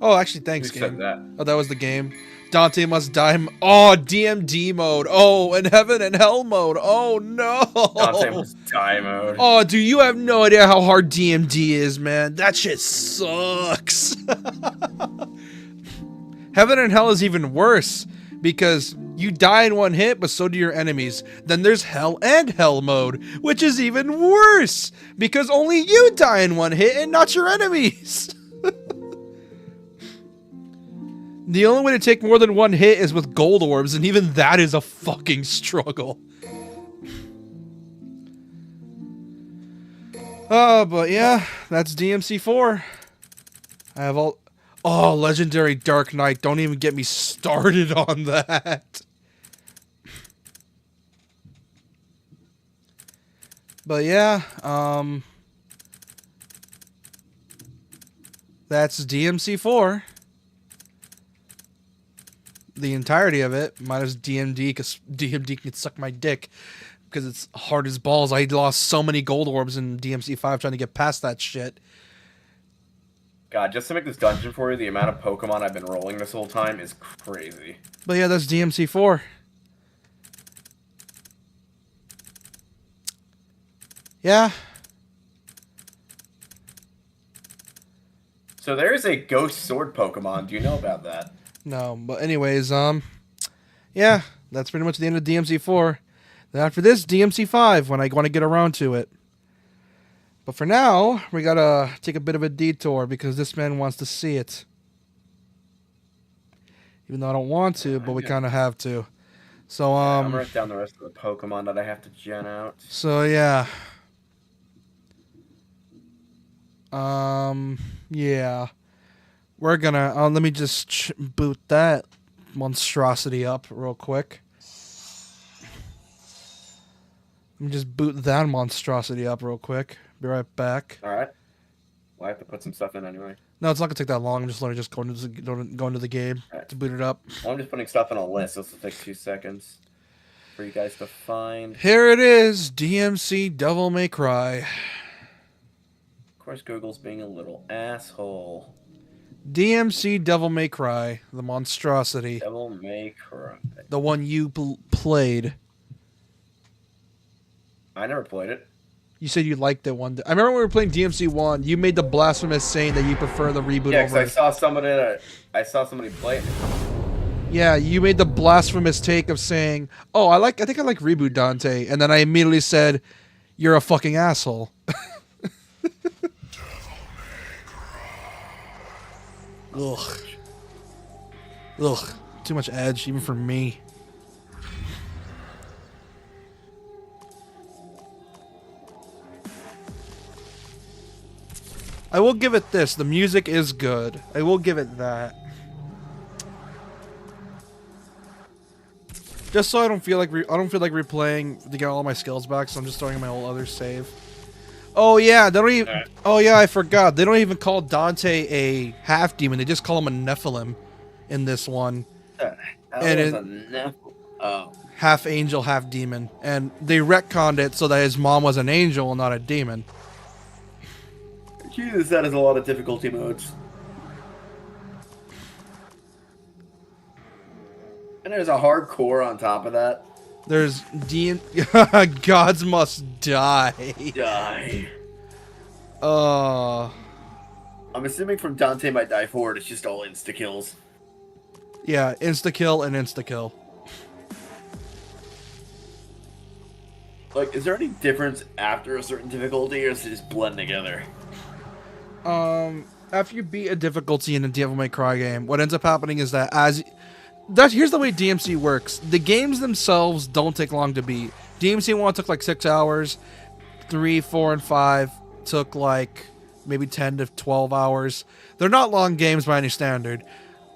Oh, actually, thanks, Who game. said that? Oh, that was the game. Dante must die. Oh, DMD mode. Oh, and heaven and hell mode. Oh no. Dante must die mode. Oh, dude, you have no idea how hard DMD is, man. That shit sucks. Heaven and hell is even worse because you die in one hit, but so do your enemies. Then there's hell and hell mode, which is even worse because only you die in one hit and not your enemies. The only way to take more than one hit is with gold orbs, and even that is a fucking struggle. But yeah, that's DMC4. I have all... Oh, Legendary Dark Knight. Don't even get me started on that. But yeah, that's DMC4. The entirety of it, minus DMD, because DMD can suck my dick because it's hard as balls. I lost so many gold orbs in DMC5 trying to get past that shit. God, just to make this dungeon for you, the amount of Pokemon I've been rolling this whole time is crazy. But yeah, that's DMC4. Yeah. So there's a Ghost Sword Pokemon. Do you know about that? No, but anyways, yeah, that's pretty much the end of DMC4. Then after this, DMC5, when I want to get around to it. But for now, we gotta take a bit of a detour because this man wants to see it. Even though I don't want to, but we kind of have to. So, I'm gonna write down the rest of the Pokemon that I have to gen out. So, yeah. Yeah. We're gonna, let me just boot that monstrosity up real quick. Let me just boot that monstrosity up real quick. Be right back. Alright. Well, I have to put some stuff in anyway. No, it's not gonna take that long. I'm just let me just go into the game to boot it up. Well, I'm just putting stuff in a list. This will take 2 seconds for you guys to find. Here it is, DMC Devil May Cry. Of course, Google's being a little asshole. DMC Devil May Cry, the monstrosity. Devil May Cry. The one you played. I never played it. You said you liked it one day. I remember when we were playing DMC 1, you made the blasphemous saying that you prefer the reboot Yeah, because over. I saw somebody play it. Yeah, you made the blasphemous take of saying, "Oh, I think I like reboot Dante," and then I immediately said, "You're a fucking asshole." Ugh. Ugh. Too much edge, even for me. I will give it this. The music is good. I will give it that. Just so I don't feel like replaying to get all my skills back, so I'm just throwing in my whole other save. Oh yeah, they don't even. Oh yeah, I forgot. They don't even call Dante a half demon. They just call him a Nephilim in this one. Half angel, half demon, and they retconned it so that his mom was an angel and not a demon. Jesus, that is a lot of difficulty modes. And there's a hardcore on top of that. There's Gods Must Die. Die. Uh, I'm assuming from Dante Might Die Forward, it's just all insta-kills. yeah, insta-kill and insta-kill. Like, is there any difference after a certain difficulty, or does it just blend together? After you beat a difficulty in a Devil May Cry game, what ends up happening is that here's the way DMC works. The games themselves don't take long to beat. DMC 1 took like 6 hours. 3, 4, and 5 took like maybe 10 to 12 hours. They're not long games by any standard.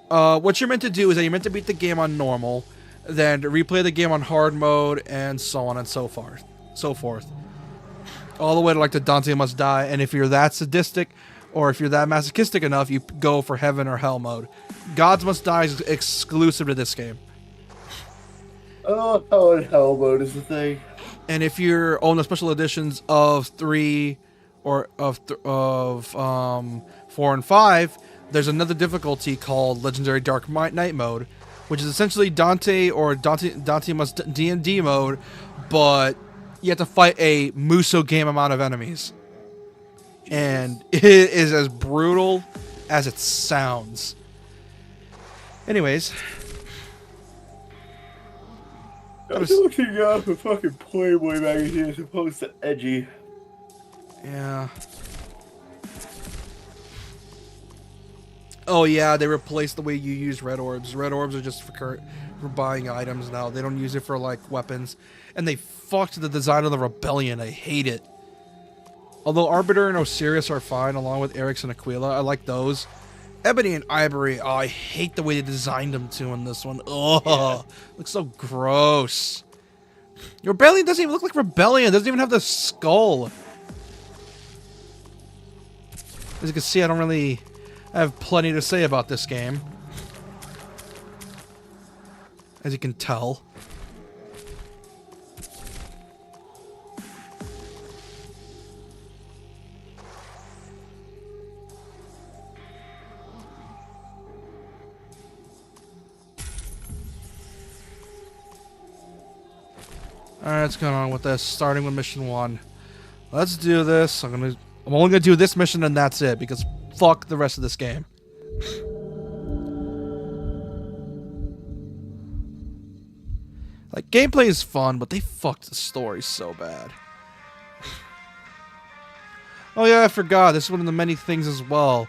What you're meant to do is that you're meant to beat the game on normal, then replay the game on hard mode, and so on and so forth. All the way to like the Dante Must Die, and if you're that sadistic, or if you're that masochistic enough, you go for heaven or hell mode. Gods Must Die is exclusive to this game. Oh, and hell mode is the thing. And if you're on the special editions of 3 or of 4 and 5, there's another difficulty called Legendary Dark Night mode, which is essentially Dante Must D&D mode, but you have to fight a Muso game amount of enemies. And it is as brutal as it sounds. Anyways. I was looking up a fucking Playboy magazine as opposed to edgy. Yeah. Oh yeah, they replaced the way you use red orbs. Red orbs are just for buying items now. They don't use it for like weapons. And they fucked the design of the Rebellion. I hate it. Although Arbiter and Osiris are fine, along with Eryx and Aquila. I like those. Ebony and Ivory, oh, I hate the way they designed them too in this one. Oh, yeah. Looks so gross. Rebellion doesn't even look like Rebellion. It doesn't even have the skull. As you can see, I have plenty to say about this game. As you can tell. Alright, what's going on with this? Starting with mission 1. Let's do this. I'm only gonna do this mission and that's it, because fuck the rest of this game. Like, gameplay is fun, but they fucked the story so bad. Oh yeah, I forgot. This is one of the many things as well.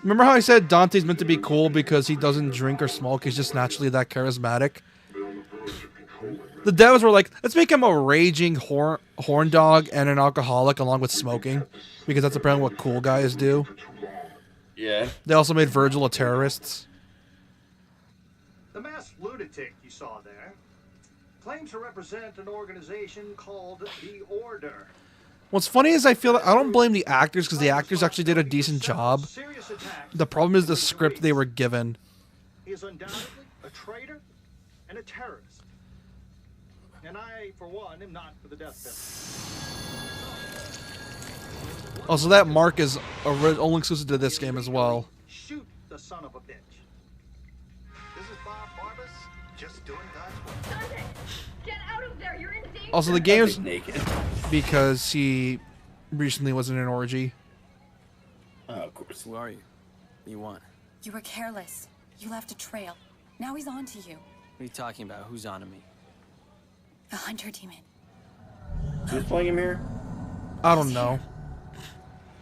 Remember how I said Dante's meant to be cool because he doesn't drink or smoke? He's just naturally that charismatic. The devs were like, let's make him a raging horn dog and an alcoholic along with smoking. Because that's apparently what cool guys do. Yeah. They also made Virgil a terrorist. The masked lunatic you saw there claims to represent an organization called the Order. What's funny is I feel like I don't blame the actors because the actors actually did a decent job. The problem is the script they were given. He is undoubtedly a traitor and a terrorist. And I, for one, am not for the death penalty. Also, that mark is only exclusive to this game as well. Shoot the son of a bitch. This is Bob Barbas, just doing God's work. Dante, get out of there! You're in danger! Also, the game's naked. Because he recently was in an orgy. Oh, of course. Who are you? What do you want? You were careless. You left a trail. Now he's on to you. What are you talking about? Who's on to me? A hunter demon. Who's playing him here? I don't know.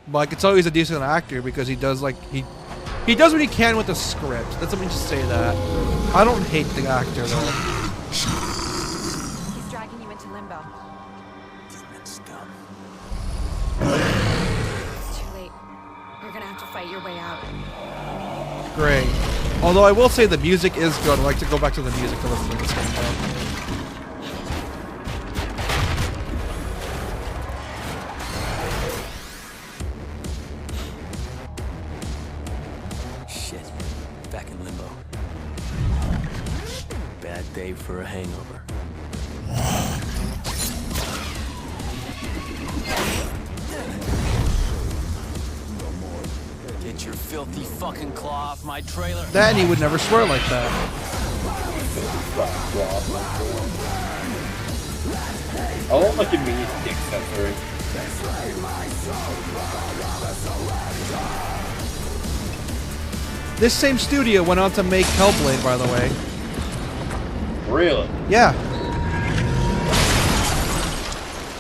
But I can tell he's a decent actor because he does like he does what he can with the script. Let me just say that. I don't hate the actor though. He's dragging you into limbo. Demon scum. It's too late. You're gonna have to fight your way out. Great. Although I will say the music is good. I like to go back to the music to listen to this game though. Back in limbo. Bad day for a hangover. filthy fucking claw off my trailer. Then he would never swear like that. Oh, look at me, dick censoring. This same studio went on to make Hellblade, by the way. Really? Yeah.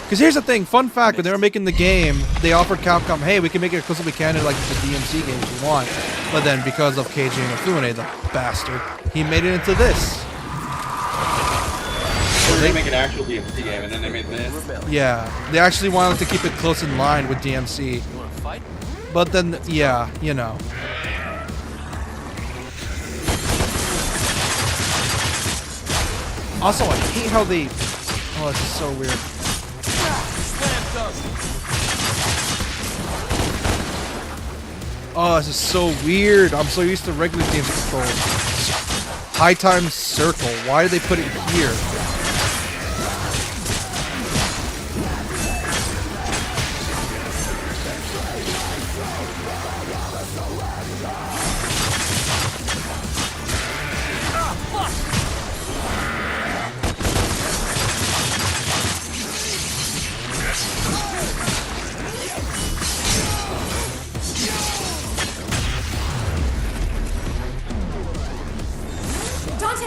Because here's the thing, fun fact, when they were making the game, they offered Capcom, hey, we can make it exclusively canon like the DMC games you want. But then because of Keiji Inafune, the bastard, he made it into this. So they make an actual DMC game, and then they made this? Yeah, they actually wanted to keep it close in line with DMC. You wanna fight? But then, yeah, you know. Also, I hate how they... Oh, this is so weird. Slam dunk. Oh, this is so weird. I'm so used to regular games controls. High time circle. Why did they put it here?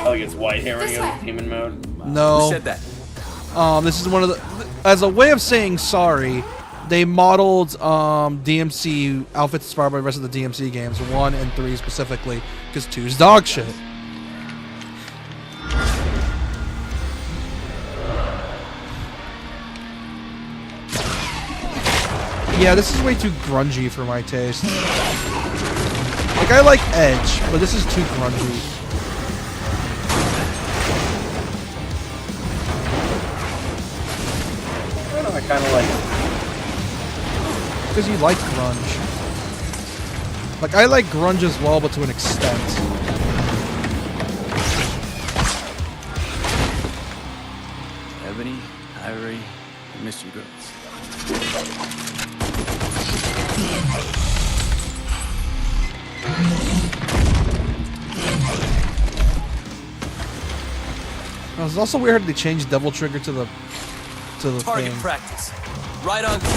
Oh, he gets white hair when he goes in demon mode? No. Who said that? This is one of the... As a way of saying sorry, they modeled DMC outfits inspired by the rest of the DMC games, 1 and 3 specifically, because 2's dog shit. Yeah, this is way too grungy for my taste. Like, I like Edge, but this is too grungy. I kind of like it. Because you like grunge. Like, I like grunge as well, but to an extent. Ebony, Ivory, I miss you girls. It's also weird how they changed Devil Trigger to the Target thing. practice. Right on cue.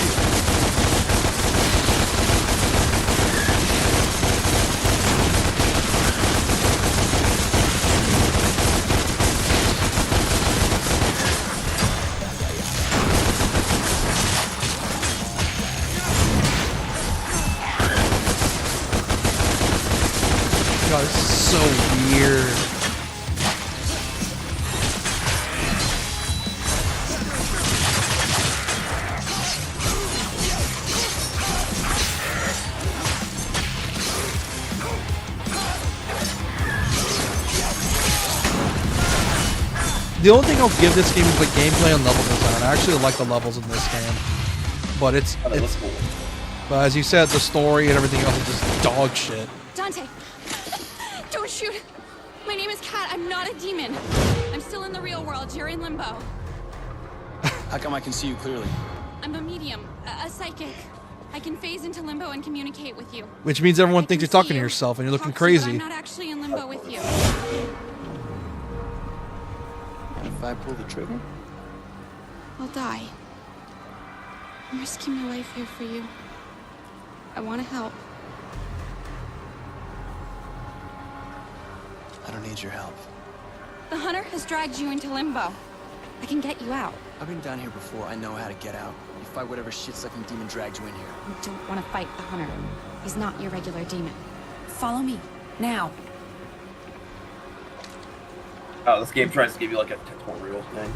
God, this is so weird. The only thing I'll give this game is the gameplay and level design. I actually like the levels in this game, but it's cool. But as you said, the story and everything else is just dog shit. Dante, don't shoot. My name is Kat. I'm not a demon. I'm still in the real world. You're in limbo. How come I can see you clearly? I'm a medium, a psychic. I can phase into limbo and communicate with you. Which means everyone I thinks can you're talking see to you, yourself and you're looking talk to you, but crazy. I'm not actually in limbo with you. If I pull the trigger? I'll die. I'm risking my life here for you. I want to help. I don't need your help. The hunter has dragged you into limbo. I can get you out. I've been down here before. I know how to get out. You fight whatever shit-sucking demon dragged you in here. You don't want to fight the hunter. He's not your regular demon. Follow me, now. Oh, this game tries to give you like a tutorial thing.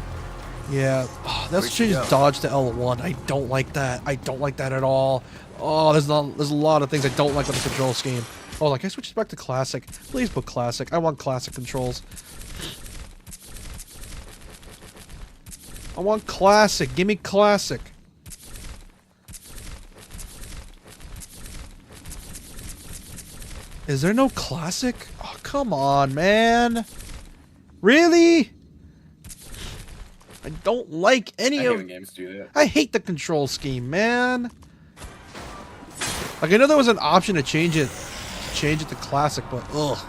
Yeah, oh, that's Where'd you changed go? dodge to L1. I don't like that. I don't like that at all. Oh, there's a lot of things I don't like with the control scheme. Oh, like I switched back to classic. Please put classic. I want classic controls. I want classic. Give me classic. Is there no classic? Oh, come on, man. Really? I don't like any I hate of... when games do that. I hate the control scheme, man. Like, I know there was an option to change it change it to classic, but ugh.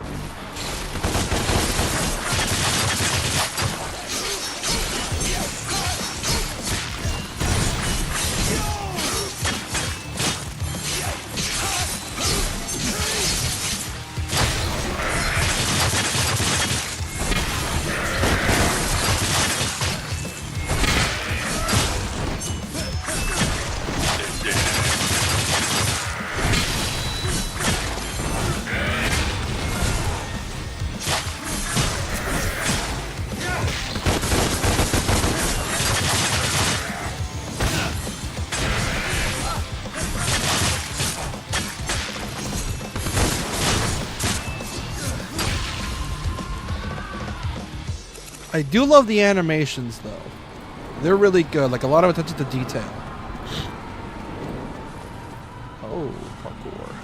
I do love the animations, though. They're really good. Like, a lot of attention to detail. Oh, parkour.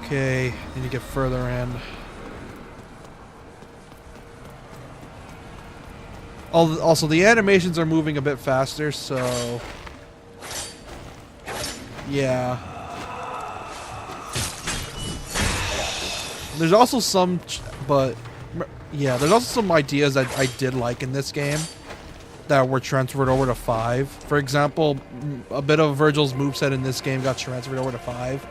Okay, need to get further in. Also, the animations are moving a bit faster, so... yeah. There's also some... but... yeah, there's also some ideas that I did like in this game that were transferred over to 5. For example, a bit of Virgil's moveset in this game got transferred over to 5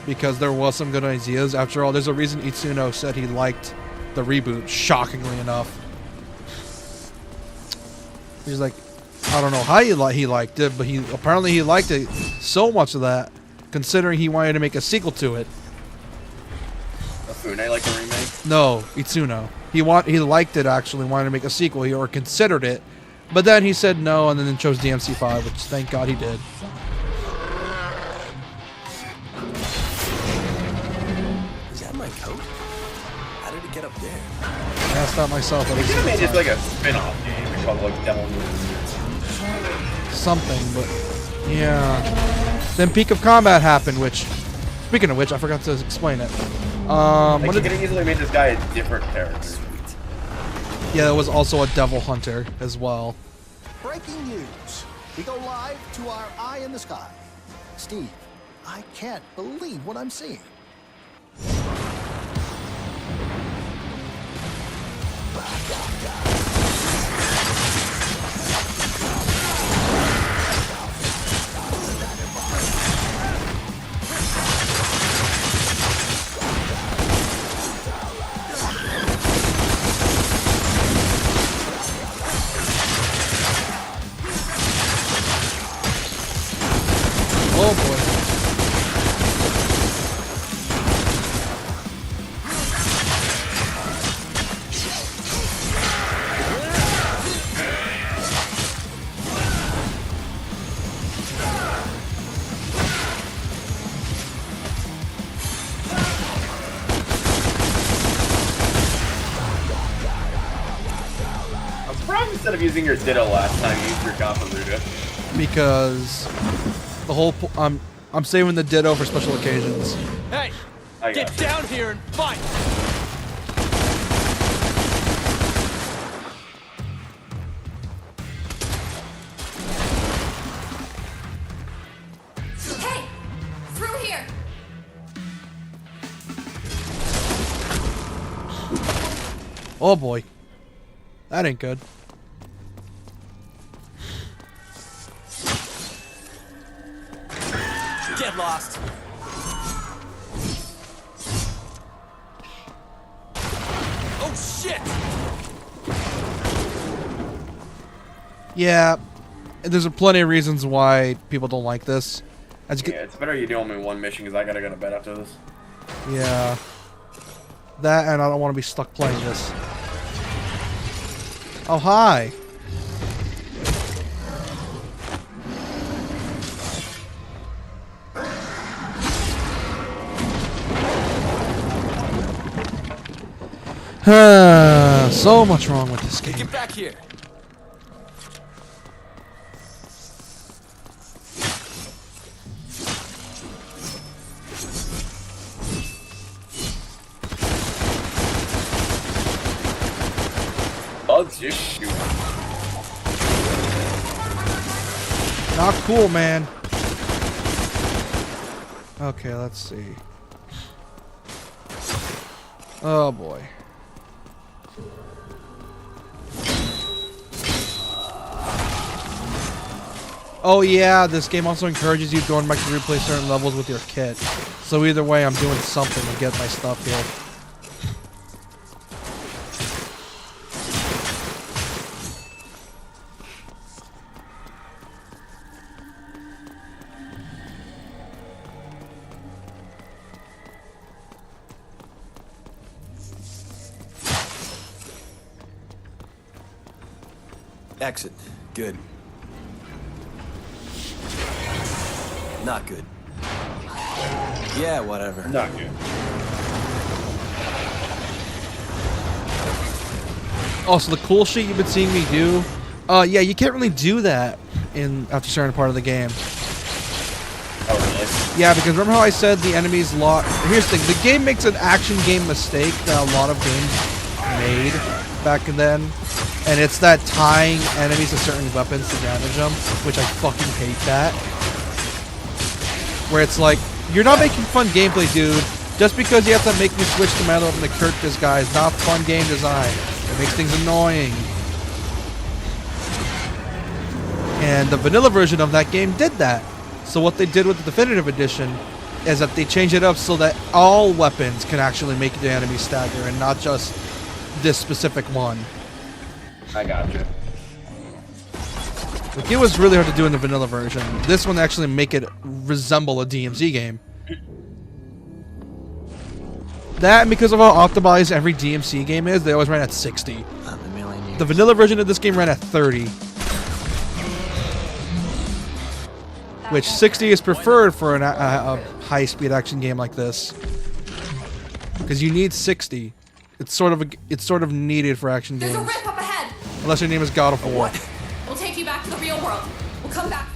because there was some good ideas. After all, there's a reason Itsuno said he liked the reboot, shockingly enough. He's like, I don't know how he liked it, but apparently he liked it so much of that, considering he wanted to make a sequel to it. Fune like the remake? No, Itsuno. He liked it, actually, wanted to make a sequel, or considered it, but then he said no, and then chose DMC5, which thank God he did. Is that my coat? How did it get up there? I asked that myself. They could have made just like a spin-off game called like Devill. Something, but yeah. Then Peak of Combat happened, which, speaking of which, I forgot to explain it. Like, you could have easily made this guy a different character. Yeah, there was also a Devil Hunter as well. Breaking news. We go live to our eye in the sky. Steve, I can't believe what I'm seeing. Oh boy. I'm surprised instead of using your Ditto last time, you used your Gafaruda. Because the whole I'm saving the Ditto for special occasions. Hey, get down here and fight. Hey! Through here! Oh boy. That ain't good. Get lost. Oh shit! Yeah, there's plenty of reasons why people don't like this. As you Yeah, it's better you do only one mission because I gotta go to bed after this. yeah. That, and I don't want to be stuck playing this. Oh, hi. So much wrong with this game. Get back here. Bugs just shoot. Not cool, man. Okay, let's see. Oh boy. Oh yeah, this game also encourages you going back to replay certain levels with your kit. So either way, I'm doing something to get my stuff here. Exit. Good. Not good. Yeah, whatever. Not good. Also, the cool shit you've been seeing me do, yeah, you can't really do that after a certain part of the game. Oh, really? Yeah, because remember how I said the enemies Here's the thing, the game makes an action game mistake that a lot of games made back then, and it's that tying enemies to certain weapons to damage them, which I fucking hate that. Where it's like, you're not making fun gameplay, dude. Just because you have to make me switch to metal and to Kurt this guy is not fun game design. It makes things annoying. And the vanilla version of that game did that. So what they did with the definitive edition is that they changed it up so that all weapons can actually make the enemy stagger and not just this specific one. I gotcha. Like, it was really hard to do in the vanilla version. This one actually make it resemble a DMZ game. That, and because of how optimized every DMC game is, they always ran at 60. The vanilla version of this game ran at 30. Which 60 is preferred for a high-speed action game like this. Because you need 60. It's sort of needed for action games. There's a rip up ahead. Unless your name is God of War. We'll take you back to the real world. We'll come back.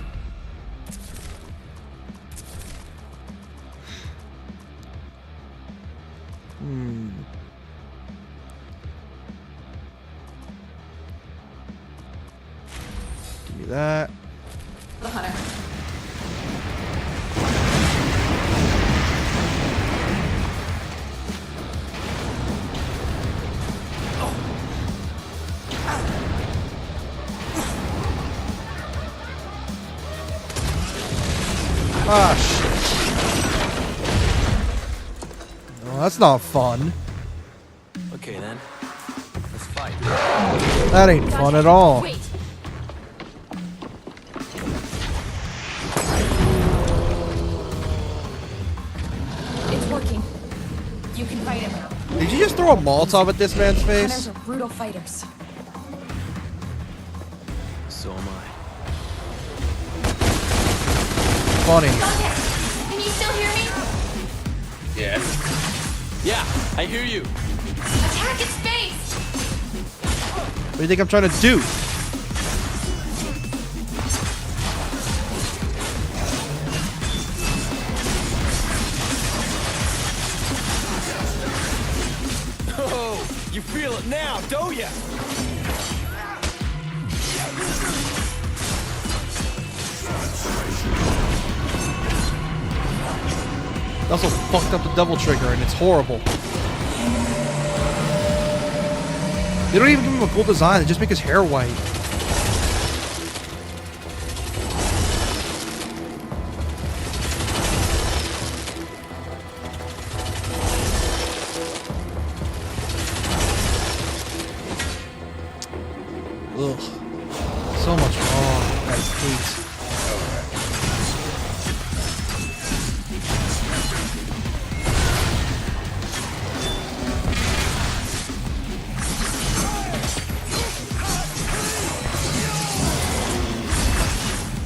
Give me that. The hunter. Ah, shit. Well, that's not fun. Okay then. Let's fight. That ain't fun at all. Wait. It's working. You can fight him now. Did you just throw a Molotov at this man's Hunters face? are brutal fighters. So am I. Funny. Can you still hear me? Yeah. Yeah, I hear you. Attack its face! What do you think I'm trying to do? Oh, you feel it now, don't ya? They also fucked up the double trigger, and it's horrible. They don't even give him a cool design, they just make his hair white. Ugh. So much wrong. I hate.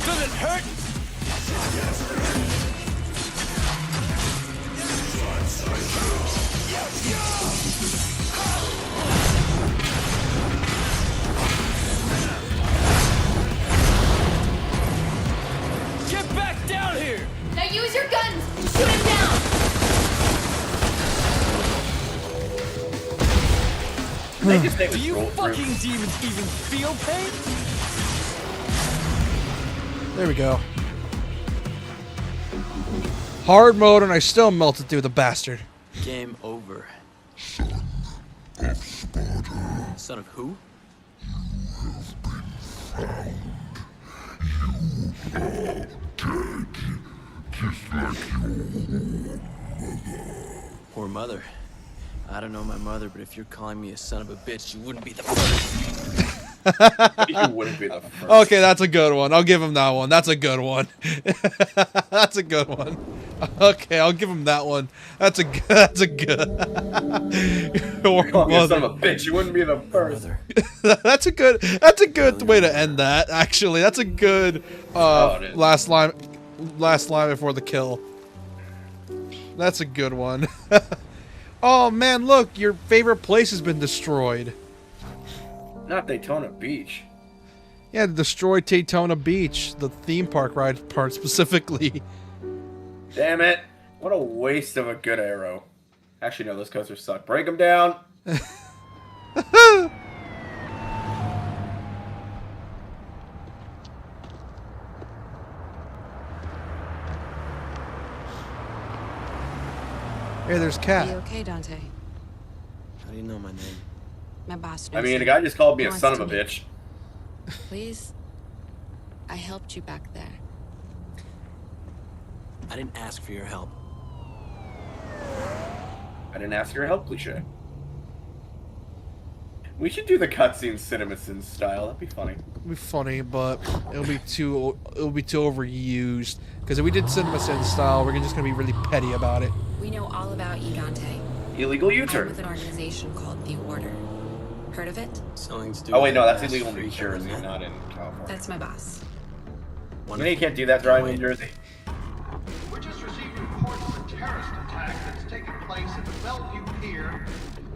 Does it hurt? Get back down here! Now use your guns and shoot him down! They just Do you fucking demons even feel pain? There we go. Hard mode, and I still melted through the bastard. Game over. Son of who? Poor mother. I don't know my mother, but if you're calling me a son of a bitch, you wouldn't be the first. You wouldn't be the first. Okay, that's a good one. I'll give him that one. That's a good one. That's a good one. Okay, I'll give him that one. That's a good. That's a good. Call me a son of a bitch. You wouldn't be the first. That's a good. That's a good way to end that. Actually, that's a good last line. Last line before the kill. That's a good one. Oh man, look! Your favorite place has been destroyed. Not Daytona Beach. Yeah, destroy Daytona Beach, the theme park ride part specifically. Damn it. What a waste of a good arrow. Actually, no, those coasters suck. Break them down. Hey, there's Cat. Are you okay, Dante? How do you know my name? My boss I knows mean, you. the guy just called me He a wants son of to a meet bitch. you. Please? I helped you back there. I didn't ask for your help. I didn't ask your help, cliche. We should do the cutscene CinemaSins style. That'd be funny. It'll be funny, but it'll be too overused. Because if we did CinemaSins style, we're just gonna be really petty about it. We know all about you, Dante. Illegal I'm U-turn. with an organization called The Order. Heard of it? Something to do Oh wait, no, with that's fast illegal in New freak, Jersey, isn't it? not in California. That's my boss. You know you can't do that driving in Jersey. We're just receiving reports of a terrorist attack that's taken place at the Bellevue Pier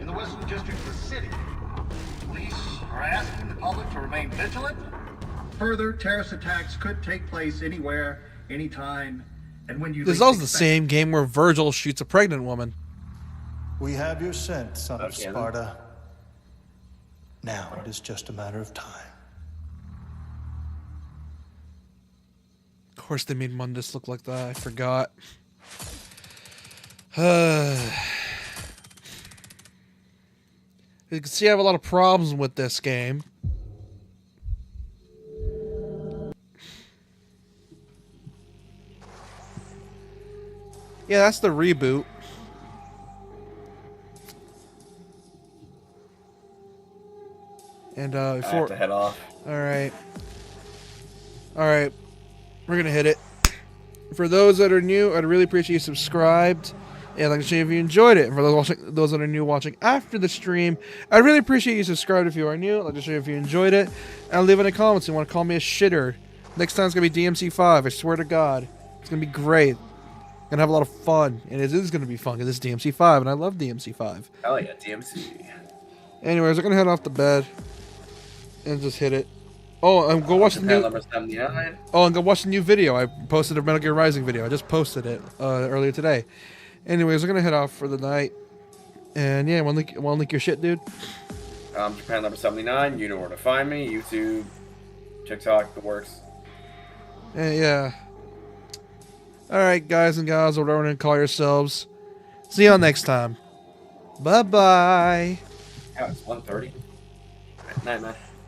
in the Western District of the city. Police are asking the public to remain vigilant. Further, terrorist attacks could take place anywhere, anytime, and when you This is least also the expect same game where Virgil shoots a pregnant woman. We have your scent, son of Okay, then. Sparta. Now it is just a matter of time. Of course, they made Mundus look like that. I forgot. You can see I have a lot of problems with this game. Yeah, that's the reboot. And I have before, to head off. all right, we're gonna hit it. For those that are new, I'd really appreciate you subscribed, and I'd like to see if you enjoyed it. And for those that are new watching after the stream, I'd really appreciate you subscribed if you are new. I'd like to show you if you enjoyed it, and leave in the comments if you want to call me a shitter. Next time it's gonna be DMC5. I swear to God, it's gonna be great. Gonna have a lot of fun, and it is gonna be fun because it's DMC5, and I love DMC5. Hell yeah, DMC. Anyways, I'm gonna head off to bed and just hit it. Oh, and go watch the new. Number 79. Oh, and go watch the new video. I posted a Metal Gear Rising video. I just posted it earlier today. Anyways, we're gonna head off for the night. And yeah, wanna link your shit, dude? Japan number 79. You know where to find me. YouTube, TikTok, the works. Yeah. Alright, guys and gals, whatever you want to call yourselves. See y'all next time. Bye-bye. Yeah, it's 1:30. Night, man.